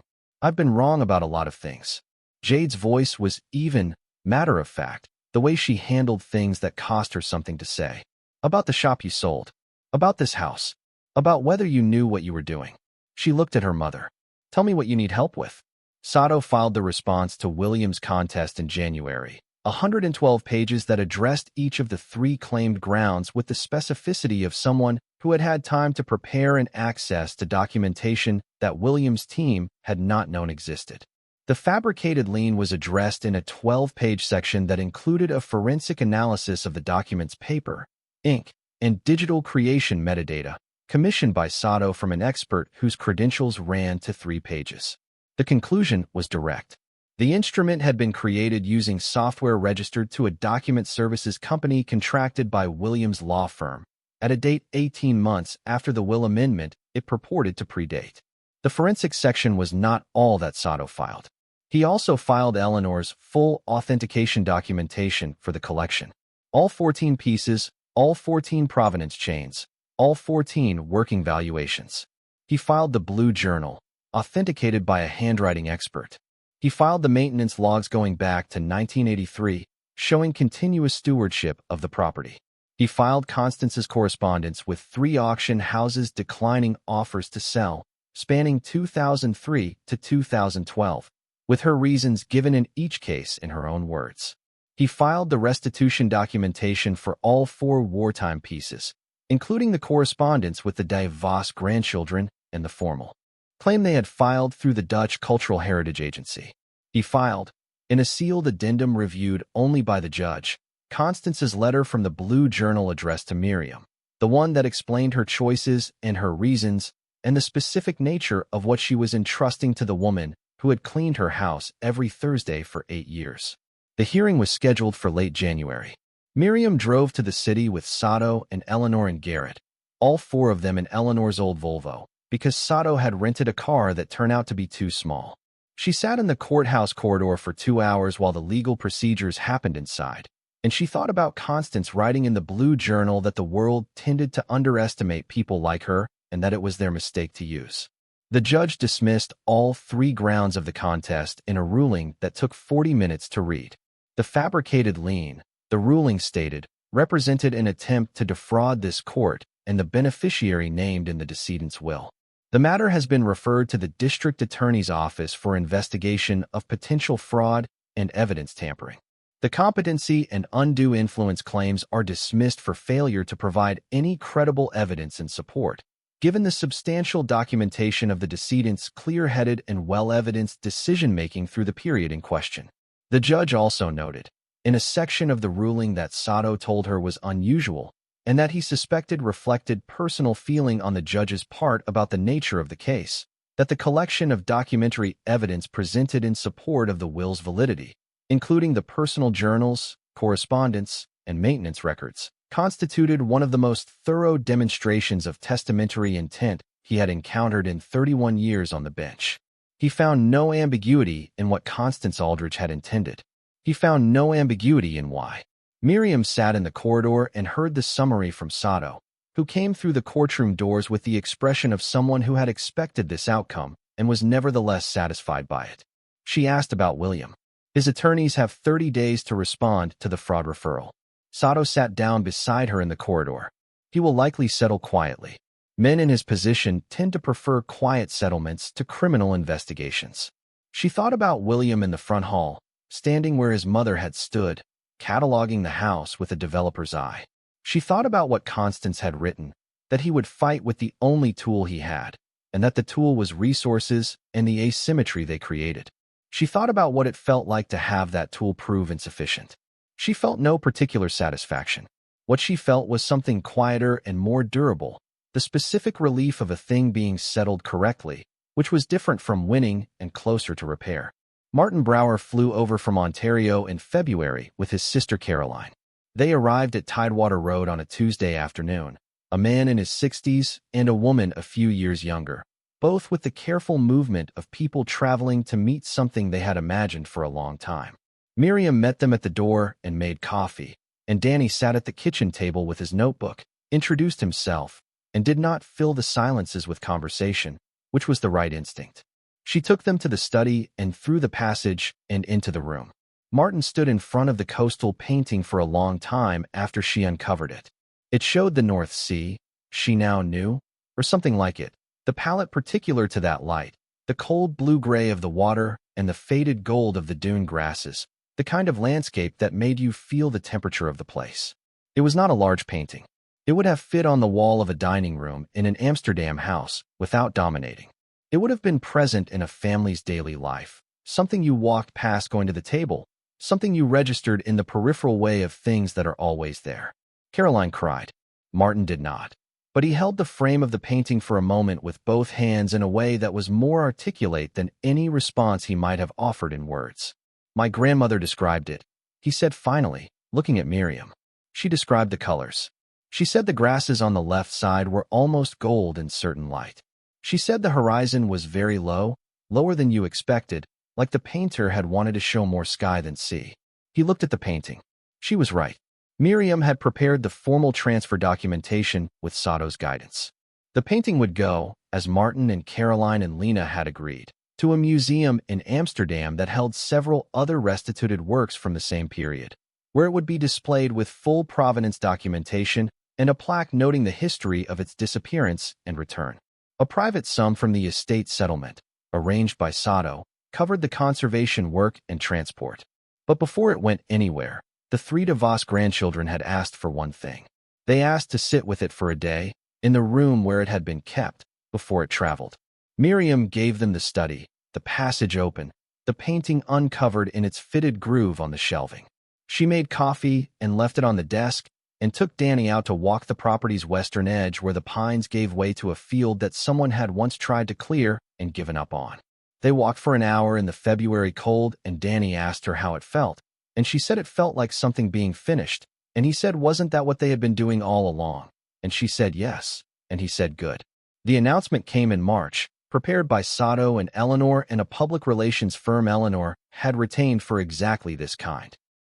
"I've been wrong about a lot of things." Jade's voice was even, matter-of-fact, the way she handled things that cost her something to say. "About the shop you sold. About this house. About whether you knew what you were doing." She looked at her mother. "Tell me what you need help with." Sato filed the response to William's contest in January. 112 pages that addressed each of the 3 claimed grounds with the specificity of someone who had had time to prepare and access to documentation that William's team had not known existed. The fabricated lien was addressed in a 12-page section that included a forensic analysis of the document's paper, ink, and digital creation metadata, commissioned by Sato from an expert whose credentials ran to 3 pages. The conclusion was direct. The instrument had been created using software registered to a document services company contracted by Williams' law firm, at a date 18 months after the will amendment it purported to predate. The forensic section was not all that Sato filed. He also filed Eleanor's full authentication documentation for the collection. All 14 pieces, all 14 provenance chains, all 14 working valuations. He filed the Blue Journal, authenticated by a handwriting expert. He filed the maintenance logs going back to 1983, showing continuous stewardship of the property. He filed Constance's correspondence with 3 auction houses declining offers to sell, spanning 2003 to 2012, with her reasons given in each case in her own words. He filed the restitution documentation for all 4 wartime pieces, including the correspondence with the De Vos grandchildren and the formal claim they had filed through the Dutch Cultural Heritage Agency. He filed, in a sealed addendum reviewed only by the judge, Constance's letter from the Blue Journal addressed to Miriam, the one that explained her choices and her reasons and the specific nature of what she was entrusting to the woman who had cleaned her house every Thursday for 8 years. The hearing was scheduled for late January. Miriam drove to the city with Sato and Eleanor and Garrett, all 4 of them in Eleanor's old Volvo, because Sato had rented a car that turned out to be too small. She sat in the courthouse corridor for 2 hours while the legal procedures happened inside, and she thought about Constance writing in the Blue Journal that the world tended to underestimate people like her and that it was their mistake to use. The judge dismissed all 3 grounds of the contest in a ruling that took 40 minutes to read. The fabricated lien, the ruling stated, represented an attempt to defraud this court and the beneficiary named in the decedent's will. The matter has been referred to the District Attorney's Office for investigation of potential fraud and evidence tampering. The competency and undue influence claims are dismissed for failure to provide any credible evidence in support, Given the substantial documentation of the decedent's clear-headed and well-evidenced decision-making through the period in question. The judge also noted, in a section of the ruling, that Sato told her was unusual and that he suspected reflected personal feeling on the judge's part about the nature of the case, that the collection of documentary evidence presented in support of the will's validity, including the personal journals, correspondence, and maintenance records, constituted one of the most thorough demonstrations of testamentary intent he had encountered in 31 years on the bench. He found no ambiguity in what Constance Aldridge had intended. He found no ambiguity in why. Miriam sat in the corridor and heard the summary from Sato, who came through the courtroom doors with the expression of someone who had expected this outcome and was nevertheless satisfied by it. She asked about William. His attorneys have 30 days to respond to the fraud referral. Sato sat down beside her in the corridor. He will likely settle quietly. Men in his position tend to prefer quiet settlements to criminal investigations. She thought about William in the front hall, standing where his mother had stood, cataloging the house with a developer's eye. She thought about what Constance had written, that he would fight with the only tool he had, and that the tool was resources and the asymmetry they created. She thought about what it felt like to have that tool prove insufficient. She felt no particular satisfaction. What she felt was something quieter and more durable, the specific relief of a thing being settled correctly, which was different from winning and closer to repair. Martin Brower flew over from Ontario in February with his sister Caroline. They arrived at Tidewater Road on a Tuesday afternoon, a man in his 60s and a woman a few years younger, both with the careful movement of people traveling to meet something they had imagined for a long time. Miriam met them at the door and made coffee, and Danny sat at the kitchen table with his notebook, introduced himself, and did not fill the silences with conversation, which was the right instinct. She took them to the study and through the passage and into the room. Martin stood in front of the coastal painting for a long time after she uncovered it. It showed the North Sea, she now knew, or something like it, the palette particular to that light, the cold blue-gray of the water and the faded gold of the dune grasses, the kind of landscape that made you feel the temperature of the place. It was not a large painting. It would have fit on the wall of a dining room in an Amsterdam house without dominating. It would have been present in a family's daily life, something you walked past going to the table, something you registered in the peripheral way of things that are always there. Caroline cried. Martin did not. But he held the frame of the painting for a moment with both hands in a way that was more articulate than any response he might have offered in words. My grandmother described it, he said finally, looking at Miriam. She described the colors. She said the grasses on the left side were almost gold in certain light. She said the horizon was very low, lower than you expected, like the painter had wanted to show more sky than sea. He looked at the painting. She was right. Miriam had prepared the formal transfer documentation with Sato's guidance. The painting would go, as Martin and Caroline and Lena had agreed, to a museum in Amsterdam that held several other restituted works from the same period, where it would be displayed with full provenance documentation and a plaque noting the history of its disappearance and return. A private sum from the estate settlement, arranged by Sato, covered the conservation work and transport. But before it went anywhere, the three DeVos grandchildren had asked for one thing. They asked to sit with it for a day, in the room where it had been kept, before it traveled. Miriam gave them the study, the passage open, the painting uncovered in its fitted groove on the shelving. She made coffee and left it on the desk, and took Danny out to walk the property's western edge where the pines gave way to a field that someone had once tried to clear and given up on. They walked for an hour in the February cold, and Danny asked her how it felt, and she said it felt like something being finished, and he said wasn't that what they had been doing all along, and she said yes, and he said good. The announcement came in March, prepared by Sato and Eleanor and a public relations firm Eleanor had retained for exactly this kind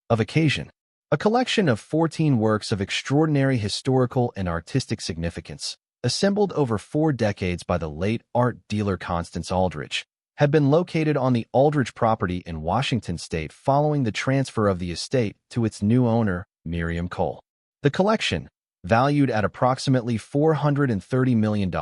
of occasion. A collection of 14 works of extraordinary historical and artistic significance, assembled over 4 decades by the late art dealer Constance Aldridge, had been located on the Aldridge property in Washington state following the transfer of the estate to its new owner, Miriam Cole. The collection, valued at approximately $430 million,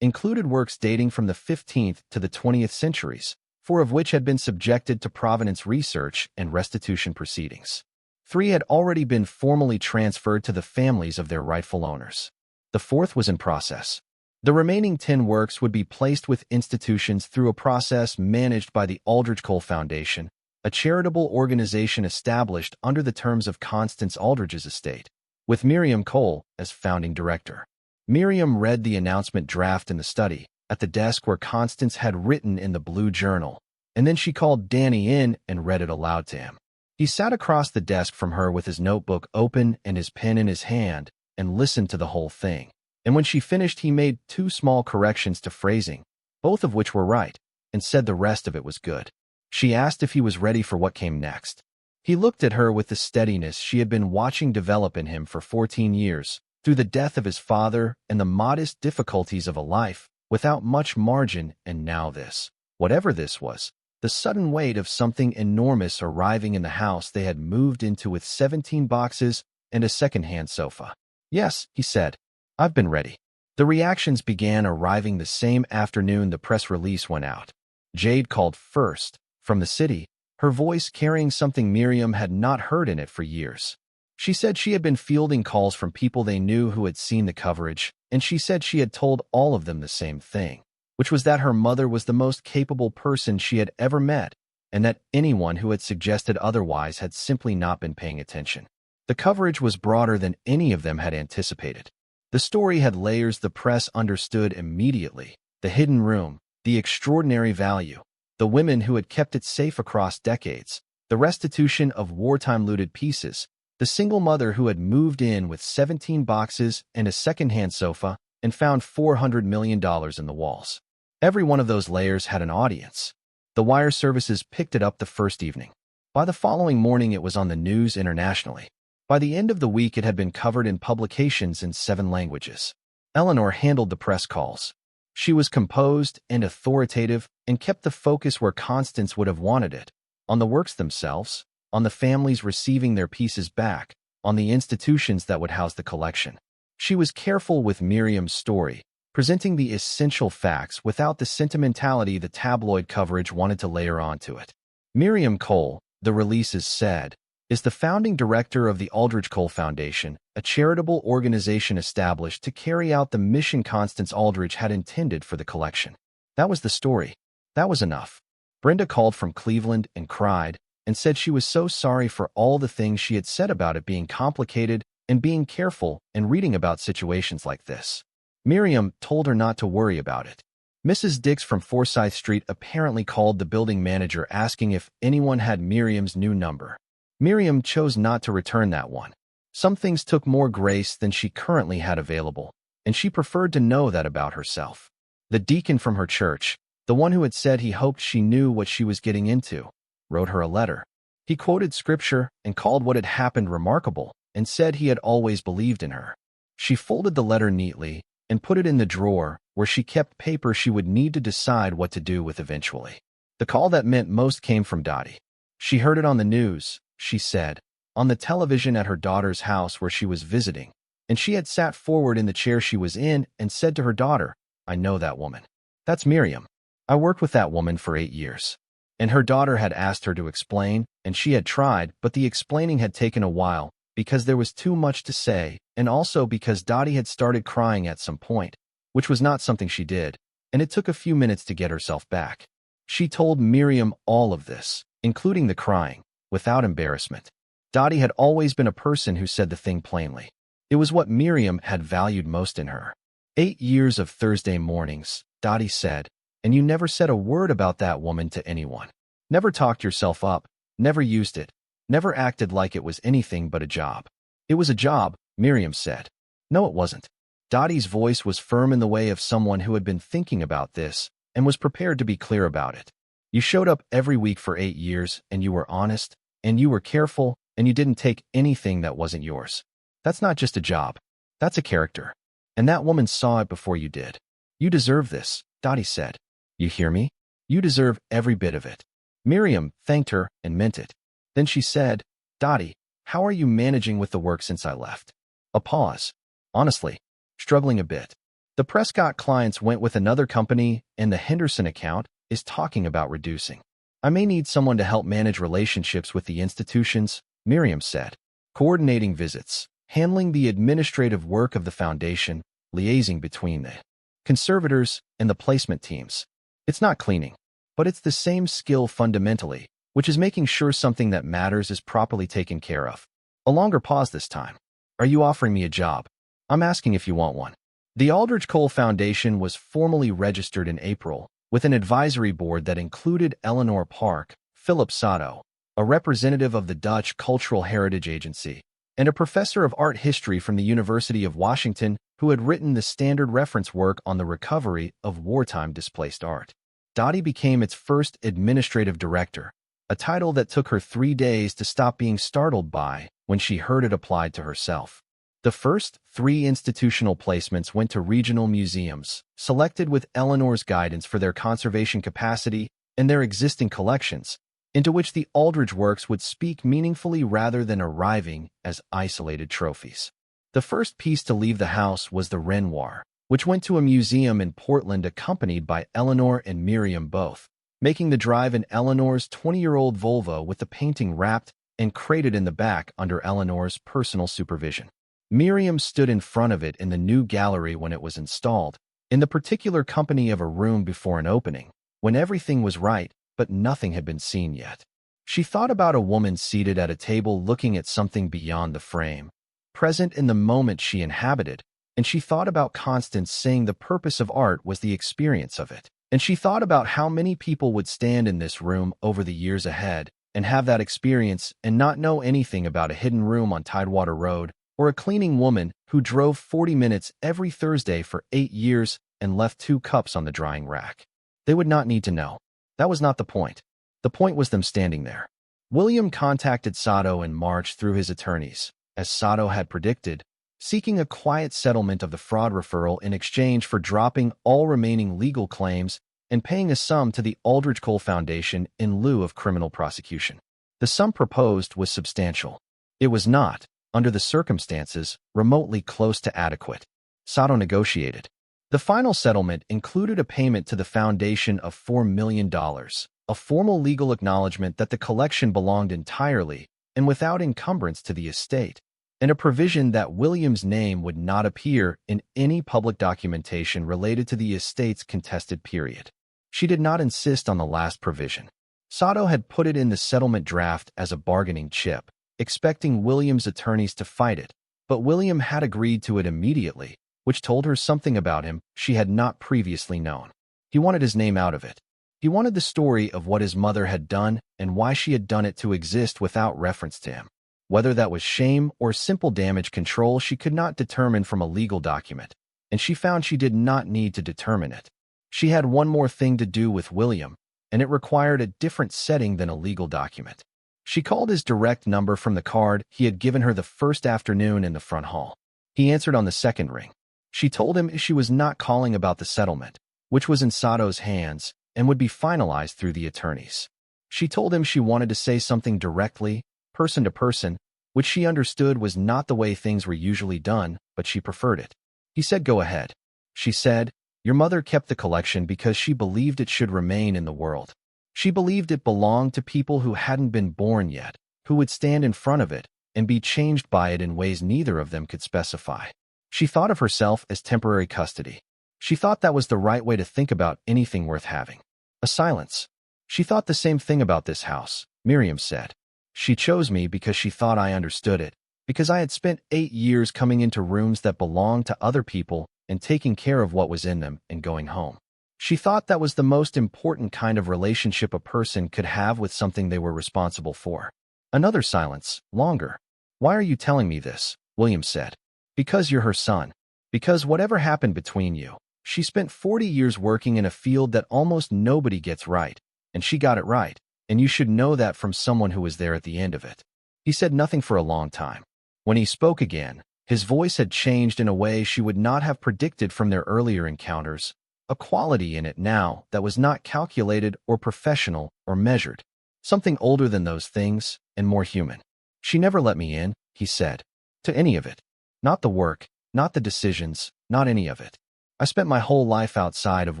included works dating from the 15th to the 20th centuries, 4 of which had been subjected to provenance research and restitution proceedings. 3 had already been formally transferred to the families of their rightful owners. The 4th was in process. The remaining 10 works would be placed with institutions through a process managed by the Aldridge Cole Foundation, a charitable organization established under the terms of Constance Aldridge's estate, with Miriam Cole as founding director. Miriam read the announcement draft in the study, at the desk where Constance had written in the blue journal, and then she called Danny in and read it aloud to him. He sat across the desk from her with his notebook open and his pen in his hand and listened to the whole thing. And when she finished, he made 2 small corrections to phrasing, both of which were right, and said the rest of it was good. She asked if he was ready for what came next. He looked at her with the steadiness she had been watching develop in him for 14 years, through the death of his father and the modest difficulties of a life without much margin, and now this. Whatever this was, the sudden weight of something enormous arriving in the house they had moved into with 17 boxes and a second-hand sofa. "Yes," he said, "I've been ready." The reactions began arriving the same afternoon the press release went out. Jade called first, from the city, her voice carrying something Miriam had not heard in it for years. She said she had been fielding calls from people they knew who had seen the coverage, and she said she had told all of them the same thing, which was that her mother was the most capable person she had ever met, and that anyone who had suggested otherwise had simply not been paying attention. The coverage was broader than any of them had anticipated. The story had layers the press understood immediately: the hidden room, the extraordinary value, the women who had kept it safe across decades, the restitution of wartime looted pieces, the single mother who had moved in with 17 boxes and a second-hand sofa and found $400 million in the walls. Every one of those layers had an audience. The wire services picked it up the first evening. By the following morning, it was on the news internationally. By the end of the week, it had been covered in publications in 7 languages. Eleanor handled the press calls. She was composed and authoritative and kept the focus where Constance would have wanted it: on the works themselves, on the families receiving their pieces back, on the institutions that would house the collection. She was careful with Miriam's story, presenting the essential facts without the sentimentality the tabloid coverage wanted to layer onto it. Miriam Cole, the releases said, is the founding director of the Aldridge Cole Foundation, a charitable organization established to carry out the mission Constance Aldridge had intended for the collection. That was the story. That was enough. Brenda called from Cleveland and cried, and said she was so sorry for all the things she had said about it being complicated and being careful and reading about situations like this. Miriam told her not to worry about it. Mrs. Dix from Forsyth Street apparently called the building manager asking if anyone had Miriam's new number. Miriam chose not to return that one. Some things took more grace than she currently had available, and she preferred to know that about herself. The deacon from her church, the one who had said he hoped she knew what she was getting into, wrote her a letter. He quoted scripture and called what had happened remarkable, and said he had always believed in her. She folded the letter neatly and put it in the drawer where she kept paper she would need to decide what to do with eventually. The call that meant most came from Dottie. She heard it on the news, she said, on the television at her daughter's house where she was visiting, and she had sat forward in the chair she was in and said to her daughter, "I know that woman. That's Miriam. I worked with that woman for 8 years." And her daughter had asked her to explain, and she had tried, but the explaining had taken a while, because there was too much to say, and also because Dottie had started crying at some point, which was not something she did, and it took a few minutes to get herself back. She told Miriam all of this, including the crying, without embarrassment. Dottie had always been a person who said the thing plainly. It was what Miriam had valued most in her. 8 years of Thursday mornings, Dottie said, and you never said a word about that woman to anyone. Never talked yourself up, never used it, never acted like it was anything but a job. It was a job, Miriam said. No, it wasn't. Dottie's voice was firm in the way of someone who had been thinking about this and was prepared to be clear about it. You showed up every week for 8 years, and you were honest, and you were careful, and you didn't take anything that wasn't yours. That's not just a job. That's a character. And that woman saw it before you did. You deserve this, Dottie said. You hear me? You deserve every bit of it. Miriam thanked her and meant it. Then she said, Dottie, how are you managing with the work since I left? A pause. Honestly, struggling a bit. The Prescott clients went with another company, and the Henderson account is talking about reducing. I may need someone to help manage relationships with the institutions, Miriam said. Coordinating visits, handling the administrative work of the foundation, liaising between them. conservators, and the placement teams. It's not cleaning, but it's the same skill fundamentally, which is making sure something that matters is properly taken care of. A longer pause this time. Are you offering me a job? I'm asking if you want one. The Aldridge Cole Foundation was formally registered in April with an advisory board that included Eleanor Park, Philip Sato, a representative of the Dutch Cultural Heritage Agency, and a professor of art history from the University of Washington who had written the standard reference work on the recovery of wartime displaced art. Dottie became its first administrative director, a title that took her 3 days to stop being startled by when she heard it applied to herself. The first 3 institutional placements went to regional museums, selected with Eleanor's guidance for their conservation capacity and their existing collections, into which the Aldridge works would speak meaningfully rather than arriving as isolated trophies. The first piece to leave the house was the Renoir, which went to a museum in Portland accompanied by Eleanor and Miriam both, making the drive in Eleanor's 20-year-old Volvo with the painting wrapped and crated in the back under Eleanor's personal supervision. Miriam stood in front of it in the new gallery when it was installed, in the particular company of a room before an opening, when everything was right, but nothing had been seen yet. She thought about a woman seated at a table looking at something beyond the frame, present in the moment she inhabited, and she thought about Constance saying the purpose of art was the experience of it. And she thought about how many people would stand in this room over the years ahead and have that experience and not know anything about a hidden room on Tidewater Road, or a cleaning woman who drove 40 minutes every Thursday for 8 years and left 2 cups on the drying rack. They would not need to know. That was not the point. The point was them standing there. William contacted Sato in March through his attorneys, as Sato had predicted, seeking a quiet settlement of the fraud referral in exchange for dropping all remaining legal claims and paying a sum to the Aldridge Cole Foundation in lieu of criminal prosecution. The sum proposed was substantial. It was not, under the circumstances, remotely close to adequate. Sato negotiated. The final settlement included a payment to the foundation of $4 million, a formal legal acknowledgement that the collection belonged entirely and without encumbrance to the estate, and a provision that William's name would not appear in any public documentation related to the estate's contested period. She did not insist on the last provision. Sato had put it in the settlement draft as a bargaining chip, expecting William's attorneys to fight it, but William had agreed to it immediately, which told her something about him she had not previously known. He wanted his name out of it. He wanted the story of what his mother had done and why she had done it to exist without reference to him. Whether that was shame or simple damage control she could not determine from a legal document, and she found she did not need to determine it. She had one more thing to do with William, and it required a different setting than a legal document. She called his direct number from the card he had given her the first afternoon in the front hall. He answered on the second ring. She told him she was not calling about the settlement, which was in Sato's hands and would be finalized through the attorneys. She told him she wanted to say something directly, person to person, which she understood was not the way things were usually done, but she preferred it. He said, "Go ahead." She said, "Your mother kept the collection because she believed it should remain in the world. She believed it belonged to people who hadn't been born yet, who would stand in front of it and be changed by it in ways neither of them could specify. She thought of herself as temporary custody. She thought that was the right way to think about anything worth having." A silence. "She thought the same thing about this house," Miriam said. "She chose me because she thought I understood it, because I had spent 8 years coming into rooms that belonged to other people and taking care of what was in them and going home. She thought that was the most important kind of relationship a person could have with something they were responsible for." Another silence, longer. "Why are you telling me this?" William said. "Because you're her son. Because whatever happened between you, she spent 40 years working in a field that almost nobody gets right, and she got it right, and you should know that from someone who was there at the end of it." He said nothing for a long time. When he spoke again, his voice had changed in a way she would not have predicted from their earlier encounters, a quality in it now that was not calculated or professional or measured, something older than those things and more human. "She never let me in," he said, "to any of it. Not the work, not the decisions, not any of it. I spent my whole life outside of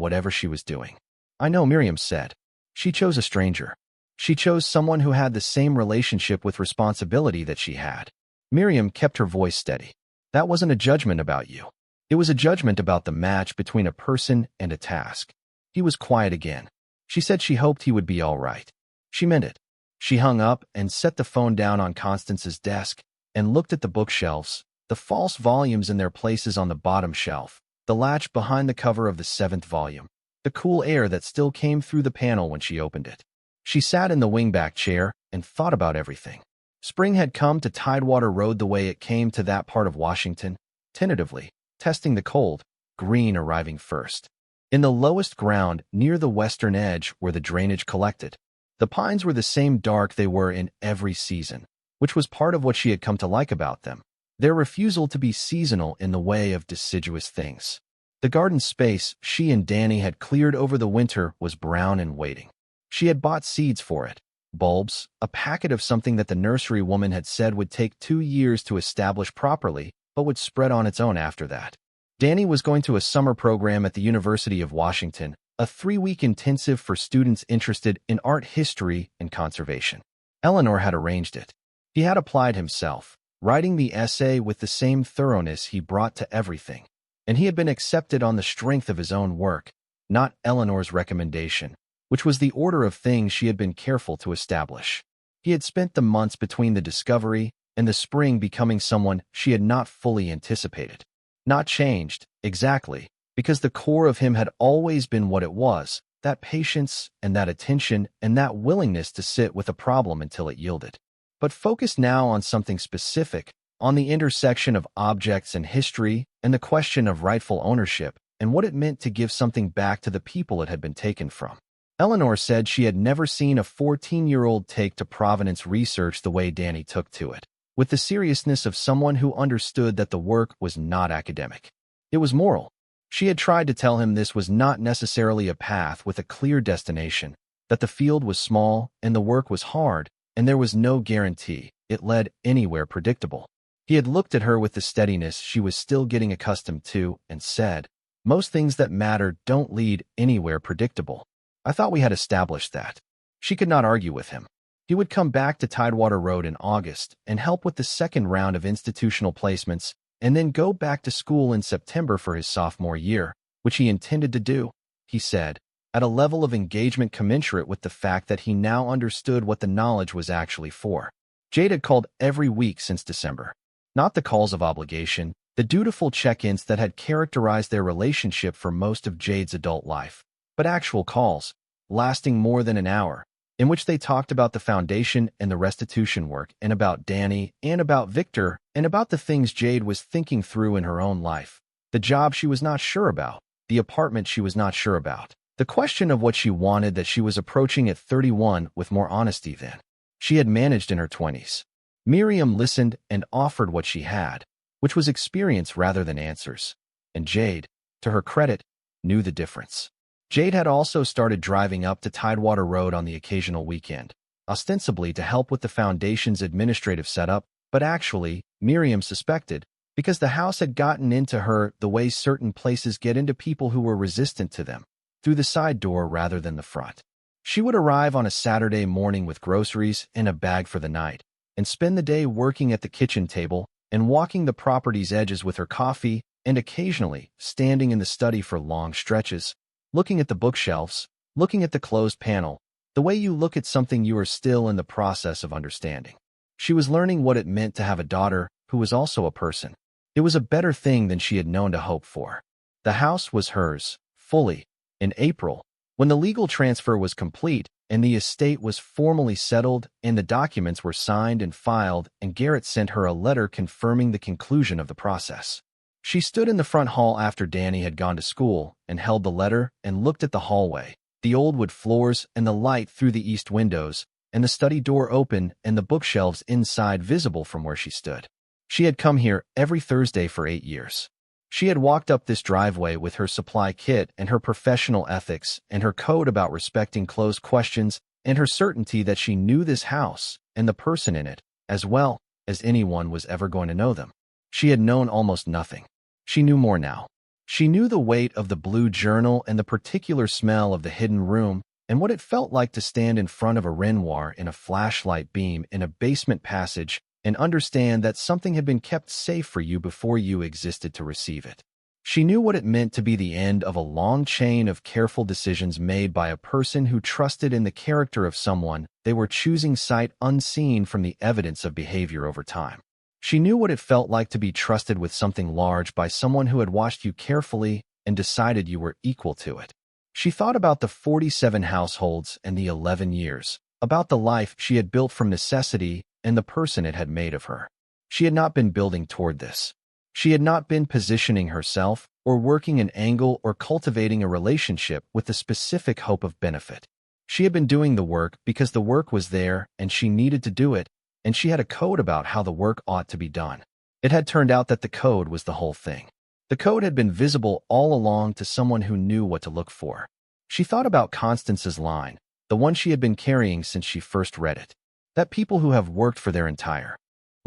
whatever she was doing." "I know," Miriam said. "She chose a stranger. She chose someone who had the same relationship with responsibility that she had." Miriam kept her voice steady. "That wasn't a judgment about you. It was a judgment about the match between a person and a task. He was quiet again. She said she hoped he would be all right. She meant it. She hung up and set the phone down on Constance's desk and looked at the bookshelves, the false volumes in their places on the bottom shelf, the latch behind the cover of the 7th volume, the cool air that still came through the panel when she opened it. She sat in the wingback chair and thought about everything. Spring had come to Tidewater Road the way it came to that part of Washington, tentatively, testing the cold, green arriving first. In the lowest ground, near the western edge where the drainage collected, the pines were the same dark they were in every season, which was part of what she had come to like about them, their refusal to be seasonal in the way of deciduous things. The garden space she and Danny had cleared over the winter was brown and waiting. She had bought seeds for it, bulbs, a packet of something that the nursery woman had said would take 2 years to establish properly, but would spread on its own after that. Danny was going to a summer program at the University of Washington, a 3-week intensive for students interested in art history and conservation. Eleanor had arranged it. He had applied himself, writing the essay with the same thoroughness he brought to everything, and he had been accepted on the strength of his own work, not Eleanor's recommendation, which was the order of things she had been careful to establish. He had spent the months between the discovery and the spring becoming someone she had not fully anticipated. Not changed, exactly, because the core of him had always been what it was, that patience and that attention and that willingness to sit with a problem until it yielded. But focused now on something specific, on the intersection of objects and history and the question of rightful ownership and what it meant to give something back to the people it had been taken from. Eleanor said she had never seen a 14-year-old take to provenance research the way Danny took to it, with the seriousness of someone who understood that the work was not academic. It was moral. She had tried to tell him this was not necessarily a path with a clear destination, that the field was small and the work was hard, and there was no guarantee it led anywhere predictable. He had looked at her with the steadiness she was still getting accustomed to and said, "Most things that matter don't lead anywhere predictable. I thought we had established that." She could not argue with him. He would come back to Tidewater Road in August and help with the second round of institutional placements, and then go back to school in September for his sophomore year, which he intended to do, he said, at a level of engagement commensurate with the fact that he now understood what the knowledge was actually for. Jade had called every week since December. Not the calls of obligation, the dutiful check-ins that had characterized their relationship for most of Jade's adult life, but actual calls, lasting more than an hour, in which they talked about the foundation and the restitution work, and about Danny, and about Victor, and about the things Jade was thinking through in her own life, the job she was not sure about, the apartment she was not sure about, the question of what she wanted that she was approaching at 31 with more honesty than she had managed in her 20s. Miriam listened and offered what she had, which was experience rather than answers, and Jade, to her credit, knew the difference. Jade had also started driving up to Tidewater Road on the occasional weekend, ostensibly to help with the foundation's administrative setup, but actually, Miriam suspected, because the house had gotten into her the way certain places get into people who were resistant to them, through the side door rather than the front. She would arrive on a Saturday morning with groceries and a bag for the night, and spend the day working at the kitchen table and walking the property's edges with her coffee, and occasionally standing in the study for long stretches, looking at the bookshelves, looking at the closed panel, the way you look at something you are still in the process of understanding. She was learning what it meant to have a daughter who was also a person. It was a better thing than she had known to hope for. The house was hers, fully, in April, when the legal transfer was complete and the estate was formally settled and the documents were signed and filed, and Garrett sent her a letter confirming the conclusion of the process. She stood in the front hall after Danny had gone to school and held the letter and looked at the hallway, the old wood floors and the light through the east windows, and the study door open and the bookshelves inside visible from where she stood. She had come here every Thursday for 8 years. She had walked up this driveway with her supply kit and her professional ethics and her code about respecting closed questions and her certainty that she knew this house and the person in it as well as anyone was ever going to know them. She had known almost nothing. She knew more now. She knew the weight of the blue journal and the particular smell of the hidden room and what it felt like to stand in front of a Renoir in a flashlight beam in a basement passage and understand that something had been kept safe for you before you existed to receive it. She knew what it meant to be the end of a long chain of careful decisions made by a person who trusted in the character of someone they were choosing sight unseen from the evidence of behavior over time. She knew what it felt like to be trusted with something large by someone who had watched you carefully and decided you were equal to it. She thought about the 47 households and the 11 years, about the life she had built from necessity and the person it had made of her. She had not been building toward this. She had not been positioning herself or working an angle or cultivating a relationship with the specific hope of benefit. She had been doing the work because the work was there and she needed to do it, and she had a code about how the work ought to be done. It had turned out that the code was the whole thing. The code had been visible all along to someone who knew what to look for. She thought about Constance's line, the one she had been carrying since she first read it, that people who have worked for their entire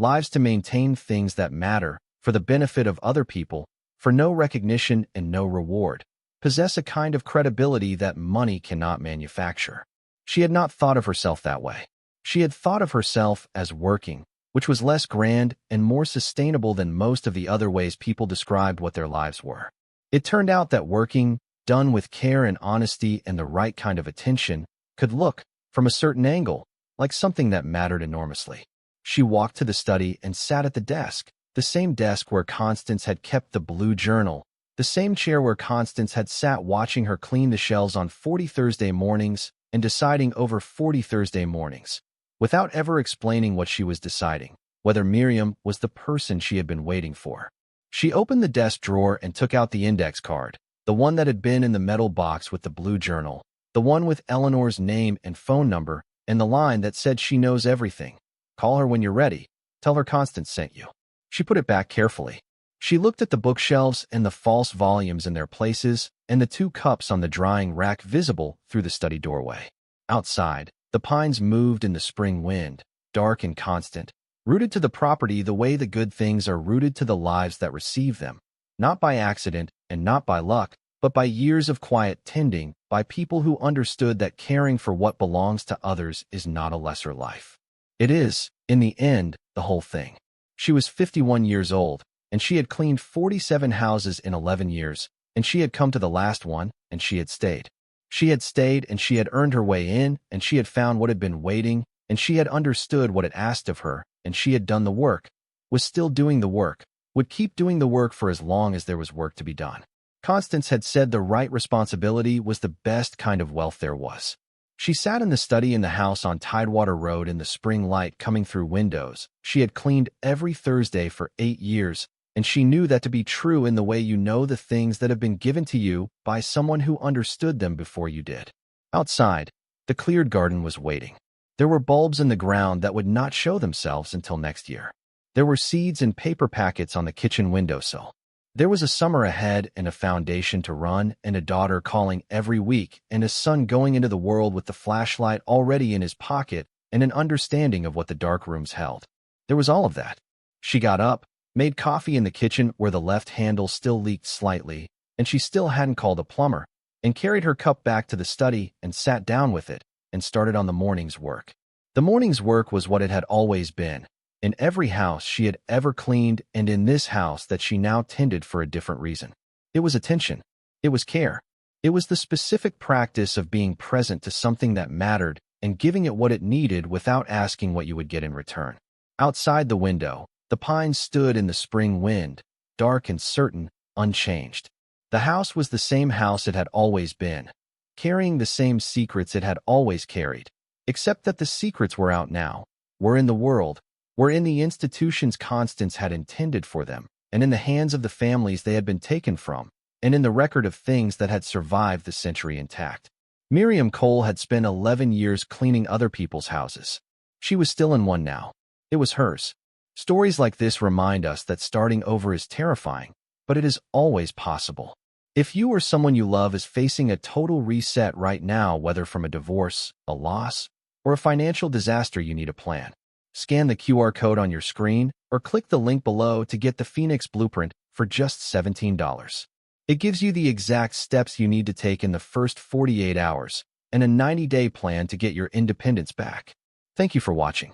lives to maintain things that matter, for the benefit of other people, for no recognition and no reward, possess a kind of credibility that money cannot manufacture. She had not thought of herself that way. She had thought of herself as working, which was less grand and more sustainable than most of the other ways people described what their lives were. It turned out that working, done with care and honesty and the right kind of attention, could look, from a certain angle, like something that mattered enormously. She walked to the study and sat at the desk, the same desk where Constance had kept the blue journal, the same chair where Constance had sat watching her clean the shelves on 40 Thursday mornings and deciding over 40 Thursday mornings, without ever explaining what she was deciding, whether Miriam was the person she had been waiting for. She opened the desk drawer and took out the index card, the one that had been in the metal box with the blue journal, the one with Eleanor's name and phone number, and the line that said she knows everything. Call her when you're ready. Tell her Constance sent you. She put it back carefully. She looked at the bookshelves and the false volumes in their places and the 2 cups on the drying rack visible through the study doorway. Outside, the pines moved in the spring wind, dark and constant, rooted to the property the way the good things are rooted to the lives that receive them, not by accident and not by luck, but by years of quiet tending, by people who understood that caring for what belongs to others is not a lesser life. It is, in the end, the whole thing. She was 51 years old, and she had cleaned 47 houses in 11 years, and she had come to the last one, and she had stayed. She had stayed, and she had earned her way in, and she had found what had been waiting, and she had understood what it asked of her, and she had done the work, was still doing the work, would keep doing the work for as long as there was work to be done. Constance had said the right responsibility was the best kind of wealth there was. She sat in the study in the house on Tidewater Road in the spring light coming through windows. She had cleaned every Thursday for 8 years, and she knew that to be true in the way you know the things that have been given to you by someone who understood them before you did. Outside, the cleared garden was waiting. There were bulbs in the ground that would not show themselves until next year. There were seeds and paper packets on the kitchen windowsill. There was a summer ahead and a foundation to run and a daughter calling every week and a son going into the world with the flashlight already in his pocket and an understanding of what the dark rooms held. There was all of that. She got up, made coffee in the kitchen where the left handle still leaked slightly, and she still hadn't called a plumber, and carried her cup back to the study and sat down with it and started on the morning's work. The morning's work was what it had always been, in every house she had ever cleaned and in this house that she now tended for a different reason. It was attention. It was care. It was the specific practice of being present to something that mattered and giving it what it needed without asking what you would get in return. Outside the window, the pines stood in the spring wind, dark and certain, unchanged. The house was the same house it had always been, carrying the same secrets it had always carried, except that the secrets were out now, were in the world, were in the institutions Constance had intended for them, and in the hands of the families they had been taken from, and in the record of things that had survived the century intact. Miriam Cole had spent 11 years cleaning other people's houses. She was still in one now. It was hers. Stories like this remind us that starting over is terrifying, but it is always possible. If you or someone you love is facing a total reset right now, whether from a divorce, a loss, or a financial disaster, you need a plan. Scan the QR code on your screen or click the link below to get the Phoenix Blueprint for just $17. It gives you the exact steps you need to take in the first 48 hours and a 90-day plan to get your independence back. Thank you for watching.